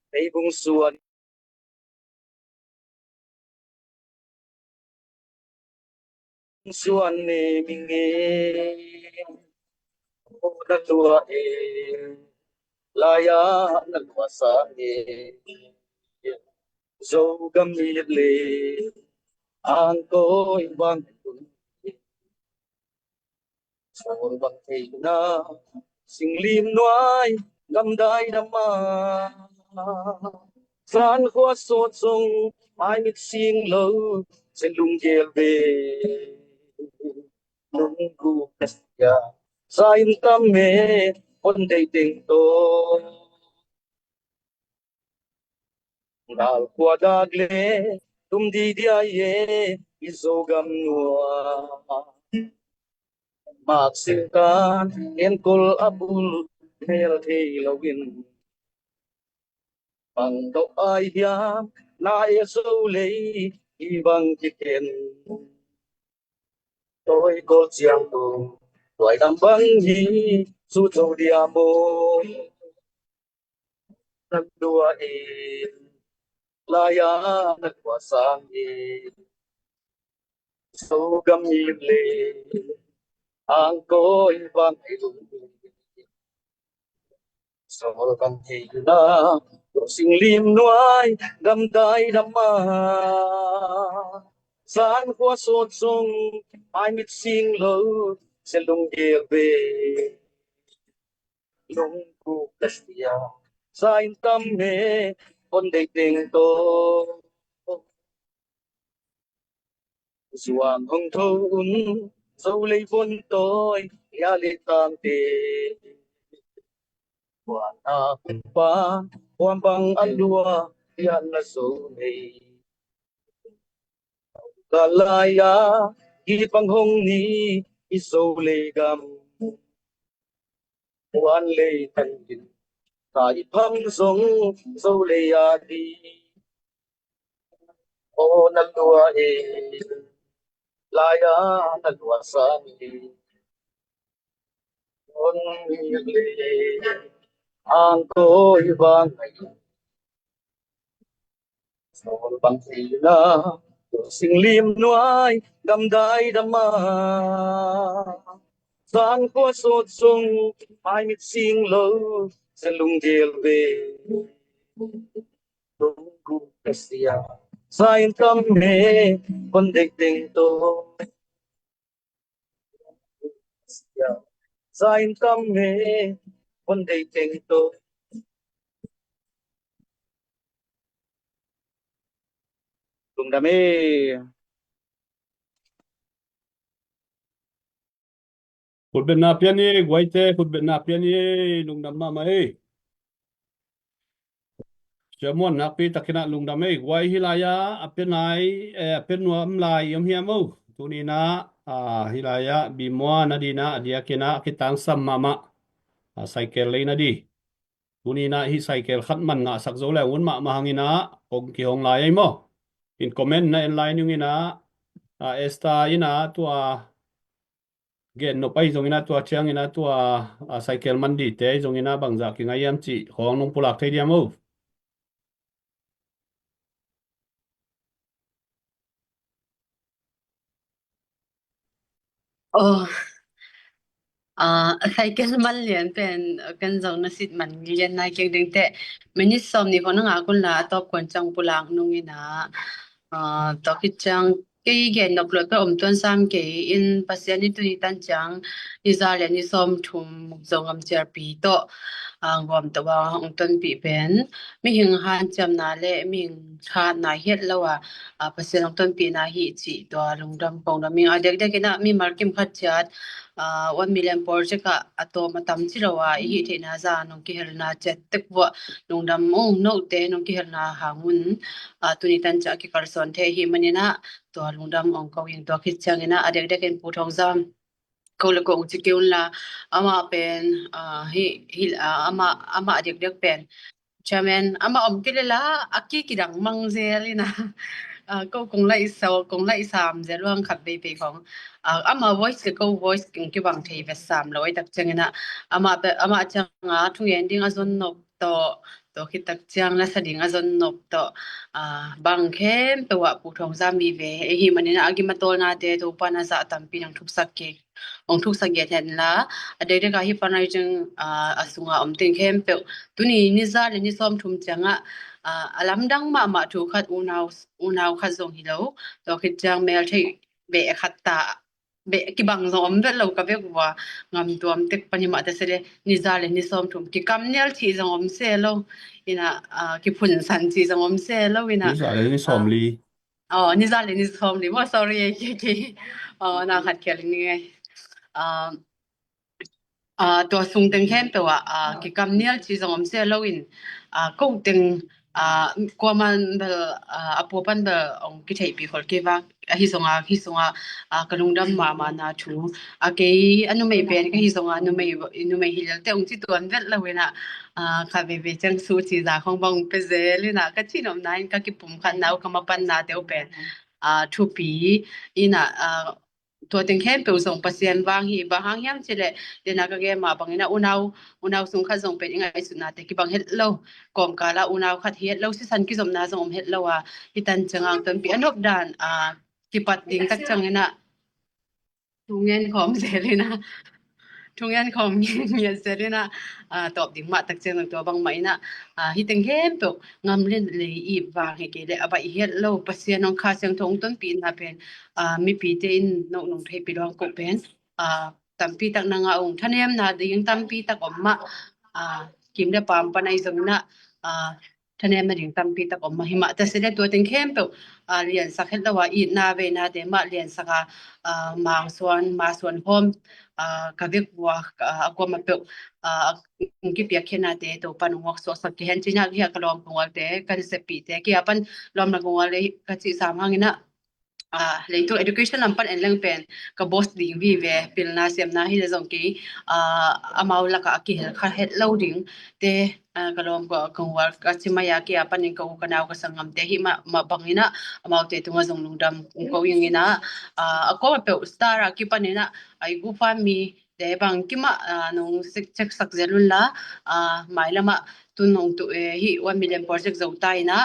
ในบุงส่วนเนมิงเอโอนัตัวเอลายานักวาสาเอ dâu gầm nhiệt lệ an cõi vang sầu bằng thì na sinh lim noai gầm đai đam ma san khoa sốt sông ai mít xiên lâu sen lung gel về nung gu ya sain tam me on day ting to dal qua dagle tum di dia ye izogam nuwa maksinkan enkol abul mel thei lawin bằng độ ai hiam na e sâu lấy ibang kiken tôi có chiang tu tuổi năm băng hi su châu diamo nag dua e laya nag wasang e so gam le ang ko ibang ilung so gam na sinh lim nuai gam dai đam ma san qua sốt sông ai mít xin lâu sẽ lung địa về lung cu castia sain tâm mê con đầy tình tô Suang hong thôn dâu lấy vốn tôi ya lê tam tê Quan a pa quan bang alua yan na so nei kalaya ipang hong ni iso le gam wan le tan din kai pham song so le ya di o na lua e laya na lua san di on le ang ko ibang sol bang sila sinh lim nuai gam dai đam ma san qua sốt sung ai mít xin lâu sẽ lung gel về lung gu castia sain tâm mê con địch tình tô sain tâm mê con địch tình tô lung đam mê Khut ben na pian ni guai te khut ben na pian ni lung dam ma ma e Jamon nak pi takina lung dam e guai hilaya apen nai apen nuam lai yom hiam mo tu ni na hilaya bimwa na di na dia kena kitang sam mama cycle le na di tu ni na hi cycle khat man nga sak zo le un ma ma hangina ong ki hong lai ai mo in comment na en line yung ina esta ina tua gen no pai zong ina tua chiang ina tua cycle man di te zong ina bang za ki ngai yam chi khong nong pulak thei dia mo Oh, cycle man lian pen kan zong na sit man lian na keng ding te minit som ni ko na nga kun la top kon chang pulang nung ina to ki chang ke gen nok lo ka tuan sam ke in pasien ni tu ni tan chang izar le ni som thum zong am cher pi to ngom to wa ong ton pi pen mi hing han cham na le mi kha na het lawa pasien ong ton pi na hi chi to lung dam pong da mi adek dek na mi markim khat chat 1 million project ato matam chirawa hi thena za nong ki herna chet tek wa nong dam ong no te nong ki herna hangun tuni tan cha ki karson the hi manina to lung dam ong ko yin to khit changena adek dek en pu thong zam ko le ko chi keun la ama pen hi ama adek dek pen chairman ama om kilela aki kidang mang zelina ko kong lai so kong lai sam je luang khat be pe khong ama voice ke ko voice king ki bang thei ve sam loi tak changena ama changa thu ending azon nok to khi tak chang la sading azon nok to bang khem to wa pu thong za mi ve hi manina agi matol na te to pana za tampi nang thuk sak ke ong thuk sak ge then la ade de ka hi panai jeng asunga om ting khem pe tuni ni za le ni som thum changa alam dang ma thu khat unaw khat zong hi lo to khit chang mel thei be khat ta be ki bang zom vet lo ka vek wa ngam tuam tek pani ma ta sele ni za le ni som thum ki kam nel thi zong om se lo ina ki phun san chi zong om se lo ina นี่สอะไรนี่สอมลี ni za le ni som li mo sorry ki na khat khel ni ngai tua sung teng hem to ki kam nial chi zong om se loin ko teng ko man bel apo pan be ong ki thei pi khol ke wa hi songa kalung dam ma na thu ke anu mei pen ka hi songa nu mei hi te ong chi tuan vet lawena kha be chang su chi za khong bang pe ze le na ka chi nom nine ka ki pum khan nau ka ma pan na te pen thu pi ina tua ting khem pe zong pasien wang hi ba hang yam chile de na ka ge ma bangina unaw sung kha zong pe inga isu na te ki bang het lo kom kala unaw khat het lo si san ki zom na zong het lo hi tan changang ton pi anop dan ki pat ding tak changena tungen khom selena tungen khom ngia selena top ding ma tak chang to bang mai na hi teng hem to ngam len le i wang he ke le aba i het lo pasien ong kha sang thong ton pi na pen mi pi te in no nong thei pi rong ko pen tampi tak na nga ong thanem na ding tampi tak omma kim le pam panai zong na thanem na ding tampi tak omma hi ma ta se le to teng khem to lian sak het lawa i na ve na de ma lian saka mang suan ma suan hom ka vek wa ko ma pe ki pia khena te to pan wak so sak ki hen china hi ka lom ko te ka se pi te ki apan lom na ko le ka chi sam hangina leitur education lampan en leng pen ka boss ding vi ve pilna sem na hi le zong ki amau la ka ki hel kha het loading te kalom ko kongwal ka chima ya ki apan in ko kanaw ka sangam te hi ma bangina amau te tunga zong lungdam ko yingina ko pe star ki panina ai gu fa mi te bang ki ma nong sik chek sak zelun la mai lama tu nong tu hi 1 million project zo tai na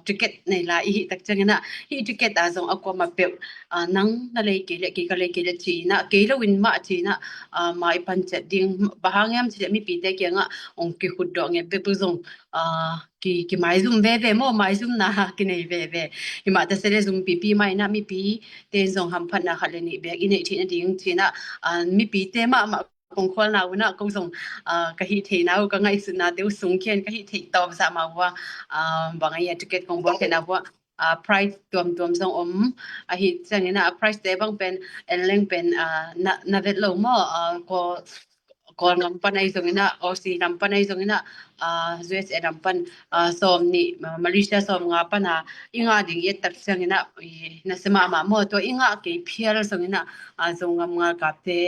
ticket nei la hi tak changina hi ticket a zong akwa ma pe nang na le ke le chi na ke lo win ma chi na mai pan che ding bahangam chi mi pi te ke nga ong ki khud do nge pe pu zong ki mai zum ve mo mai zum na ki nei ve hi ma ta se le zum pi mai na mi pi te zong ham phan na khale ni be i nei thi na ding chi na mi pi te ma kong khol na una kong song ka hi the na ka ngai su na deu sung khen ka hi the to sa ma wa bang ai ticket kong bo ke na wa price tuam song hi changena price te bang pen en leng pen na vet lo mo ko ngam panai zongina oc nam panai zongina USA nam pan som ni Malaysia som nga pana inga ding yet tak changina na sema ma mo to inga ke phial zongina zongam nga ka te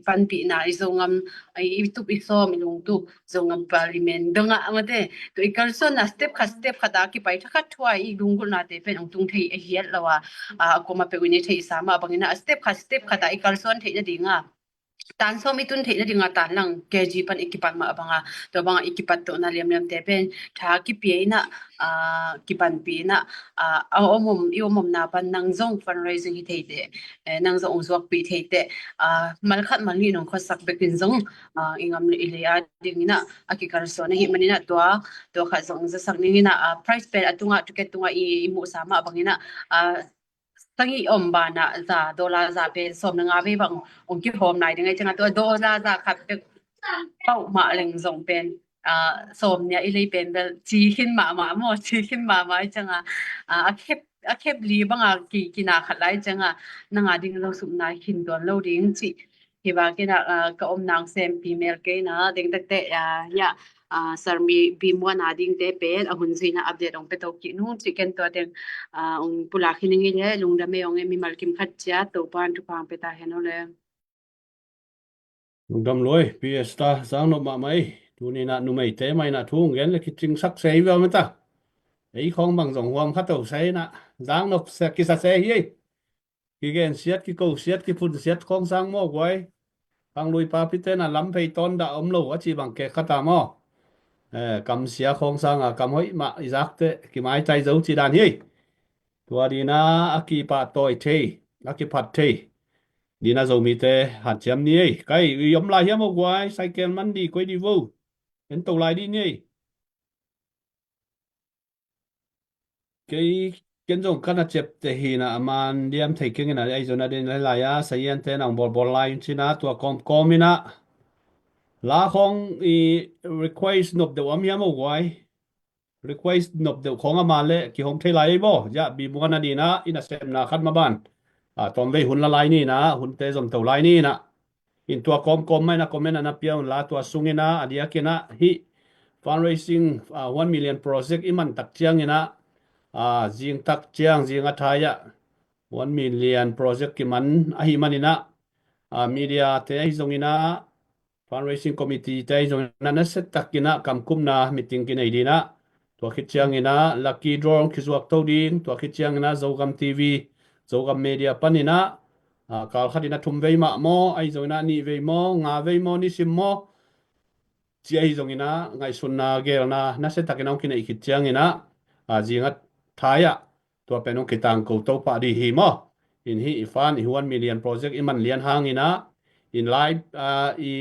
pan pi na zongam i tu i som lung tu zongam parliament danga amate to ikalso na step khata ki pai thakha thwa i lungul na te pen ong tung thei a hiat lawa koma pe wini thei sama bangina step khata ikalson thei na dinga tan so mi tun theina dinga tan lang kg pan ikipat ma abanga to banga ikipat to na lem te pen tha ki pi na ki pan pi na i omom na pan nang zong fundraising hi theite nang zong zwak pi theite mal khat man ni nong kho sak bekin zong ingam le ile a dingina akikar so na hi manina to kha zong za sak ni na price pen atunga ticket tunga i mu sama bangina tangi ombana za dola za pe som na nga ve bang ong ki hom nai dingai changa to dola za khat pe pau ma leng zong pen som nya ilei pen bel chi hin ma changa a khep li banga ki na khat lai changa na nga ding lo sum na hin don lo ding chi hi ba ke na ka om nang sem female ke na ding tak te ya sarmi bimwa na ding te pen a hun zina update ong pe to ki nu chi ken to den ong pula khiningi le lungda me ong mi malkim khat cha to pan tu pang pe ta henole lung dam loi PSta sang no ma mai tu ni na nu mai te mai na thu ngen le ki ching sak sei wa ma ta ei khong bang zong huam kha to sei na giang no se ki sa se hi ki gen siat ki ko siat ki phun siat khong sang mo gwai bang lui pa pi te na lam phei ton da om lo a chi bang ke khata mo cầm xía không sang cầm hoi mà giác te ki mai tai dấu chi đàn hi tua đi na aki pa toi the aki pat the đi na zo mi te hạt chém ni cái yom lai hiam mo gwai cycle man đi quay đi vô đến tàu lại đi ni cái jong kana chep te hi na aman diam thei king na ai zona den la ya sayan te nang bol bol lai china tua kom ina la khong i request nop de wam yam wai request nop de khong ama le ki hong thei lai bo ya bi mo na di na ina sem na khat ma ban tom ve hun la lai ni na hun te zom to lai ni na in tua kom mai na komen na piao la tua sungina adia kina hi fundraising 1 million project iman tak chiang ina jing tak chiang jing athaya 1 million project ki man ahi manina media te ai zongina fundraising committee te ai zongina na set takina kamkum na meeting ki nei dina to khit chiang ina lucky draw khizuak to ding to khit chiang ina zogam tv zogam media panina kal khadina thum vei ma mo ai zongina ni vei mo nga vei mo ni sim mo chi ai zongina ngai sunna gelna na set takina ki nei khit chiang ina jingat thaya tua penong kitang ko to pa di hi mo in hi ifan i 1 million project iman lian hang ina in live i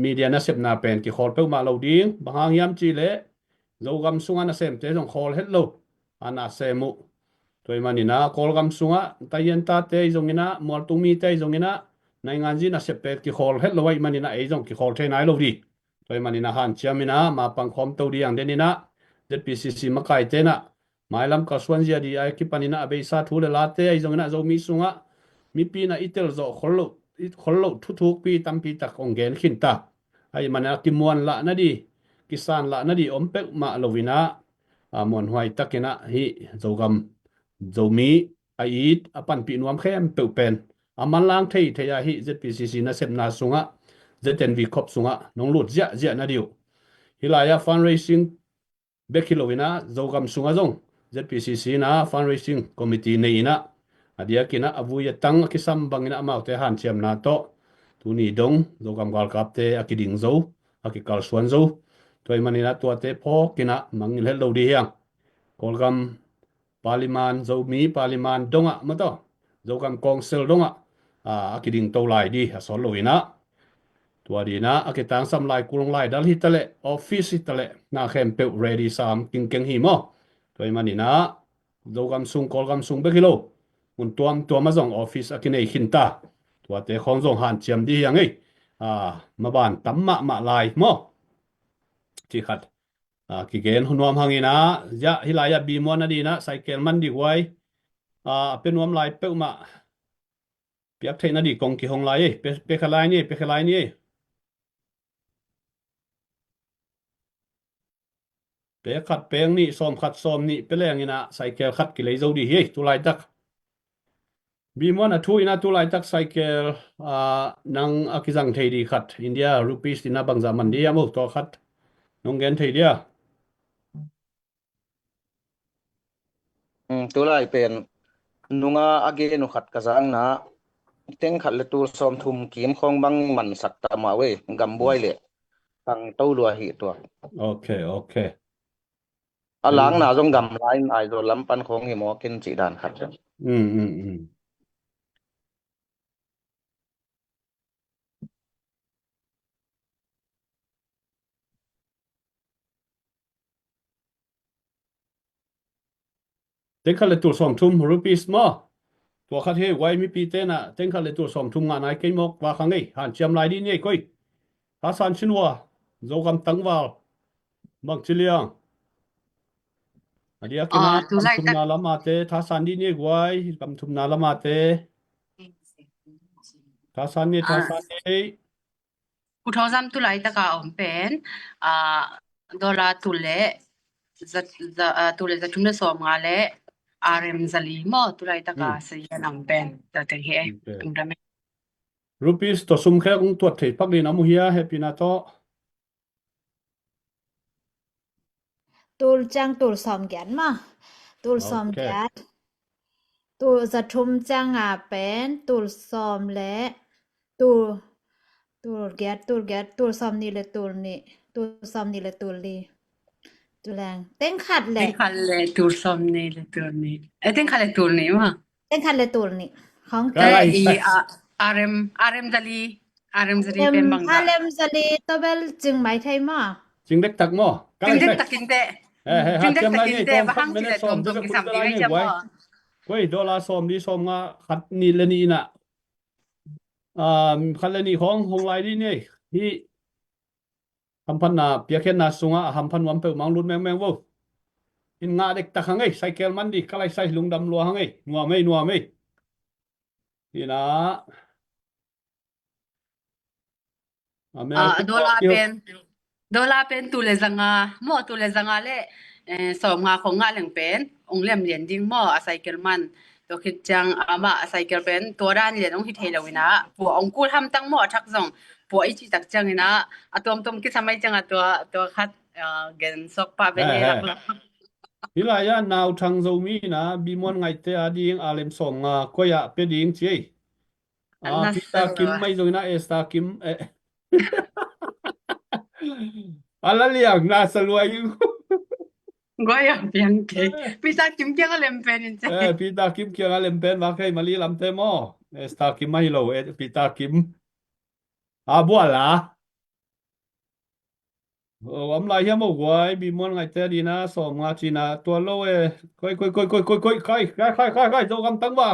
media na sep na pen ki khol pe ma lo ding bahang yam chi le zogam sunga na sem te jong khol het lo ana semu toy manina kolgam sunga tayen ta te jong ina mol tu mi te jong ina nai ngan ji na sep pe ki khol het lo wai manina e jong ki khol the nai lo di toy manina han chiamina ma pang khom to diang denina ZPCC makai te na mai lam ka suan zia di ai ki panina abe sa thu le la te ai zong na zo mi sunga mi pi na itel zo khol lo thu thu pi tam pi tak ong gen khin ta ai mana ki muan la na di kisan la na di om pek ma lovina mon huai takena hi zogam zomi ai apan pi nuam khem pe pen aman lang thei theya hi ZPCC na sep na sunga ZNV khop sunga nong lut zia na diu hilaya fundraising bekilowina zogam sunga zong ZPCC na fundraising committee nei na adia kina avuya tang kisam bangina amaute han chiam na to tuni dong zogam gal kapte akiding zo akikal suan zo toy manina to te pho kina mangil hello di hiang kolgam parliament zo mi parliament donga mato zogam council donga akiding to lai di asol loina tua di na akitang sam lai kulong lai dal hitale office hitale na khem pe ready sam king hi mo toy manina zogam sung kolgam sung bekilo mun tuam azong office akinei khinta tua te khong zong han chiam di yang ei maban tamma ma lai mo chi khat ki gen hunom hangina ya hilaya bi mo na di na cycle man di wai penuam lai pe ma piak thei na di kong ki hong lai pe khalai ni pe khat peng ni som khat som ni pe leng ina cycle khat ki lei zo di hi tu lai tak bi mo na thu ina tu lai tak cycle nang akizang thei di khat India rupees tina bang zaman di amu to khat nong gen thei dia tu lai pen nunga age nu khat ka jang na teng khat le tur som thum kim khong bang man sak ta ma we gam boy le tang to lua hi to okay alang na jong gam lai ai do lam pan khong hi mo kin chi dan khat ten khat le tur som thum rupees mo to khat he wai mi pi te na ten khat le tur som thum nga nai ke mok wa khang ei han chiam lai di ni koi ha san chinwa zogam tangwal mak chiliang adia kina tu lai thum tak na lama te tha san di ni gwai kam thum na lama te tha san ni ku thozam tu lai taka om pen dola tu le tu le za chumna som nga le RM zali mo tu lai taka sa yan ang pen ta te he tum dame rupees to sum khe ung tuat thei pak ni namu hia happy na to tul chang tul som gyat ma tul som gyat tul za thum chang pen tul som le tul gyat tul som ni le tul som ni le tul li tu lang teng khat le tur som ni le tur ni teng khat le tur ni ma teng khat le tul ni khong i RM zali pen bang Alem zali tobel ching mai thai ma ching dek tak mo ching dek takin te hat Tingdek chem lai takin ni te tom ba khat hang mene chile som tom de tom be ki kut sam be di lai ngai ni cham wai mo. koi dollar som di som nga khat ni le ni na khat le ni hong lai di ni hi hampan na pia khen na sunga hampan wam pe mang lut meng wo in nga dek ta hangai cycle man di kalai sai lung dam lo hangai nuwa mei ina America ko ki Dola pen tu le zanga mo tu le zanga le som nga khong nga leng pen ong lem lian ding mo a cycle man to khit chang ama a cycle pen to ran lian ong hi thelawina pu ong kul ham tang mo thak zong pu i chi tak chang ina atom tom ki samai chang a to khat gen sok pa ben he lak lak hilaya naw thang zo mi na bi mon ngai te ading alem som nga ko ya pe ding chi nas pita kim mai zo na esta kim ala liang na salwa yu goya piang te pisa kim kyang lem pen in che pita kim kia alem pen wa kai mali lam te mo esta kim mai lo pita kim bua la wam lai hiam mo wai bi mon ngai te di na som nga chi na tua lo kai zo gam tang ba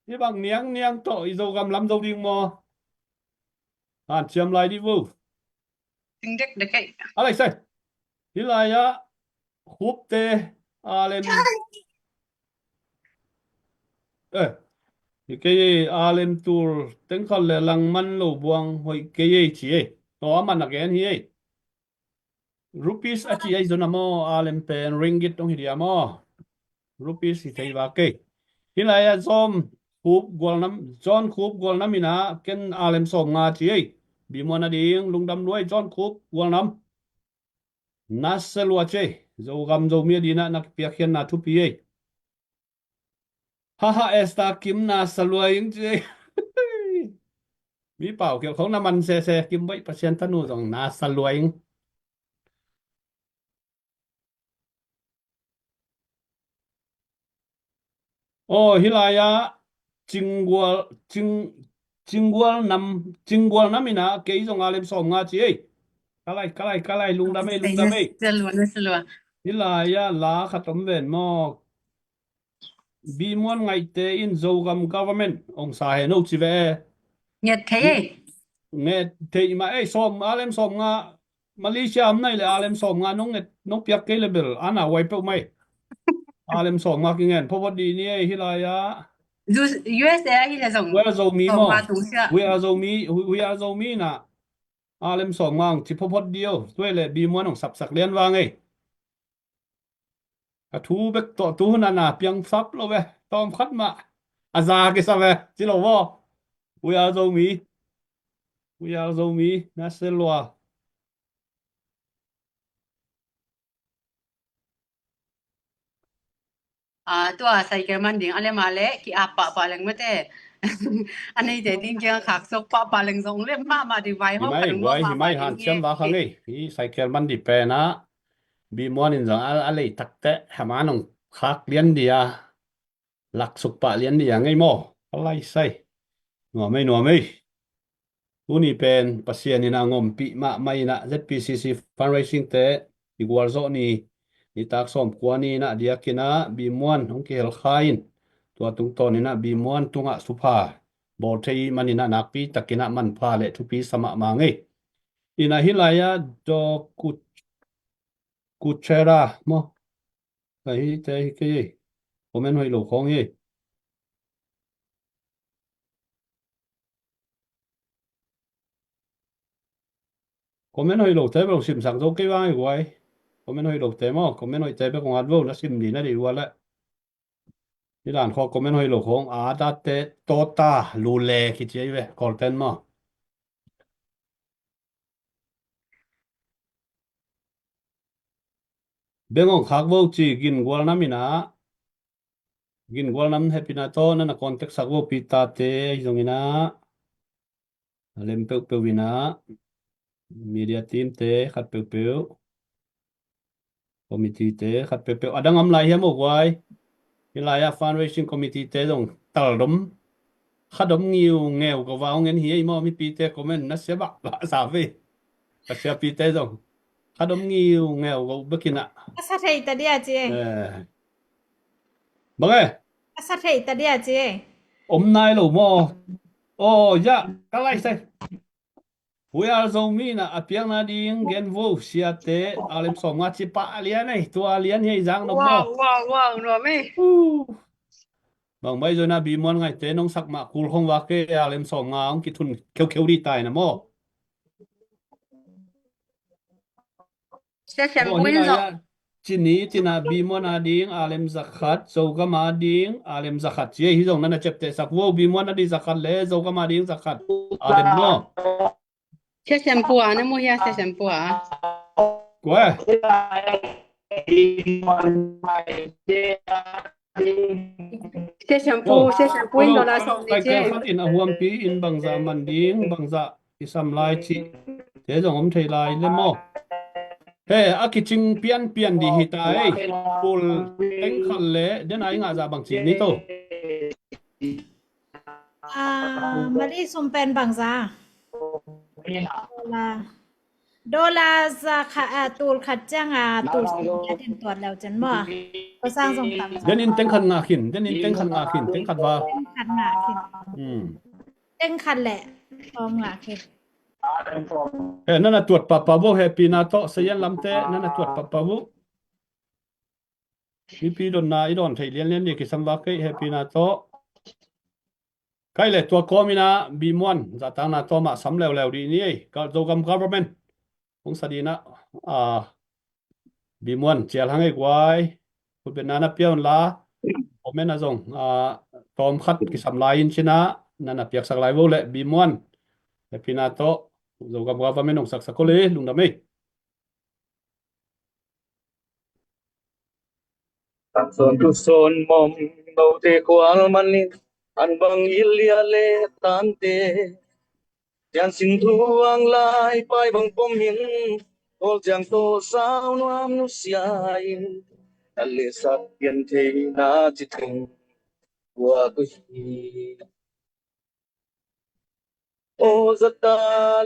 đi bằng niang tội dâu gầm lắm dâu đi mò chiếm lại đi vô ting dek de kai Alex ơi đi lại á húp tê lên thì cái lên tour tính còn là lăng man lô buông hồi cái gì chỉ ấy đó mà là cái gì rupees à chỉ ấy rồi namo lên pen ringgit trong hiện địa mò rupees thì thấy vào cái thì lại á zoom húp gol năm John húp gol năm ina ken lên som nga chỉ ấy bị mò na điên lung đâm đuôi John húp gol năm nasalwa che zo gam zo mi dina nak piakhian na thu pi ha esta kim nasalwa ing che mi pau kiểu không naman se kim bai pasien tanu zong nasalwa ing hilaya jingwal jingwal namina ke zong alem som nga chi kalai lung dame selwa hilaya la khatom ven mo bi mon ngai te in zo gam government ong sa he no chi ve nhật thế nghe thì mà ấy som alem som nga Malaysia am này là alem som nga nong net nong piak ke level ana wai pe mai alem som nga kingen po di ni ai hilaya USA hi là dòng we are zo mi dòng mo ma tung xia we are zo mi na alem som nga chi po dio tuai le bi mon ong sap sak lian wa ngai a thu bek to tu na piang sap lo ve tom khat ma aza ke sa ve chi lo wo we are zo mi na se lo tua sai cái man ding ale male ki apa pa lang mate anh ấy để đi kia khạc sốc pa lang dòng lên ma đi vài hôm cả đúng hi mà mai đi han nghe chiam wa khang ei hi cycle man di pe na bi mon in zang al ei tak te hamanong khak lian dia lak suk pa lian dia ngai mo alai sai no mei uni pen pasien ina ngom pi ma mai na ZPCC fundraising te igual zo ni tak som kwani na dia kina bi mon hong ki hel khain tua tung ton ina bi mon tunga supa bol thei manina nakpi takina man pha le thupi sama ma ngai ina hilaya do kuchera mo kai te ke komen hoi lo khong ye komen hoi lo te lo sim sang zo ke wai wai komen hoi lo te mo komen hoi te be kong advo na sim di na di wala ni dan kho komen hoi lo khong da te tota lu le ki che ve kol ten mo bengong khak vo chi gin gwal na mina gin gwal nam happy na to na contact sak vo pita te zongina lem pe wina media team te khat pe committee te khat pe adang am lai hiam o wai hilaya fundraising committee te dong tal dom khadom nghiu nghèo ko vào nghen hi mo mi pi te comment na se ba sa ve ka se pi te dong khadom nghiu nghèo gấu bekina Asa thei ta dia che. bang Asa thei ta dia che. nai lo mo oh ya kalai sai we are zo mi na apiang na ding gen vo siate alem som nga chi pa alian nei tu alian hei jang no mo wow nó mày bang bai zo na bi mon ngai te nong sak ma kul hong wa ke alem som nga ong ki thun kheu kheu di tai na mo sẽ xem bo hi quên la rồi ya chini tina bi mon na ding alem zakhat zo ga ma ding alem zakhat che hi zong na na chep te sak wo bi mon na di zakhat le zo ga ma ding zakhat alem mo sẽ xem bùa nó mua ya sẽ xem bùa Quê, sẽ xem bùa hello, nó là xong đi cái chứ khát in ahuam pi in bang za man ding bang za isam lai chi thế rồi ông thầy lai lên mo he akiching pian pian di hitai pul teng khal le den ai nga za bang chi ni to Mali sumpen bangsa. Dola za tul khat chang tul ya tin tuatแล้วจันบ่ก็สร้างสงตำ den in teng khan nga khin den in teng khan nga khin teng khat wa ขันหนาขึ้น เต้งคันแหละพร้อมหนาขึ้น he nana tuat pa pa bo he pi na to sayan lam te nana tuat pa pa bu pi don na i don thei lian lian ni ki sam wa kai he pi na to cái lệ tua có mina bị muôn giả tăng là to mà sắm lèo lèo đi nhỉ có dấu gam government cũng sao đi na bị muôn chỉ hàng ngày quay của bên nana pion la ở bên na zong tom khát cái sắm lai in china nana piak sak lai vô lệ bị muôn để pina to dấu gam government ông sak sak có lẽ lung đam ấy Tan son tu son mom bau te kwal manin an bang ilia le tan te yan sin thu ang lai pai bang pom hin ol jang to sao nuam nu sia in alle sak yen the na chi thing wa ku hi o zata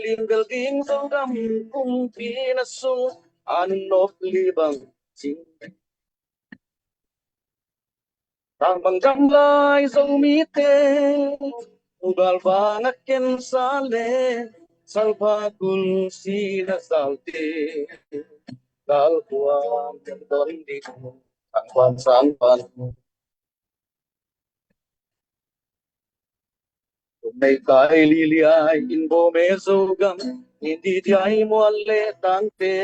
lim bel ding so gam kum pi na sung an nop li bang ching Tang bang jam lai zo mi te ugal va na ken sale salpa kul si na salte gal kwa ken don di ang kwan sang pan nei kai li li ai in bo me zo gam ni di di ai mo le tang te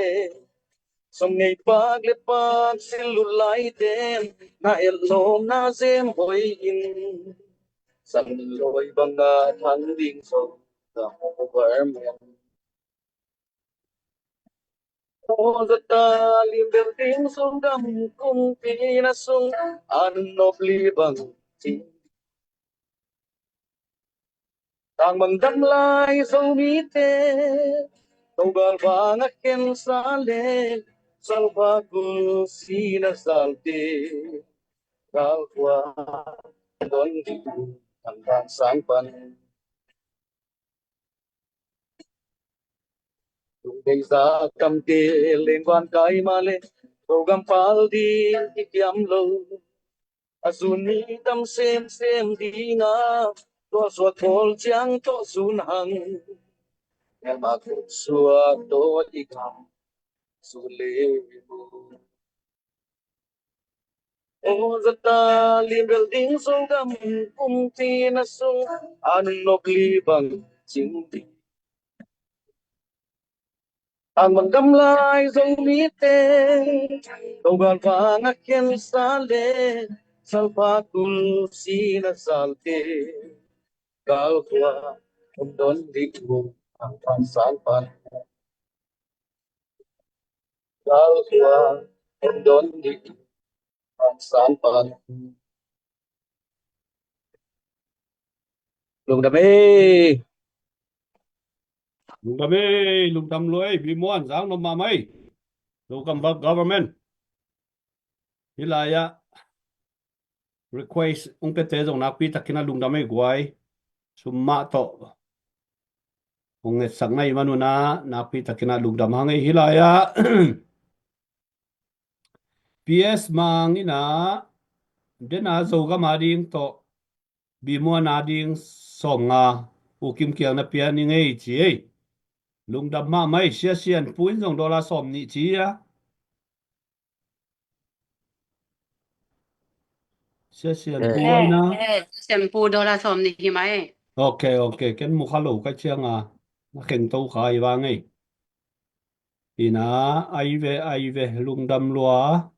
som ngày bạc lệ bạc xin lùi lại đêm na elo na zem hoi in sang lối bằng thang đình sâu cả hồ vỡ miệng ô giật ta lim bel tiếng sông đầm cung pi na sung an nộp li bằng chi tang bằng đâm lai sâu mi te tàu bờ vàng ken sa le salva kul sina salte kalwa don di ang sang pan tung dei za kam te len quan kai ma le program pal di ikiam lo azuni tam sem di nga to so kol chang to sun hang el ma ku suwa to ikam su le o zata lim bel ding song gam kum ti na sung an nok li bang ching di ang magdam lai zong mi te tàu gan vàng ken sa le salpa kul si na salte kal kwa don di ku ang pan san pan kal kwa don di pan san pan lùng đam ê lung đam lối bị muôn giang nó mà mấy dấu gam government hi la ya request ung pe te zong na pi takina lung dam ei guai summa to ong nge sak nai manuna na pi takina lungdam hangai hilaya PS mangina dena zoga mading to bimua nading songa ukim kiang na pia ni ngei chi ei lungdam ma mai sia sian puin jong dola som ni chi ya sia sian pu ai na 샘푸 돌아 솜니 히마에 okay ken mu khalo ka chiang a na kheng to khai wa ngei ina ai ve lungdam lua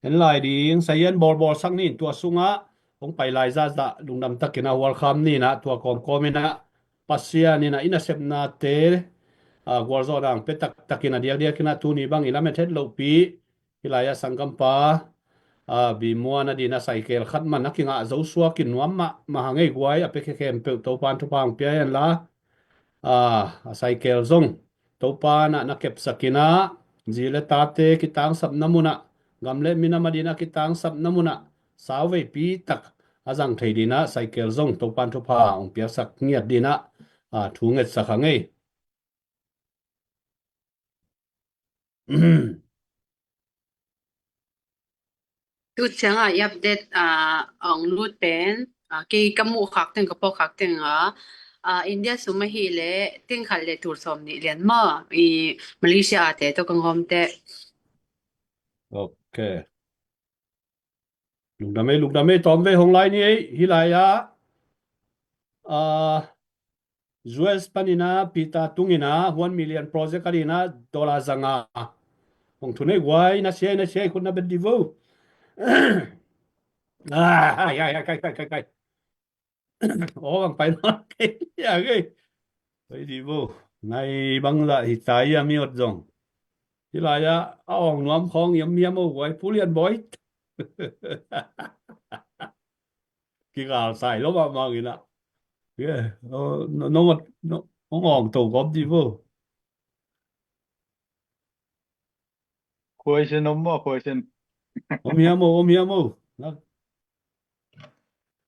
hen lai ding sayan bor bor sang ni tua sunga ong pai lai za za lungdam takina wal kham ni na tua kom komina pasia ni na ina sep na te gwar zo dang pe takina dia dia kina tu ni bang ila met het lo pi hilaya sangam pa bi mua na dina cycle khat man nakinga zo suwa kin nuam ma hangai gwai ape ke kem pe to pan to pang pia yan la cycle zong to pa na kep sakina zile tate kitang sap namuna gamle mina madina kitang sap namuna sawe pi tak azang thei dina cycle zong to pan to pa ong pia sak ngiat dina thu nget sakhangai tu changa update ong luten ki kamu khak ten kapo khak ten India suma hi le ting khal le tur som ni lian ma I Malaysia ate to kang hom te okay lungdame tom ve hong lai ni ei hilaya US panina pita tungina 1 million project karina dola zanga ong thune gwai na se kun na bet divo kai ô bằng phải nói cái cái divo này bằng lại thì trái à miệt rồng thì là ya ông nhóm không yếm yếm ô quay phú liên bói cái gà xài lúc mà người nào cái nó ngon tàu góp divo question number question ôm yếm ô nó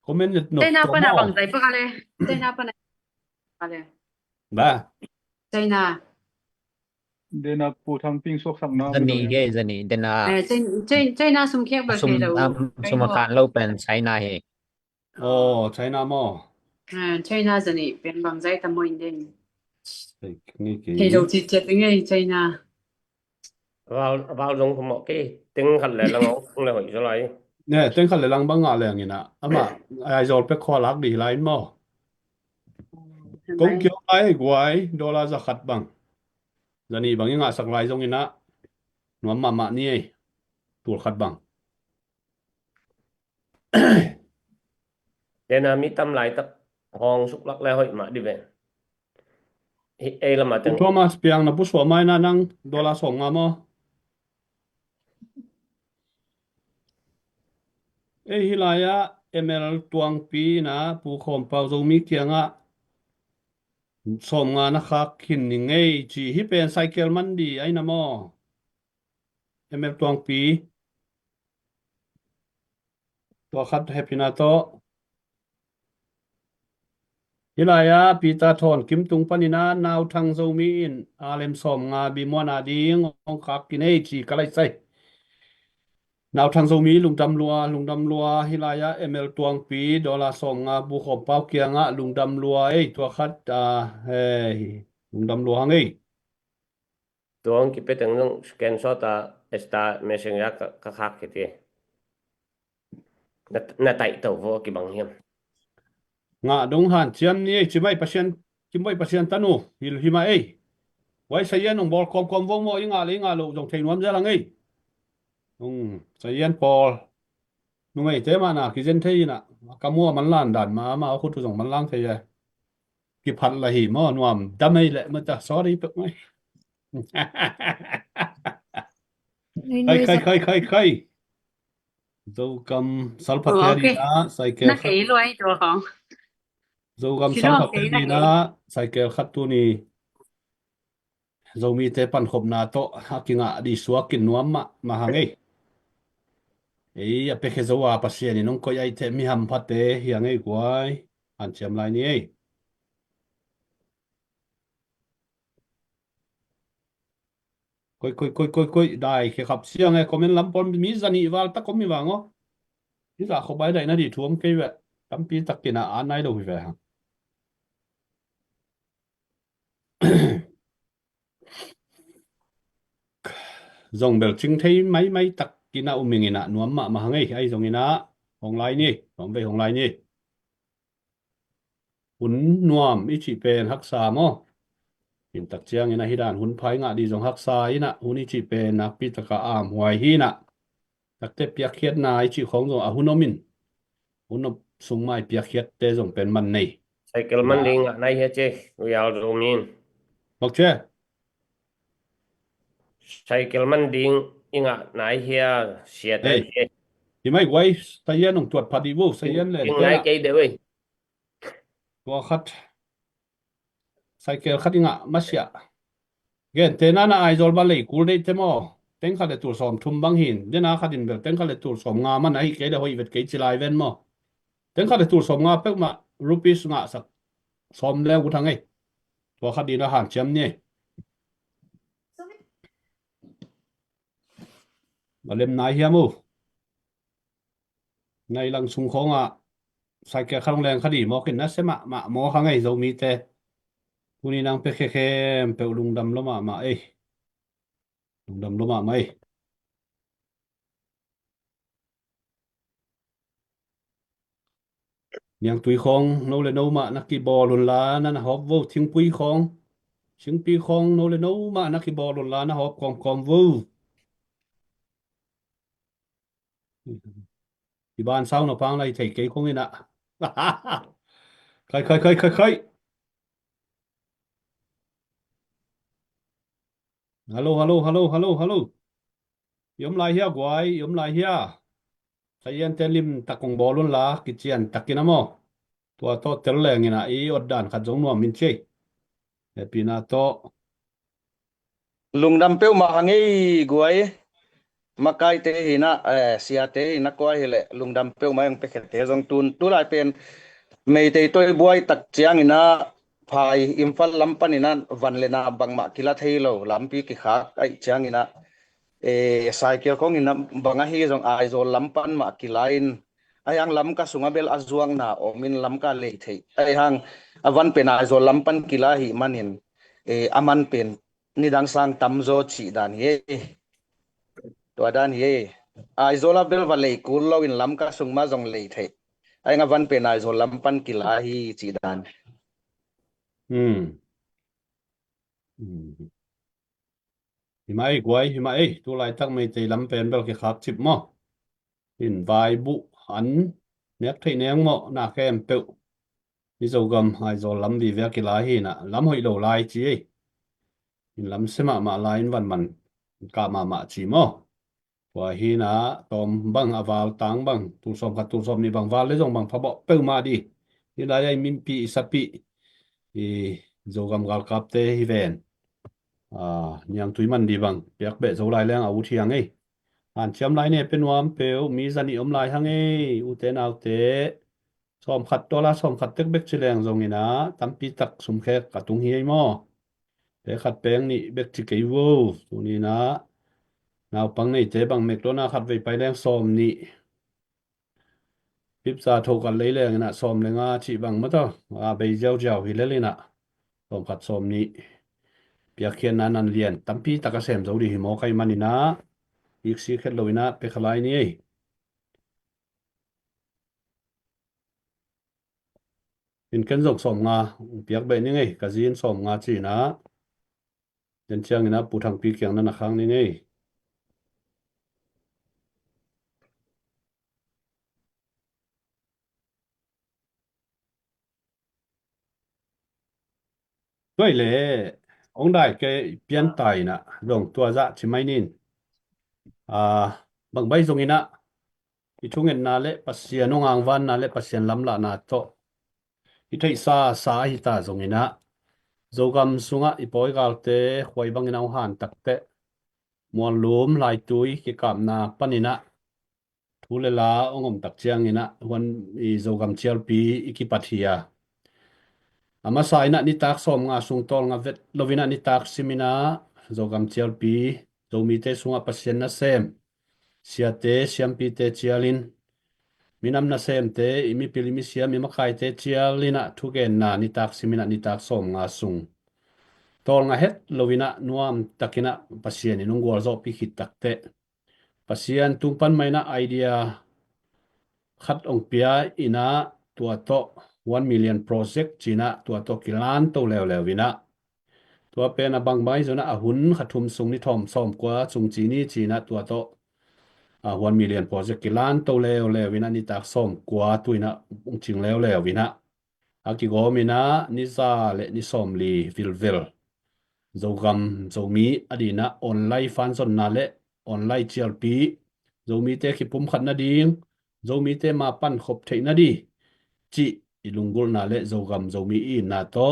comment nhật nộp China cho pa na mò bang zai pa kale China pa na kale ba China then a pu thang ping sok sang na Zani ge zani dena China sum khek ba sum se lo sum kan lo pen China he ô China mò China zani pen bang zai ta mo inden cái he lo chi chet ngai China vào dùng không một cái tiếng khẩn lệ là ngó không là hỏi cho lại nè tên khẩn lang bang ngà leng ina ama ai zol pe kho lak di lain mo công kiêu ai guai dollar za khat bang zani bang nga sak lai zong ina nuam ma ni ei tur khat bang nên là mi tâm lại tập hong xúc lắc lẽ hỏi mà đi về ấy là mà tiếng Thomas piang na puswa mai na nang dollar song nga mo e hilaya ml tuang pi na pu khom pau zo mi kianga som nga na khak khin ni ngei chi hi pen cycle man di ai na mo ml tuang pi to khat happy na to hilaya pita thon kim tung panina naw thang zo mi in alem som nga bi mo na ding ong khak ki nei chi kalai sai naw thang zo mi lungdam lua hilaya ml tuang pi dollar som nga bu khom pau kia nga lungdam lua ei to khat hey lungdam lua ngai tuồng cái bên tiếng nông scan shot ta esta messenger các khác cái gì là tại tàu vô cái bằng hiểm nga dong han chiam ni ei chimai pasien tanu hima ei wai sayan ong bol kom vong mo inga le nga lo jong thein wam za lang ei sayan pol nungai te ma na ki zen thei na kamua man lan dan ma khu tu jong man lang thei ya ki phat la hi mo nuam damai le ma ta sorry pe mai khai dâu cầm sal okay pateri na cycle na kei loi to hong dâu cầm Chỉ sal lo pateri kỹ là na cycle khát tu ni dâu mi te pan khop na to hakinga di suakin nuam ma hangai ei a pekhe zo a pasia ni nong ko ai te mi ham phate hiang ei kwai an chem lai ni ei koi dai ke khap siang e comment lam pon mi zani wal ta kom mi wango ni za kho bai dai na di thuam ke we tampi takina anai do ve ha dòng bel chinh thấy mấy mấy tắc kỹ nào mình nè nuông mà hàng ấy dòng ina hồng lai nhỉ hồng về hồng lai nhỉ hun nuông ít chỉ pen hắc sa mo in tắc chiang ina hidan hun phai ngã đi dòng hắc sa ina hun ít chỉ pen nạc pi tắc am hoài hi nè tắc te piak khiết na ít chỉ không rồi à hun omin hun op sung mai piak khiết te dòng pen man này cycle man ding nai he che uyal rumin bọc chưa cycle man ding inga nai he sia tai ê che thì mấy quay say yên ông chuột phạt đi vô say yên lên king thế nai nè ke de we tua khát cycle khát đi ngã mất xia gen te na na ai zol ba lei kul dei te mo teng kha le tur som thum bang hin de na kha din bel teng kha le tur som nga man ai ke de hoi vet ke chi lai ven mo teng kha le tur som nga pek ma rupees nga sak som le ku thang ei to kha din la han chem ni ma lem nai hiamu nai lang sung khong a sai ke khang leng kha di mo kin na se ma mo khang ei zo mi te kuni nang pe khe khe pe lung dam lo ma ei lung dam lo ma mai nhang túi khong nô le nô mà nắc ki bò lùn lá na họp vô thiên quý khong chứng pi khong nô le nô mà nắc ki bò lùn lá na họp còn còn vô thì ban sau nó phang này thầy cái không yên ạ khơi khơi khơi khơi khơi hello hello hello hello hello yếm lại hia quái yếm lại hia thầy yên tên lim tắc cùng bò lùn lá cái chuyện tắc kia namo tua to tel leng ina i od dan khat giống nó min chơi happy na to lung dam peu ma hangi guai makai te hina sia te hina ko hele lung dam peu ma yang pe te jong tun tu lai pen mei te toy buai tak chiang ina phai imphal lampan ina van lena bang ma kila thailo lampi ki kha ai chiang ina cycle kong ina banga hi jong ai zo lampan ma kilain ayang lam ka sunga bel azuang na omin lam ka le thei ai hang avan pen ai zo lampan kila hi manin aman pen ni dang sang tam zo chi dan ye to dan ye ai zo la bel va le kul lo in lam ka sung ma jong le thei ai nga van pen ai zo lampan kila hi chi dan ừ hi mai quái hi mai tu lại thắc mấy tay lắm pen bel cái khác chip mo in vài bu hắn nét thấy nén mo na kem peu đi dầu gầm hai dầu lắm vì việc cái lái hi nè lắm hội đầu lai chi ấy in lắm xem mà lai in văn man cả mà chỉ mo và hi nè tom bang aval tang bang tu som ni bang val lấy dòng bang phá bọ peu mà đi đi lại ai min pi sapi thì dầu gầm gal cáp te hi ven nhang túi man đi bang biak bẹ dầu lai leng au thiang ấy an chấm lại nè bên wam peu mi zani lai hang ấy u te nào te som khat to la som khat tek bek chileng zong ina tampi tak sum khe ka tung hi mo te khat peng ni bek chi kei wo tu ni na nào pang nei te bang mek to na khat ve pai leng som ni pip sa tho kan lei leng na som lenga chi bang ma to bei jau jau hi le le na som khat som ni pia khian nan an lian tampi taka sem zo di hi mo kai manina ik si khet loina pe khalai ni ei in ken zok som nga piak be ni ngei ka zin som nga chi na chen chiang ina pu thang pi kyang na khang ni ngeiด้วยเลยองได้แกเปลี่ยนไตนะลงตัวจะชิไม่นินอ่าบางใบตรงนี้นะที่ทุ่งเงินนาเละปัสเซียนงอ่างวันนาเละปัสเซียนลำละนาโตที่ไทยซาฮิตาตรงนี้นะโจกำสุงะอีปอยกาลเตหวยบางเงินเอาหันตักเตมวลลุมลายตุยกิกามนาปันนี้นะทุเลลาองค์ตักเจียงนี้นะวันอีโจกำเชียลปีอีกิปัทเฮีย ama sai na ni tak som nga sung tol nga vet lovina ni tak simina zogam chelpi zomi te sunga pasien na sem sia te siam pi te chialin minam na sem te imi pilimi siam mi makai te chialina thugen na ni tak simina ni tak som nga sung tol nga het lovina nuam takina pasien inung gol zo pi khit takte pasien tumpan maina idea khat ong pia ina tua to 1 million project china tua to kilan to lew wina tua pena bang mai zona ahun khathum sung ni thom som kwa chung chi ni china tua to 1 million project kilan to lew wina ni tak som kwa tuina ung ching lew wina aki go mina ni za le ni som li vilvel zogam zomi adina online fan zon na le online chlp zomi te ki pum khat na ding zomi te ma pan khop thei na di chi ilungul na le zogam zomi I na to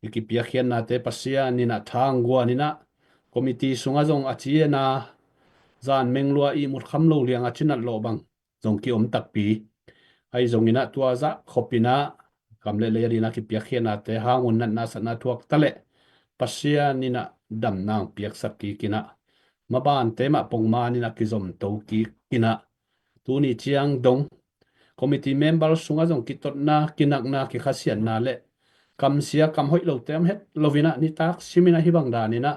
ikipia khian na te pasia ni na thang gwa ni na committee sunga zong achi na zan menglua I mut kham lo liang achinat lo bang zong ki om tak pi ai zong ina tua za khopina kamle le ri na ki pia khian na te hangun na sa na thuak tale pasia ni na dam nang piak sakki kina maban tema pongma ni na kizom to ki kina tuni chiang dong committee member sunga jong kitot na kinak na ki khasian na le kam sia kam hoi lo tem het lovina ni tak simina hi bang da ni na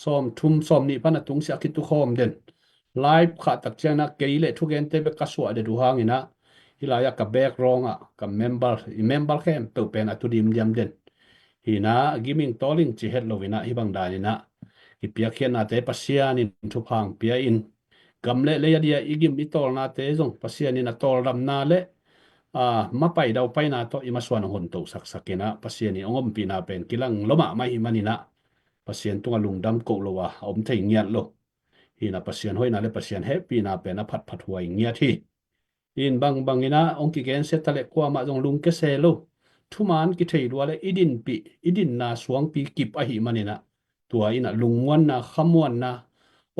som thum som ni pana tung sia kitu khom den live kha tak chana keile thugen te be kaswa de du hangina hilaya ka back ronga ka member khem to pen atudim diam den hina giming toling chi het lovina hi bang da ni na ki pia khian na te pasia ni thu phang pia in gamle le ya dia igim itol na te jong pasia ni na tol ram na le mapai dau pai na to imaswan hon to sak sakena pasia ni ongom pi na pen kilang loma mai manina pasien tunga lungdam ko lowa om thei ngiat lo hina pasien hoina le pasien happy na pen a phat phat huai ngiat hi in bang ina ong ki gen setale kwa ma jong lung ke se lo thuman ki thei lo le idin na suang pi kip a hi manina tua ina lungwan na khamwan na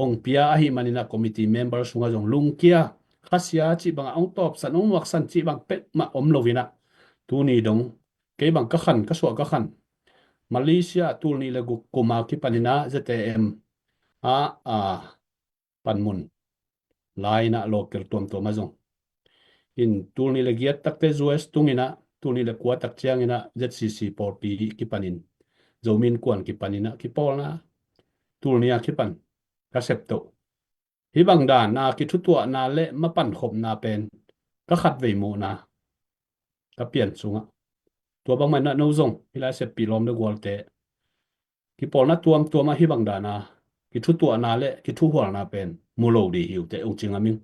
ong pia a hi manina committee member sunga jong lung kia khasia chi bang ong top san ong wak san chi bang pet ma om lovina tu ni dong ke bang ka khan ka so ka khan Malaysia tul ni le gu kuma ki panina ZTM a panmun lai na local tom to mazong in tul ni le giat takte US tungina tul ni le kwa tak chiang ina ZCC por pi ki panin zomin kwan ki panina ki polna tul nia ki pan kasepto hi bang da na ki thutua na le mapan khop na pen ka khat ve mo na ka pian sunga tua bang man na no zong hila se pi lom de golte ki pol na tuam ma hi bang da na ki thutua na le ki thu hwal na pen mulo di hiu te ong chinga min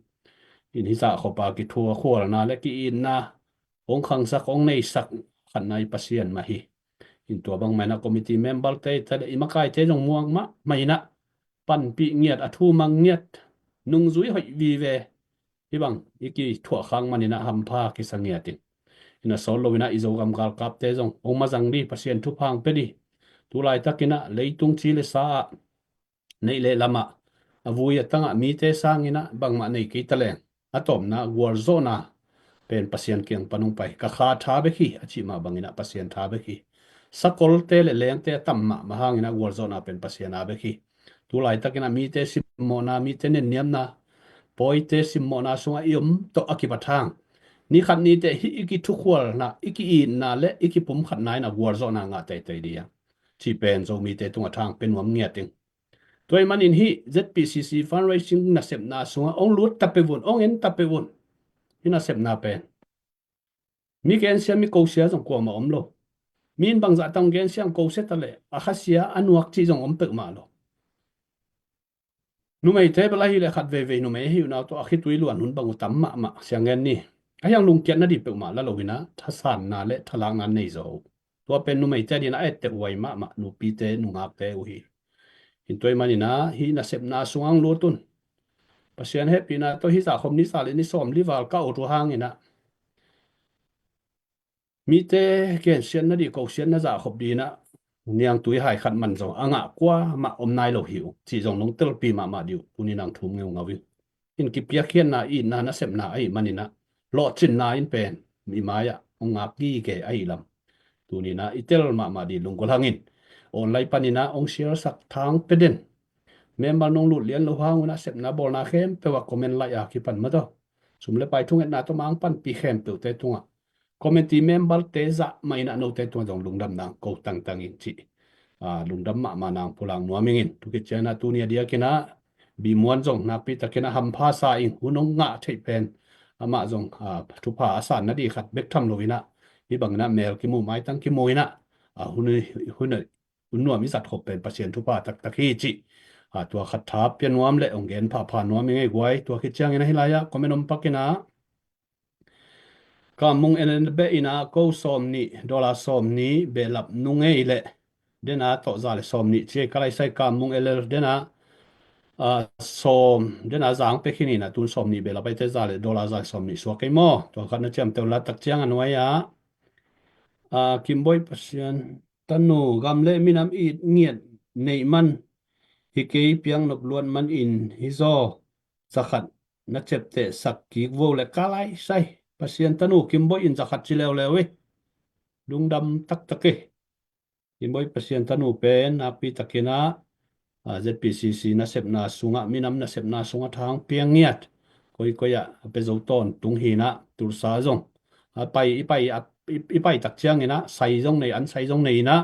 in hi sa khopa ki thu khwal na le ki in na ong khang sak ong nei sak khan nai pasien ma hi in tua bang man na committee member te ta imakai te jong muang ma mai na pan pi ngiat a thu mang ngiat nung zui hoi vi ve hi bang iki thua khang manina hampha ki sangiatin ina solo wina izo gam gal kap te jong ong ma jang di pasien thu phang pe di tu lai takina leitung chi le sa nei le lama avuya tanga mi te sangina bang ma nei ki tale atom na war zona pen pasien kyang panung pai ka kha tha be khi achi ma bangina pasien tha be khi sakol te le leng te tamma mahangina war zona pen pasien a be khi tu lai takina mi te simona mi te nen niam na poi te simona sunga iom to akibathang ni khat ni te hi iki thu khwal na iki in na le iki pum khat nai na war zona nga te dia chi pen zo mi te tunga thang pen wam ngia ting toy manin hi ZPCC fundraising na sep na sunga ong lut tapewun ong en tapewun ina sep na pen mi ken sia mi ko sia jong ko ma om lo min bang za tang gen siam ko se tale a khasia anuak chi jong om pe ma lo nu mai te bela hi le khat ve nu mai hi na to akhi tui luan hun bang tam ma siangen ni ayang lung kiat na di pe ma la lovina thasan na le thalang an nei zo to pen nu mai te di na et te wai ma nu pi te nu ngak te u hi in toy mani na hi na sep na sungang lo tun pasian happy na to hi sa khom ni sa le ni som li wal ka o tu hang ina mi te ken sian na di ko sian na za khop di na niang tui hai khat man zo anga kwa ma om nai lo hiu chi jong nong tel pi ma diu uni nang thum ngeu ngawi in ki pia khian na i na sep na ai manina lo chin na in pen mi maya ong ngak gi ke ai lam tuni na itel ma di lungkol hangin online panina ong share sak thang peden member nong lut lian lo hang na sep na bol na khem pe wa comment la ya ki pan ma to sum le pai thung na to mang pan pi khem pe te tunga committee member te za mai na no te tu jong lung dam nang ko tang tang in chi lung dam ma nang pulang nuaming in tu ke chana tu nia dia kina bi muan jong na pi ta kina ham pha sa in hunong nga thei pen ama jong tu pha asan na di khat bek tham loina hi bang na mel ki mu mai tang ki moina hun nuam mi sat khop pen pasien tu pha tak tak hi chi tua khat tha pian nuam le ong gen pha nuam mi ngai guai tua ki chang ina hilaya komenom pakina ka mung enen be ina ko som ni dollar som ni be lap nu ngai le dena to za le som ni che kalai sai ka mung eler dena som dena zang pe khini na tun som ni be la pai te za le dollar za som ni so ke mo to khan na chem te la tak chiang anwai ya kimboi pasian tanu gam le minam i nghiet nei man hi ke piang nop luan man in hi zo zakhat na chep te sak ki vo le kalai sai pasien tanu kimboi in zakhat chi lew lewe lungdam tak take kimboi pasien tanu pen api takena ZPCC na sep na sunga minam na sep na sunga thang piang ngiat koi koya pe zo ton tung hi na tur sa zong ipai tak chiang ina sai zong nei an sai zong nei na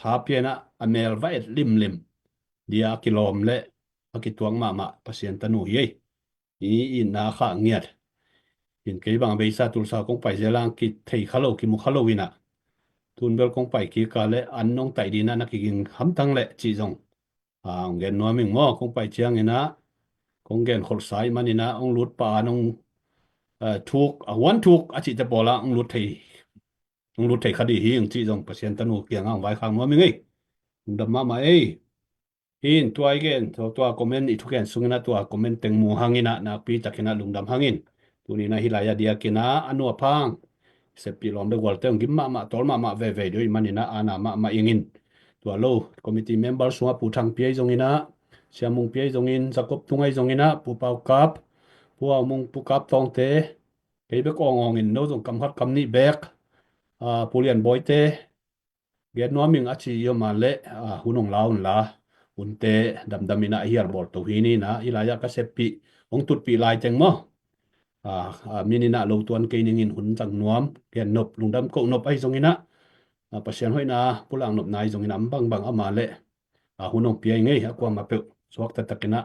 tha pia na amel va et lim lim dia kilom le akituang ma pasien tanu ye i na kha ngiat in ke bang be sa tur sa kong pai zelang ki thei khalo ki mu khalo ina tun bel kong pai ki ka le an nong tai di na na ki ging ham tang le chi zong gen no ming mo kong pai chiang ina kong gen khol sai manina ong lut pa nong thuk wan thuk a chi te bola ong lut thei khadi hi ong chi zong pasien tanu kiang ang vai khang no ming ei dam ma ei in tua igen tua comment i thuken sungina tua comment teng mu hangina na pi takina lungdam hangin tuni na hilaya dia kina anu apang sepi lom de wal teng gim ma tol ma ve doi manina ana ma ingin tua lo committee member sunga pu thang pi zongina siamung pi zongin zakop tungai zongina pu pau kap pu mung pu kap tong te ke be ko ngongin no jong kam khat kam ni bek pulian boy te get no ming achi yo ma le hunong laun la unte damina hiar bor to hini na ilaya ka sepi ong tut pi lai teng mo minina lo tuan ke ningin hun chang nuam ke nop lungdam ko nop ai zongina pasien hoina pulang nop nai zongina bang ama le hunong pi ai ngei akwa ma pe swak ta takina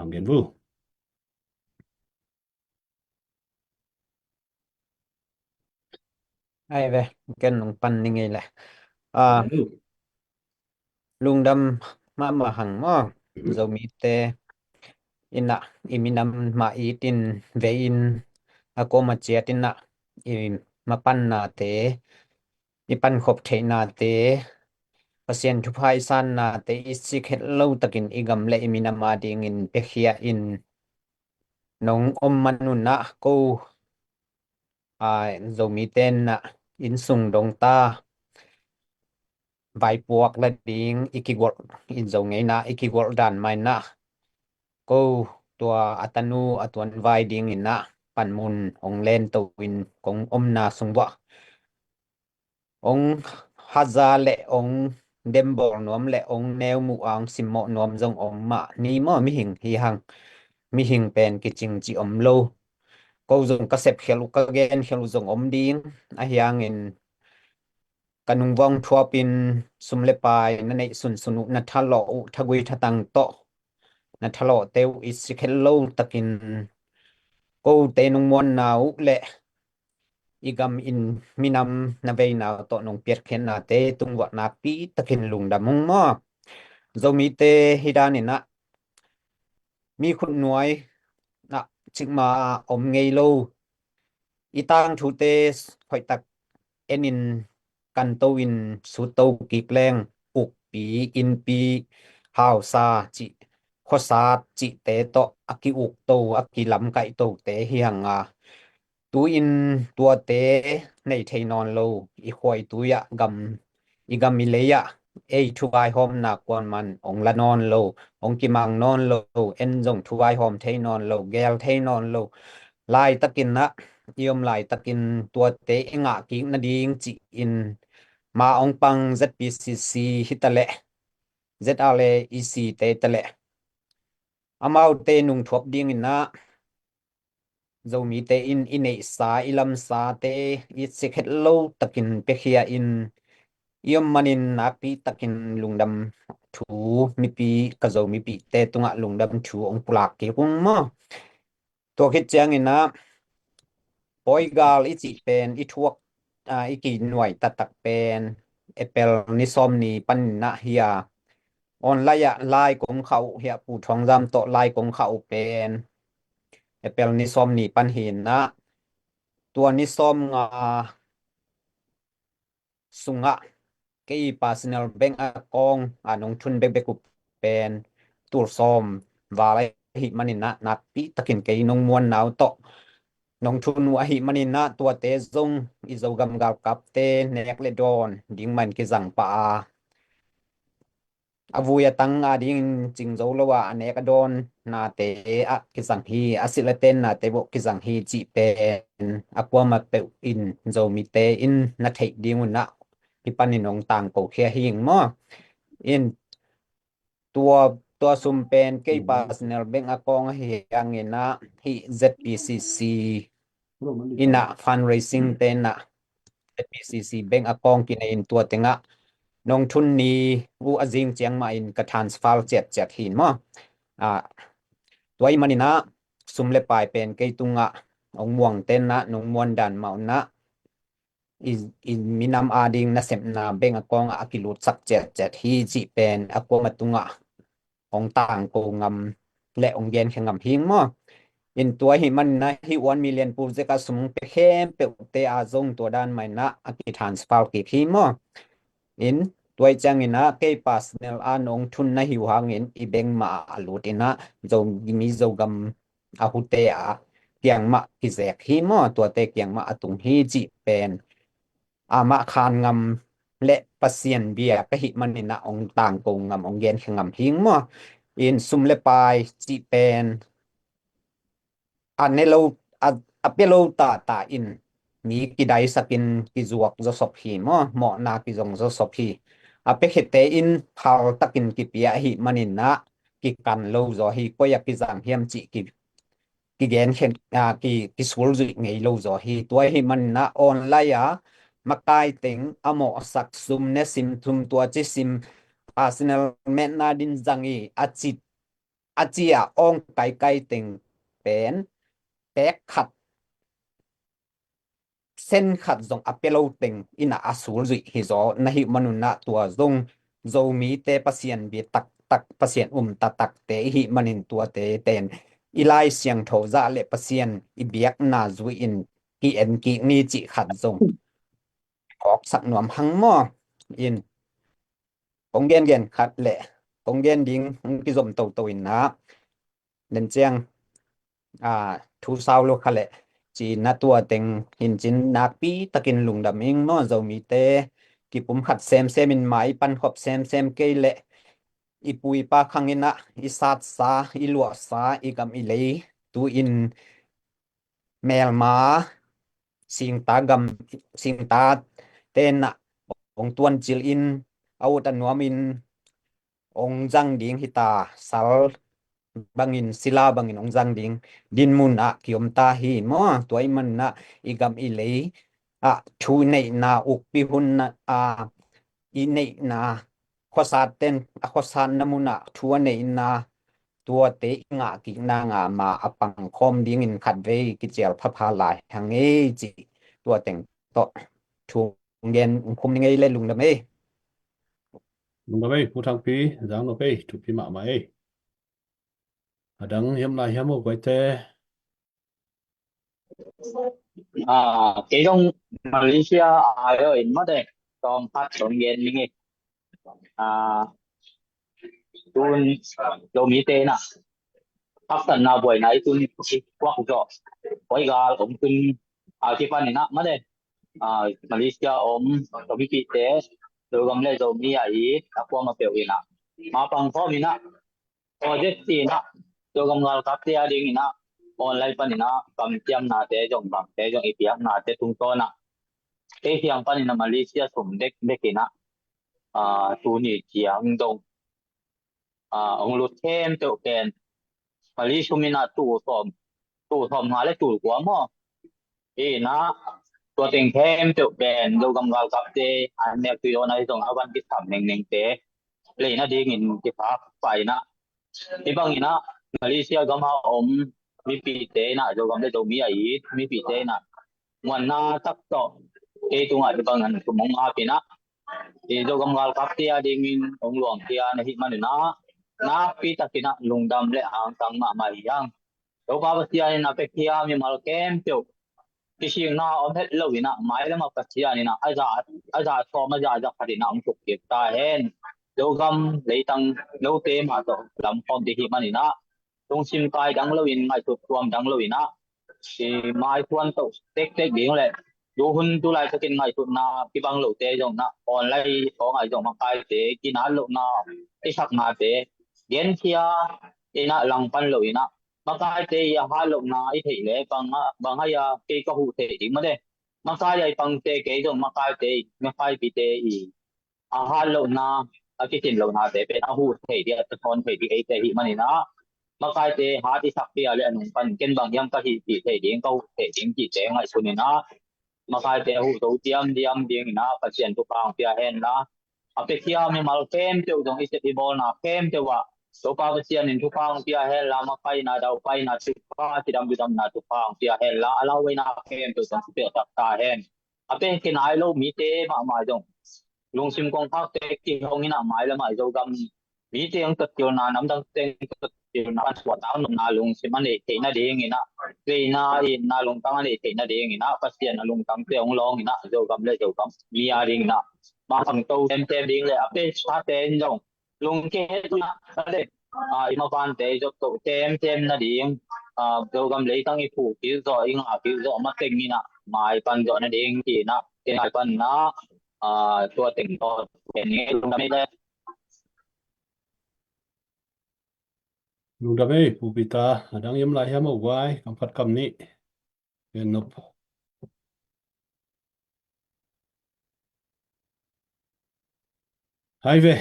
ngen vu ai ve ken nong pan ni ngai le lungdam ma hang mo zo mi te ina iminam ma itin vein ako ma chiatin na i ma pan na te i pan khop the na te pasien thu phai san na te i sikhet lo takin igam le iminam ma ding in pekhia in nong om manun na ko zo mi ten na in sung dong ta vai puak la ding ikigol in zo ngei na ikigol dan mai na ko tua atanu atuan vai ding in na pan mun ong len to win kong om na sungwa ong haza le ong dembor nom le ong neu mu ang simmo nom zong ong ma ni mo mi hing hi hang mi hing pen ki ching chi om lo ko zong ka sep khelu ka gen khelu zong om ding a hiang in kanung vong thua pin sumle pai na nei sunu na thalo thagui thatang to na thalo teu is sikhello takin ko te nung mon nau le igam in minam na vei nào to nong piet khen na te tung wa na pi takin lung da mong mo zomi te hidan na mi khun nuai na chingma om ngei lo itang thu te khoi tak enin kan to in su to ki kleng uk pi in pi hao sa chi kho sa chi te to aki uk to aki lam kai to te hiang tu in tua te nei thei non lo i khoi tu ya gam i gam mi le ya ei thu vai hom na kwan man ong la non lo ong ki mang non lo en jong thu vai hom thei non lo gel thei non lo lai takin na iom lai takin tua te nga ki na ding chi in ma ong pang ZPCC hitale ZRA EC te tele amau te nung thop ding na zomi te in inei sa ilam sa te I sikhet lo takin pekhia in yom manin napi takin lungdam thu mi pi ka zomi pi te tunga lungdam thu ong pulak ki kung mo to khit chang ina poigal ichi pen I thuak iki nuai tatak pen epel ni som ni pan na hia on laya lai kong khau hia pu thong jam to lai kong khau pen epel ni som ni pan hin na tua ni som nga sunga cái personal bank account anong thun bek bekup pen tur som và lại hi manin na na pi takin cái nong muan naw to nong thun wa hi manin na tua te zong I zo gam gal kap te nek le don ding man ki zang pa avuya tang ding ching zo lo wa anek don na te a ki zang hi asilaten na te bo ki zang hi chi pen akwa ma pe in zo mi te in na thei ding na pi panin ong tang ko khia hing mo in tua sum pen ke personal bank account hi angena hi ZPCC ina fundraising te na ZPCC bank account kin in tua tenga nong thun ni u azing chiang ma in ka transfer chet hin mo toy manina sumle pai pen ke tunga ong muang ten na nong muan dan mau na in minam ading na sem na bank account akilut sak chet hi chi pen akwa matunga ong tang ko ngam le ong yen khangam hing mo in tua hi man na hi 1 million pu je ka sum pe khem pe te a zong to dan mai na aki transfer ki hi mo in toy chang ina ke personal anong thun na hi wang in I bank ma alut ina zo mi zo gam a hu te a kyang ma ki zek hi mo tua te kyang ma atung hi chi pen ama khan ngam le pasien bia ka hi man ina ong tang ko ngam ong yen khangam hing mo in sum le pai chi pen anelo apelo ta in mi ki dai sakin ki zuak zo sop hi mo na ki zong zo sop hi ape khete in phal takin ki pia hi manin na ki kan lo zo hi ko ya ki jang hiam chi ki gen khen ki sul zu ngei lo zo hi toy hi man na online makai teng amo sak sum ne sim thum tua chi sim personal men na din zangi achia ong kai teng pen tek khat sen khat zong apelo teng ina asul zui hi zo na hi manuna tua zong zo mi te pasien bi tak pasien tatak te hi manin tua te ten ilai siang tho za le pasien I biak na zui in ki en ki ni chi khat zong ok sak nuam hang mo in ong gen khat le ong gen ding ki zom to in na nen chiang thu sao lo khale chỉ na tua teng hin chin na pi takin lungdam ing mo zo mi te ki pum khat sem in mai pan khop sem ke le I pui pa khangina I sat sa I lua sa I gam I lei tu in mel ma sing ta ten na ong tuan chil in au tan nuam in ong jang ding hita sal bangin sila bangin ong jang ding din mun kiom ta hi mo toy man na igam I lei thu nei na uk pi hun na I nei na khosat ten khosan namuna thu nei na tua te nga ki na nga ma apang khom ding in khat ve ki chel pha lai hang e chi tua teng to thu ngen khum ngai le lung lam e lung ba pu thang pi jang lo pe tu pi ma mai adang hiam lai hiam mo kai te Cái trong Malaysia ai ở in mất đây còn phát triển nghiên như nghe tuần đồ mỹ tệ nè phát triển nào buổi này tuần quốc rõ quay ga ông tuần cái phần này nè mất đây Malaysia ông đồ mỹ tệ đồ gam lấy đồ mỹ ấy qua mà biểu hiện nè mà bằng phó mình nè project gì nè đồ gamgal cáp tia đi nè online pan nè cầm tiêm nè thế trong bằng thế trong ATM nè thế tung to nè cái hiện pan nè Malaysia sum dek dek nè tu ni chiang dong ông lụt thêm tiểu kèn mà lý sumina tu thom ngã lấy tu quá mà thì nóตัวเต็งเข้มจุดเด่นดูกำลังกับเจอันเนี้ยคือโยนในตรงอาวันที่ทำหนึ่งเตะเลยนะดีเงินที่พักไปนะที่บางนะมาเลเซียก็มามีปีเตะนะดูกำลังจะมีอะไรมีปีเตะนะวันน่าตักต่อตรงที่บางนั้นสมองอาปีนะที่ดูกำลังกับเตียดีเงินองหลวงเตียในที่มันนะปีตักนะลุงดำและอ่างตังมาอย่างตัวป้าเตียนะเป็กเตียมีมาเข้มจุดkisi na om het lo ina mai lama patia ni na aza to ma ja ja khadi na om tuk ke ta hen lo gam leitang lo te ma to lam khom ti hi mani na tung sim kai dang lo in ngai tu tuam dang lo ina si mai tuan to tek tek ding le du hun tu lai ta kin ngai tu na ki bang lo te jong na on lai to ngai jong ma kai te ki na lo na ti sak na te gen kia ina lang pan lo ina makai te ya halong na ai thei le bang ya ke ka hu te ding ma de makai ai pang te ke dong makai pi te I a halong na a ki tin lo na te pe a hu thei dia ta kon thei di ai te hi mani na makai te ha ti sak ti ale anung pan ken bang yam ka hi ti thei ding ka hu thei ding ki te ngai suni na makai te hu to tiam ding na pasien tu pang pia hen na a pe kia me mal kem te dong I se ti bol na kem te wa so pa sian in tupang pia hel la ma pai na dau pai na tu pa ti dam bidam na tupang pia hel la ala we na kem to sang pe tak ta hen ape ke nai lo mi te ma jong lung sim kong phak te ki hong ina mai la mai zo gam mi te ang tat yo na nam dang te tat yo na swat na na lung sim ane te na ding ina ve na in na lung tang ane te na ding ina pasien na lung tang te ong long ina zo gam le zo gam mi a ding na ma phang to tem ding le ape sa te jong lung ke tu na ade ima van te jo to tem na ding do gam le tang I pu ki zo ing a ki zo ma teng ni na mai pan zo na ding ki na ke nai pan na tua teng to ken ni lung na le lung dam pu pita adang yam lai ham wai kam phat kam ni ken nop hai ve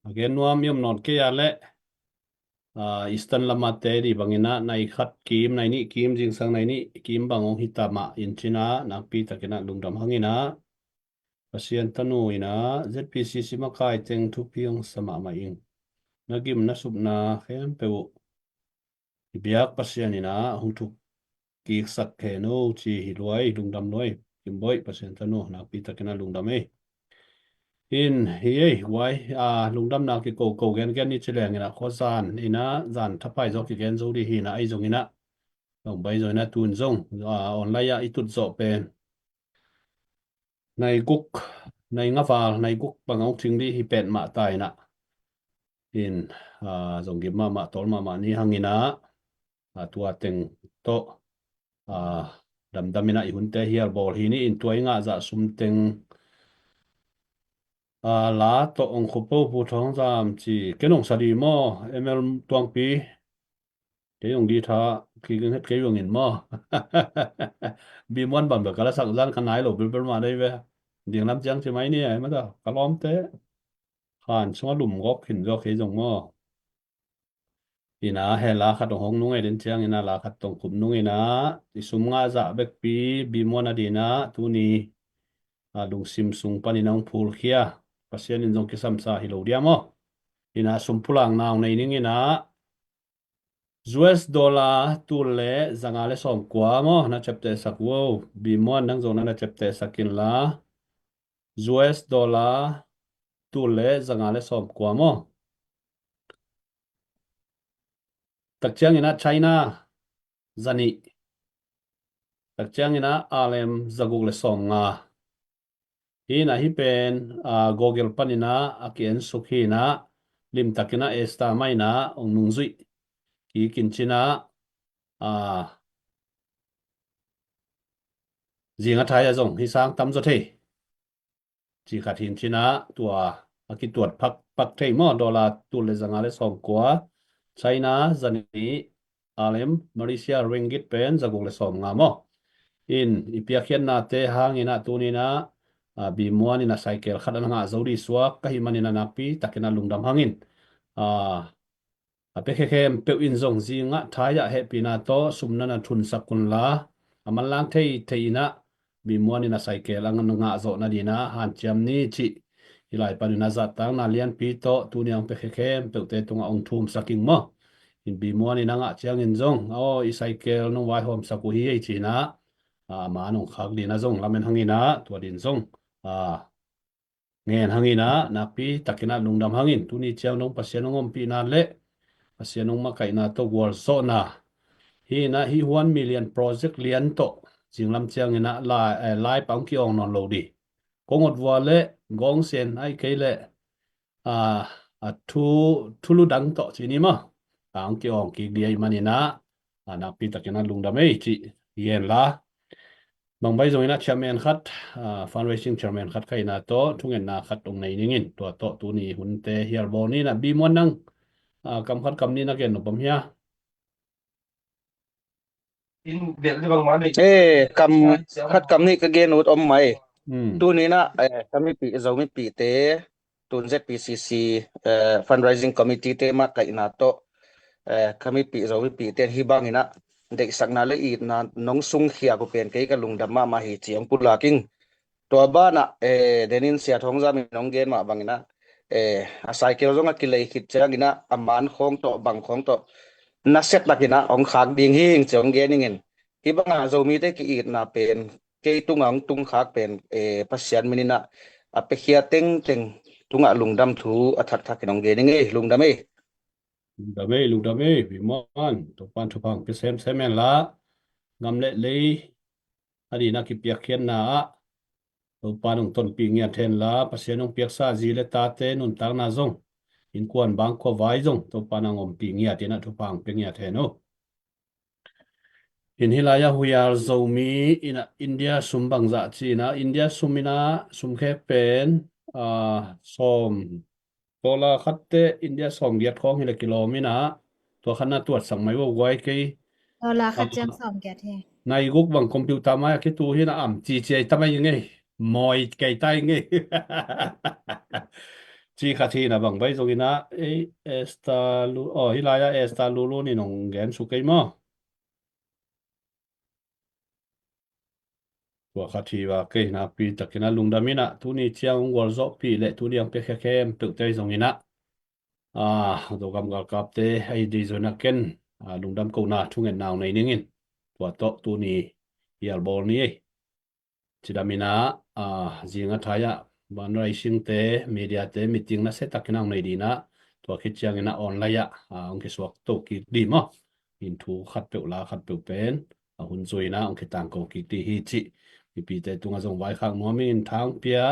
again nuam yam non ke ya le Eastern lama te di bangina nai khat kim nai ni kim jing sang nai ni kim bangong hitama in china nakpi takena lungdam hangina pasien tanu ina ZPC simakai teng thu piang sama ma ing nagim na subna khem peu biak pasien ina hungtu ki sak ke no chi hilwai lungdam noi kimboi pasien tanu nakpi takena lungdam in hi wai lungdam na ki ko gen ni chileng ina khozan ina zan thapai zo ki gen zo di hi na ai zong ina ông bây giờ na tuần zong online ya itut zo pen này guk này ngã vào này guk bằng ông chính đi hi pet ma tai na in zong gi ma tol ma ni hangina tua teng to dam ina I hun te hial bol hi ni in tuai nga za sum teng lá to ông khopo pu thong jam chi kenong sari mo ml tuang pi cái ông đi thà khi cái ông in mo bị món bằng được cái sắc gian khăn ái lộ bên mà đây về điện làm chẳng chứ mấy nè mà đó cái lom thế hàn xuống lùm góc hình do cái dòng mo ina hela khát đồng hong nung đến chẳng ina là khát đồng cụm nung ina thì sum nga dạ bek pi bị món adina tu ni lung sim sung pani nang phul kia pasien in dòng cái samsa hilo dia mo ina sum pulang naw nei ning ina US dollar tu le zanga le som kwa mo na chapte sak wo bi mo nang zona na chapte sakin la US dollar tu le zanga le som kwa mo tak chiang ina China zani tak chiang ina alem zaguk le som nga ina hi pen Google panina akien sukhina lim takina esta maina ong nungzui ki kinchina riêng thái là dòng hi sang tâm cho thế chỉ khát hiện china tua cái tuột pak thế mà đô la tu lệ rằng là sòng quá China zani alem Malaysia ringgit pen zagung le som nga mo in ipiakhian na te hang ina tu ni na bi muan ina cycle khat nga zori suak ka hi manina napi takena lungdam hangin pe khem pe in zong zinga thaya happy na to sumna na thun sakun la aman lang thei na bi muani na cycle ang nga zo na dina han chiam ni chi ilai pa na za tang na lian pi to tu niang pe khem pe te tunga ong thum saking mo in bi muani na nga chiang in zong i cycle no wai hom saku hi ei chi na ma nong khak di na zong lamen hangina to din zong ngen hangina nakpi takina lungdam hangin tu ni chiang nong pasien ngom pi na le pasien nong ma kai na to wal so na hi 1 million project lian to jinglam chiang ina lai pang ki ong non lo di kongot wale gong sen ai kai le thu lu dang to chi ni ma ang ki ong ki di ai manina nakpi takina lungdam ei chi yen la bang bai zong ina chairman khat fundraising chairman khat kai na to thungen na khat ong nei ningin to tu ni hun te hial bo ni na bi mon nang kam khat kam ni na ken no pam hia cầm khát cầm ni cái gen ut om mai tu ni na kami pi zomi pi te tun ZPCC fundraising committee te ma kai na to kami pi zomi pi te hi bang ina dek sak na le i na nong sung khia ko pen ke ka lungdam ma hi chiang pula king to ba na denin sia thong za mi nong gen ma bang ina a cycle zonga kilei khit chang ina aman khong to bang khong to na set lakina ong khak ding hing chong gen ingen hi banga zomi te ki it na pen ke tung khak pen pasian minina ape khia teng tunga lungdam thu athak thak nong gen nge lungdam e lungdam ei bi mon to pan thu pang pe sem la ngam le adi na ki piak khian na to panong ton pi ngia then la pasien ong piak sa ji le ta te nun tang na zong in kwan bang ko vai zong to panang om pi ngia te na thu pang pe ngia the no in hilaya huyar zomi ina India sumbang za chi na India sumina sumkhe pen som tola khatte India som diat khong hila kilomina to khana tuat sang mai wo wai ke Tola khat chang som get he nai guk bang computer ma ki tu hina am chi tamai nge moi kai tai nge chi khathi na bang bai zongina esta lu hilaya esta lu ni nong gen su kai mo tua khathi wa ke na pi takina lungdamina tu ni chiang wal zo pi le tu niang pe khem pe te zongina do gam gal kap te ai di zona ken lungdam ko na thungen naw nei ningin tua to tu ni yal bol ni chidamina zinga thaya fundraising te media te meeting na se takinang nei dina tua khichiang ina online ong ki swak to ki di mo in thu khat pe la khat pe pen hun zoina ong ki tang ko ki ti hi chi pi te tunga zong vai khang mo min thang pia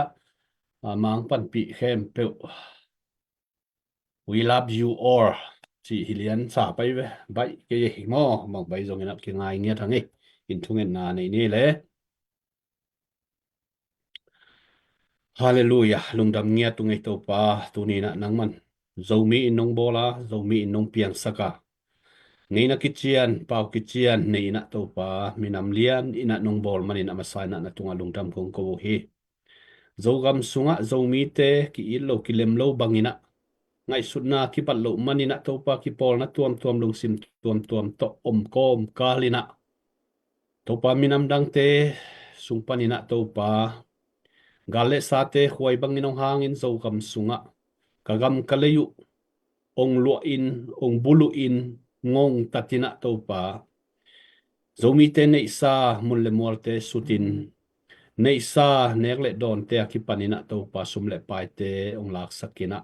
mang pan pi khem pe we love you all chi hilian sa pai ve bai ke hi mo mong bai zong ina ki ngai ngia thang in thungen na nei ni le Hallelujah lungdam ngia tu ngai to pa tu ni na nangman zomi inong bola zomi inong piang saka ngai na kichian pau kichian nei na to pa minam lian ina nong bol manin amasai na tunga lungdam kong ko hi zogam sunga zomi te ki ilo ki lem lo bangina ngai sutna ki pat lo manina to pa ki pol na tuam lung sim tuam to om kom kalina to pa minam dang te sungpanina to pa gale sate huai banginong hangin zo kam sunga kagam kalayu ong lo in ong bulu in ngong tatina topa zomi te nei sa mulle morte sutin nei sa nekle don te akipanina topa sumle pai te ong lak sakina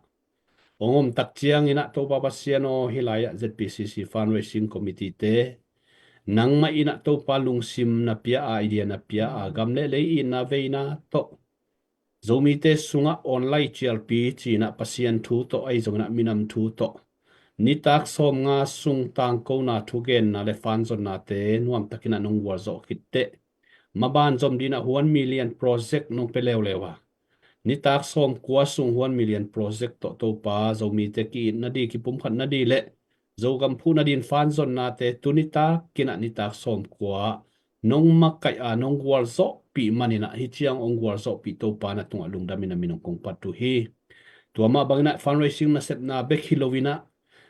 ongom takchiang ina topa pasiano hilaya ZPCC fundraising committee te nangma ina topa lungsim na pia idea na pia gamle le ina veina to zomi te sunga online GLP china pasian thu to ai zongna minam thu to nitak som nga sung tang ko na thugen na le fan zon na te nuam takina nong war zo kitte maban zom dina 1 million project nong pelew lewa nitak som kwa sung 1 million project to pa zomi te ki na di ki pum khat na di le zogam phu na din fan zon na te tunita kina nitak som kwa nong makai nong war zo pi manina hi chiang ong war zo pi to pa na tunga lungdamina minong kong patu hi tua ma bangna fundraising na sep na bek hilovina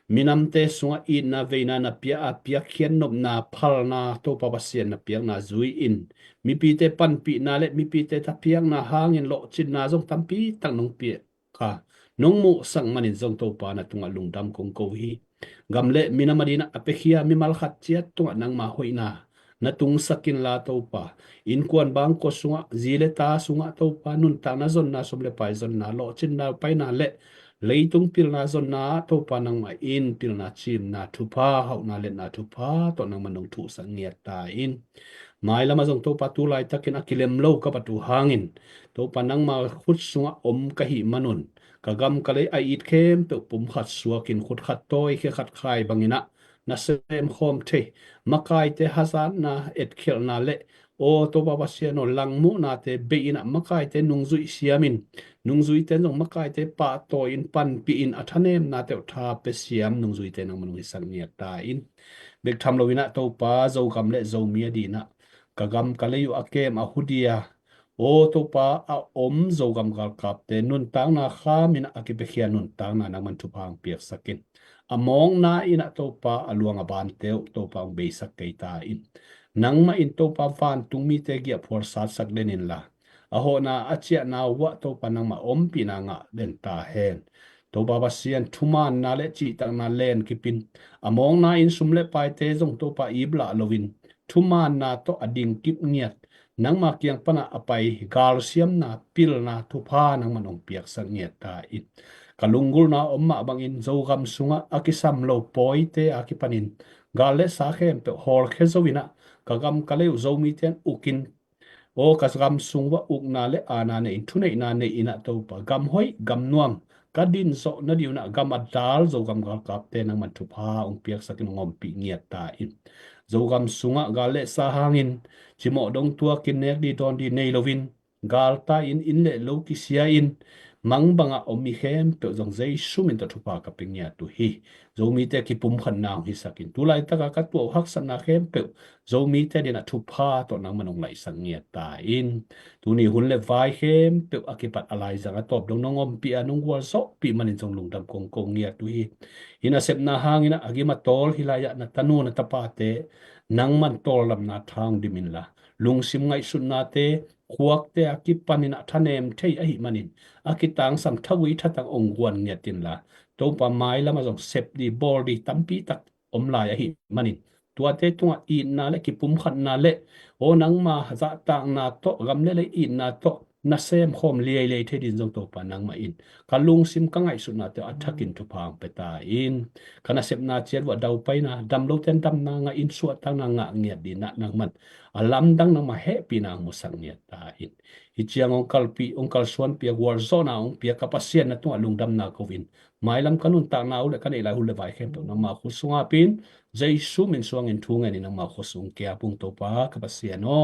minam te sunga I na veina na pia khian nop na phal na to pa pasien na piang na zui in mi pi te pan pi na le mi pi te ta piang na hangin lo chin na jong tampi tang nong pi ka nong mu sang manin jong to pa na tunga lungdam kong ko hi gamle minamadina apekhia mi mal khat chiat tunga nang ma hoina na tung sakin la to pa in kuan bang ko sunga zile ta sunga to pa nun ta na zon na somle pai zon na lo chin na pai na le leitung pil na zon na to pa nang ma in pil na chim na thupa hau na le na thupa to nang manong thu sang ngia ta in mai lama jong to pa tu lai takin akilem lo ka patu hangin to pa nang ma khut sunga om ka hi manun kagam kale a it khem pe pum khat suakin khut khat toy khe khat khai bangina na sem khom the makai te hazan na et khel na le o to ba sia no langmu na te be ina makai te nungzui siamin nungzui te nong makai te pa to in pan pi in athanem na te tha pe siam nungzui te nang manung sang nia ta in bek tham lovina to pa zo kam le zo mia di na kagam kaleyu akem a hudia o to pa a om zo gam gal kap te nun tang na kha min akipe khia nun tang na nang man thu phang piak sakin among na ina to pa aluang aban teu to pa be sak kai ta in nang ma in to pa van tung mi te gia phor sat sak lenin la a ho na achia na wa to pa nang ma om pi na nga den ta hen to ba ba sian thuman na le chi tak na len kipin among na in sumle pai te jong to pa ibla lovin thuman na to ading kip ngiat nang ma kiang pana apai gal siam na pil na thupa nang manong piak sang ngiat ta it kalungul na omma bangin zogam sunga akisam lo poite akipanin gale sa khem pe hol khezowina kagam kale zomi ten ukin o kasgam sungwa ukna le ana ne inthunei na ne ina to pa gam hoi gam nuam kadin so na diuna gam adal zogam gal kap te nang man thupa ong piak sakin ngom pi ngiat ta in zogam sunga gale sa hangin chimo dong tua kin nek di don di nei lovin gal ta in le lo ki sia in mang banga omi khem pe jong zai sumin ta thupa ka pingya tu hi zomi te ki pum khan naw hi sakin tu lai ta ka tu hak san na khem pe zomi te dina thupa to nang manong lai sang ngia ta in tu ni hun le vai khem pe akipat alai zanga top dong nongom pi anong wal so pi manin jong lungdam kong kong ngia tu hi ina sep na hangina agima tol hilaya na tanu na tapate nang man tol lam na thang dimin la lungsim ngai sun na te khuak te akipanina thanem thei a hi manin akitang sam thawi thatang ongwan nia tin la to pa mai lama jong sep di bol di tampi tak om lai a hi manin tua te tunga I na le ki pum khan na le o nang ma za tang na to gam le le I na to na sem khom liai le the din jong to pa nang ma in kalung sim ka ngai su na te athakin thu phang peta in kana sep na cher wa dau pai na dam lo ten dam na nga in suat tang na nga ngiat di na nang man alam dang nang ma he pi nang mo sang ngiat ta in hichiang ong kalpi ong kalsuan pi war zona ong pi kapasian na tu lungdam na kovin mailam kanun ta na ule kan ila hule vai khem to na ma khusunga pin jaisu min suang in thunga ni na ma khusung kya pung to pa kapasian no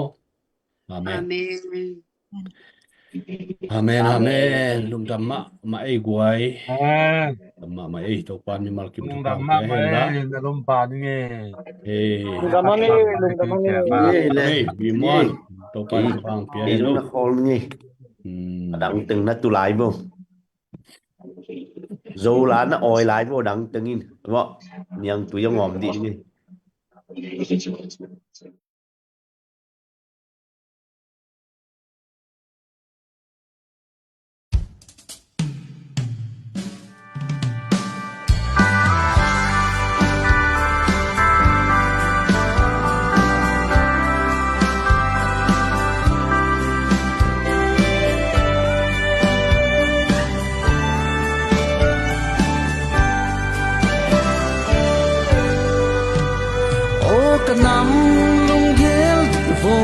amen Amen. amen lungdam ma ei guai ma ei to pan mi mal kim to pa ke la ei bi mon to pan pang pia đi no nó khôn nghe đặng từng nó tu lại vô dù là nó oi lại vô đặng từng in đúng không nhưng tụi nó ngòm đi đi Nam lung gel vo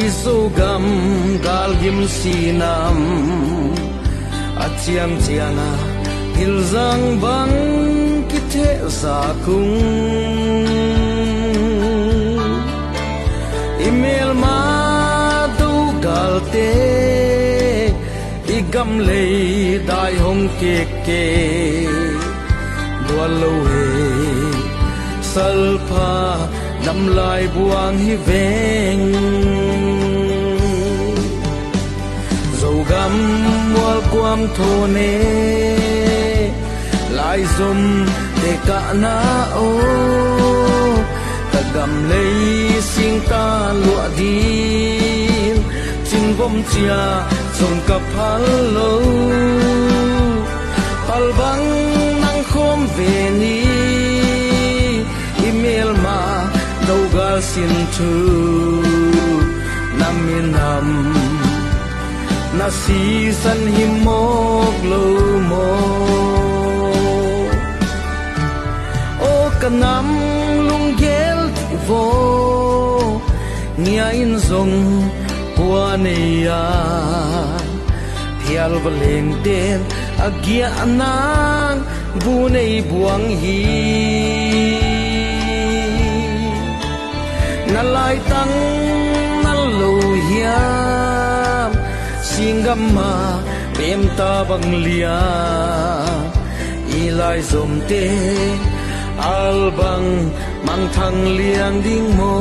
isogam gal gim sinam atiam tiana hilzang ban kithe sa kung email ma du gal te igam le dai hong ke lo he salpa nam lai buang hi veng dầu găm mual quam thô nê lại dùm để cả na ô ta gầm lấy xin ta lụa đi xin vong chia dòng cặp hal lâu hal băng nang khom về ni email mà đâu ga xin thư nam nam na si san himok lâu mo o kanam lung gel vô nia in zong puania thial valeng ten agia anang bu nei buang hi na lai tang na lo hiam singama pem ta bang lia ilai zom te albang mang thang liang ding mo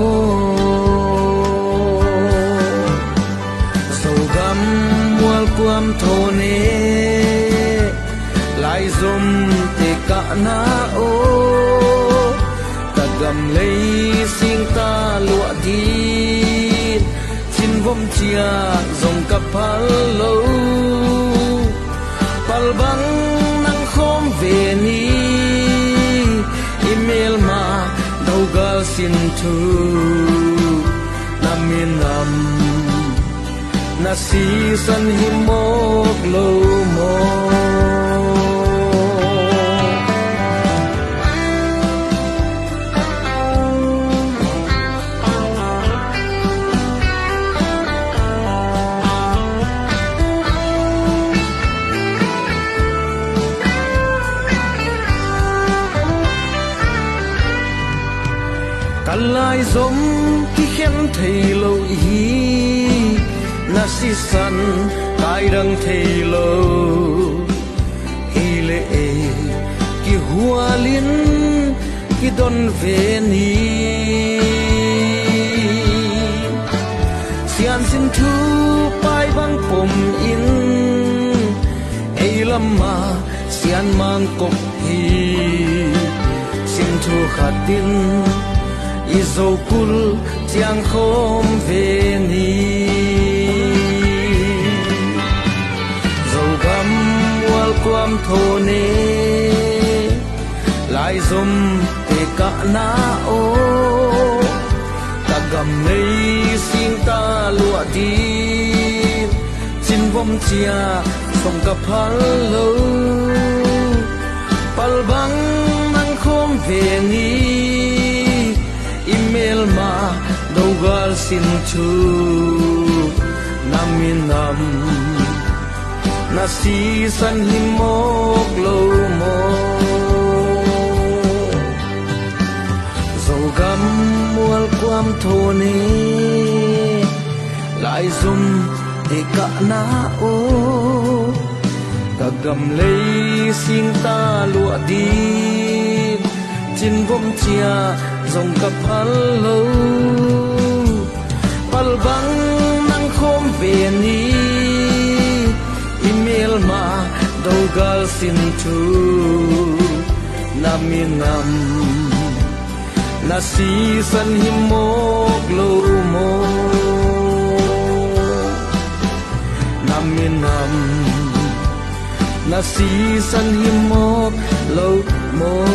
so gam mual quam thone lai zom te ka na o ta gam lấy sing ta lụa đi xin vom chia dòng cặp hal lâu pal bang nang khom về ni email mà đâu ga xin thư nam miền nam na si san himok lâu mo lai giống khi khen thầy lâu hi na si san tai đăng thầy lâu hi lệ ki hua lin ki don về ni sian sin thu pai bang pom in ei lama sian mang kop hi sin thu khatin izo kul tiang khom về ni dầu gam mual quam thô nê lại dùm để cả na ô ta gầm lấy xin ta lụa đi xin vong chia sông cặp hal lâu pal bang nang khom về ni email mà đâu ga xin thư nam miền nam na si san himok lâu mo dầu gam mual quam thô nê lại dùm để cả na ô ta gầm lấy xin ta lụa đi xin vong chia dòng cặp hal lâu pal bang nang khom về ni email mà đâu ga xin thư nam miền nam na si san himok lâu mo nam miền nam na si san himok lâu mo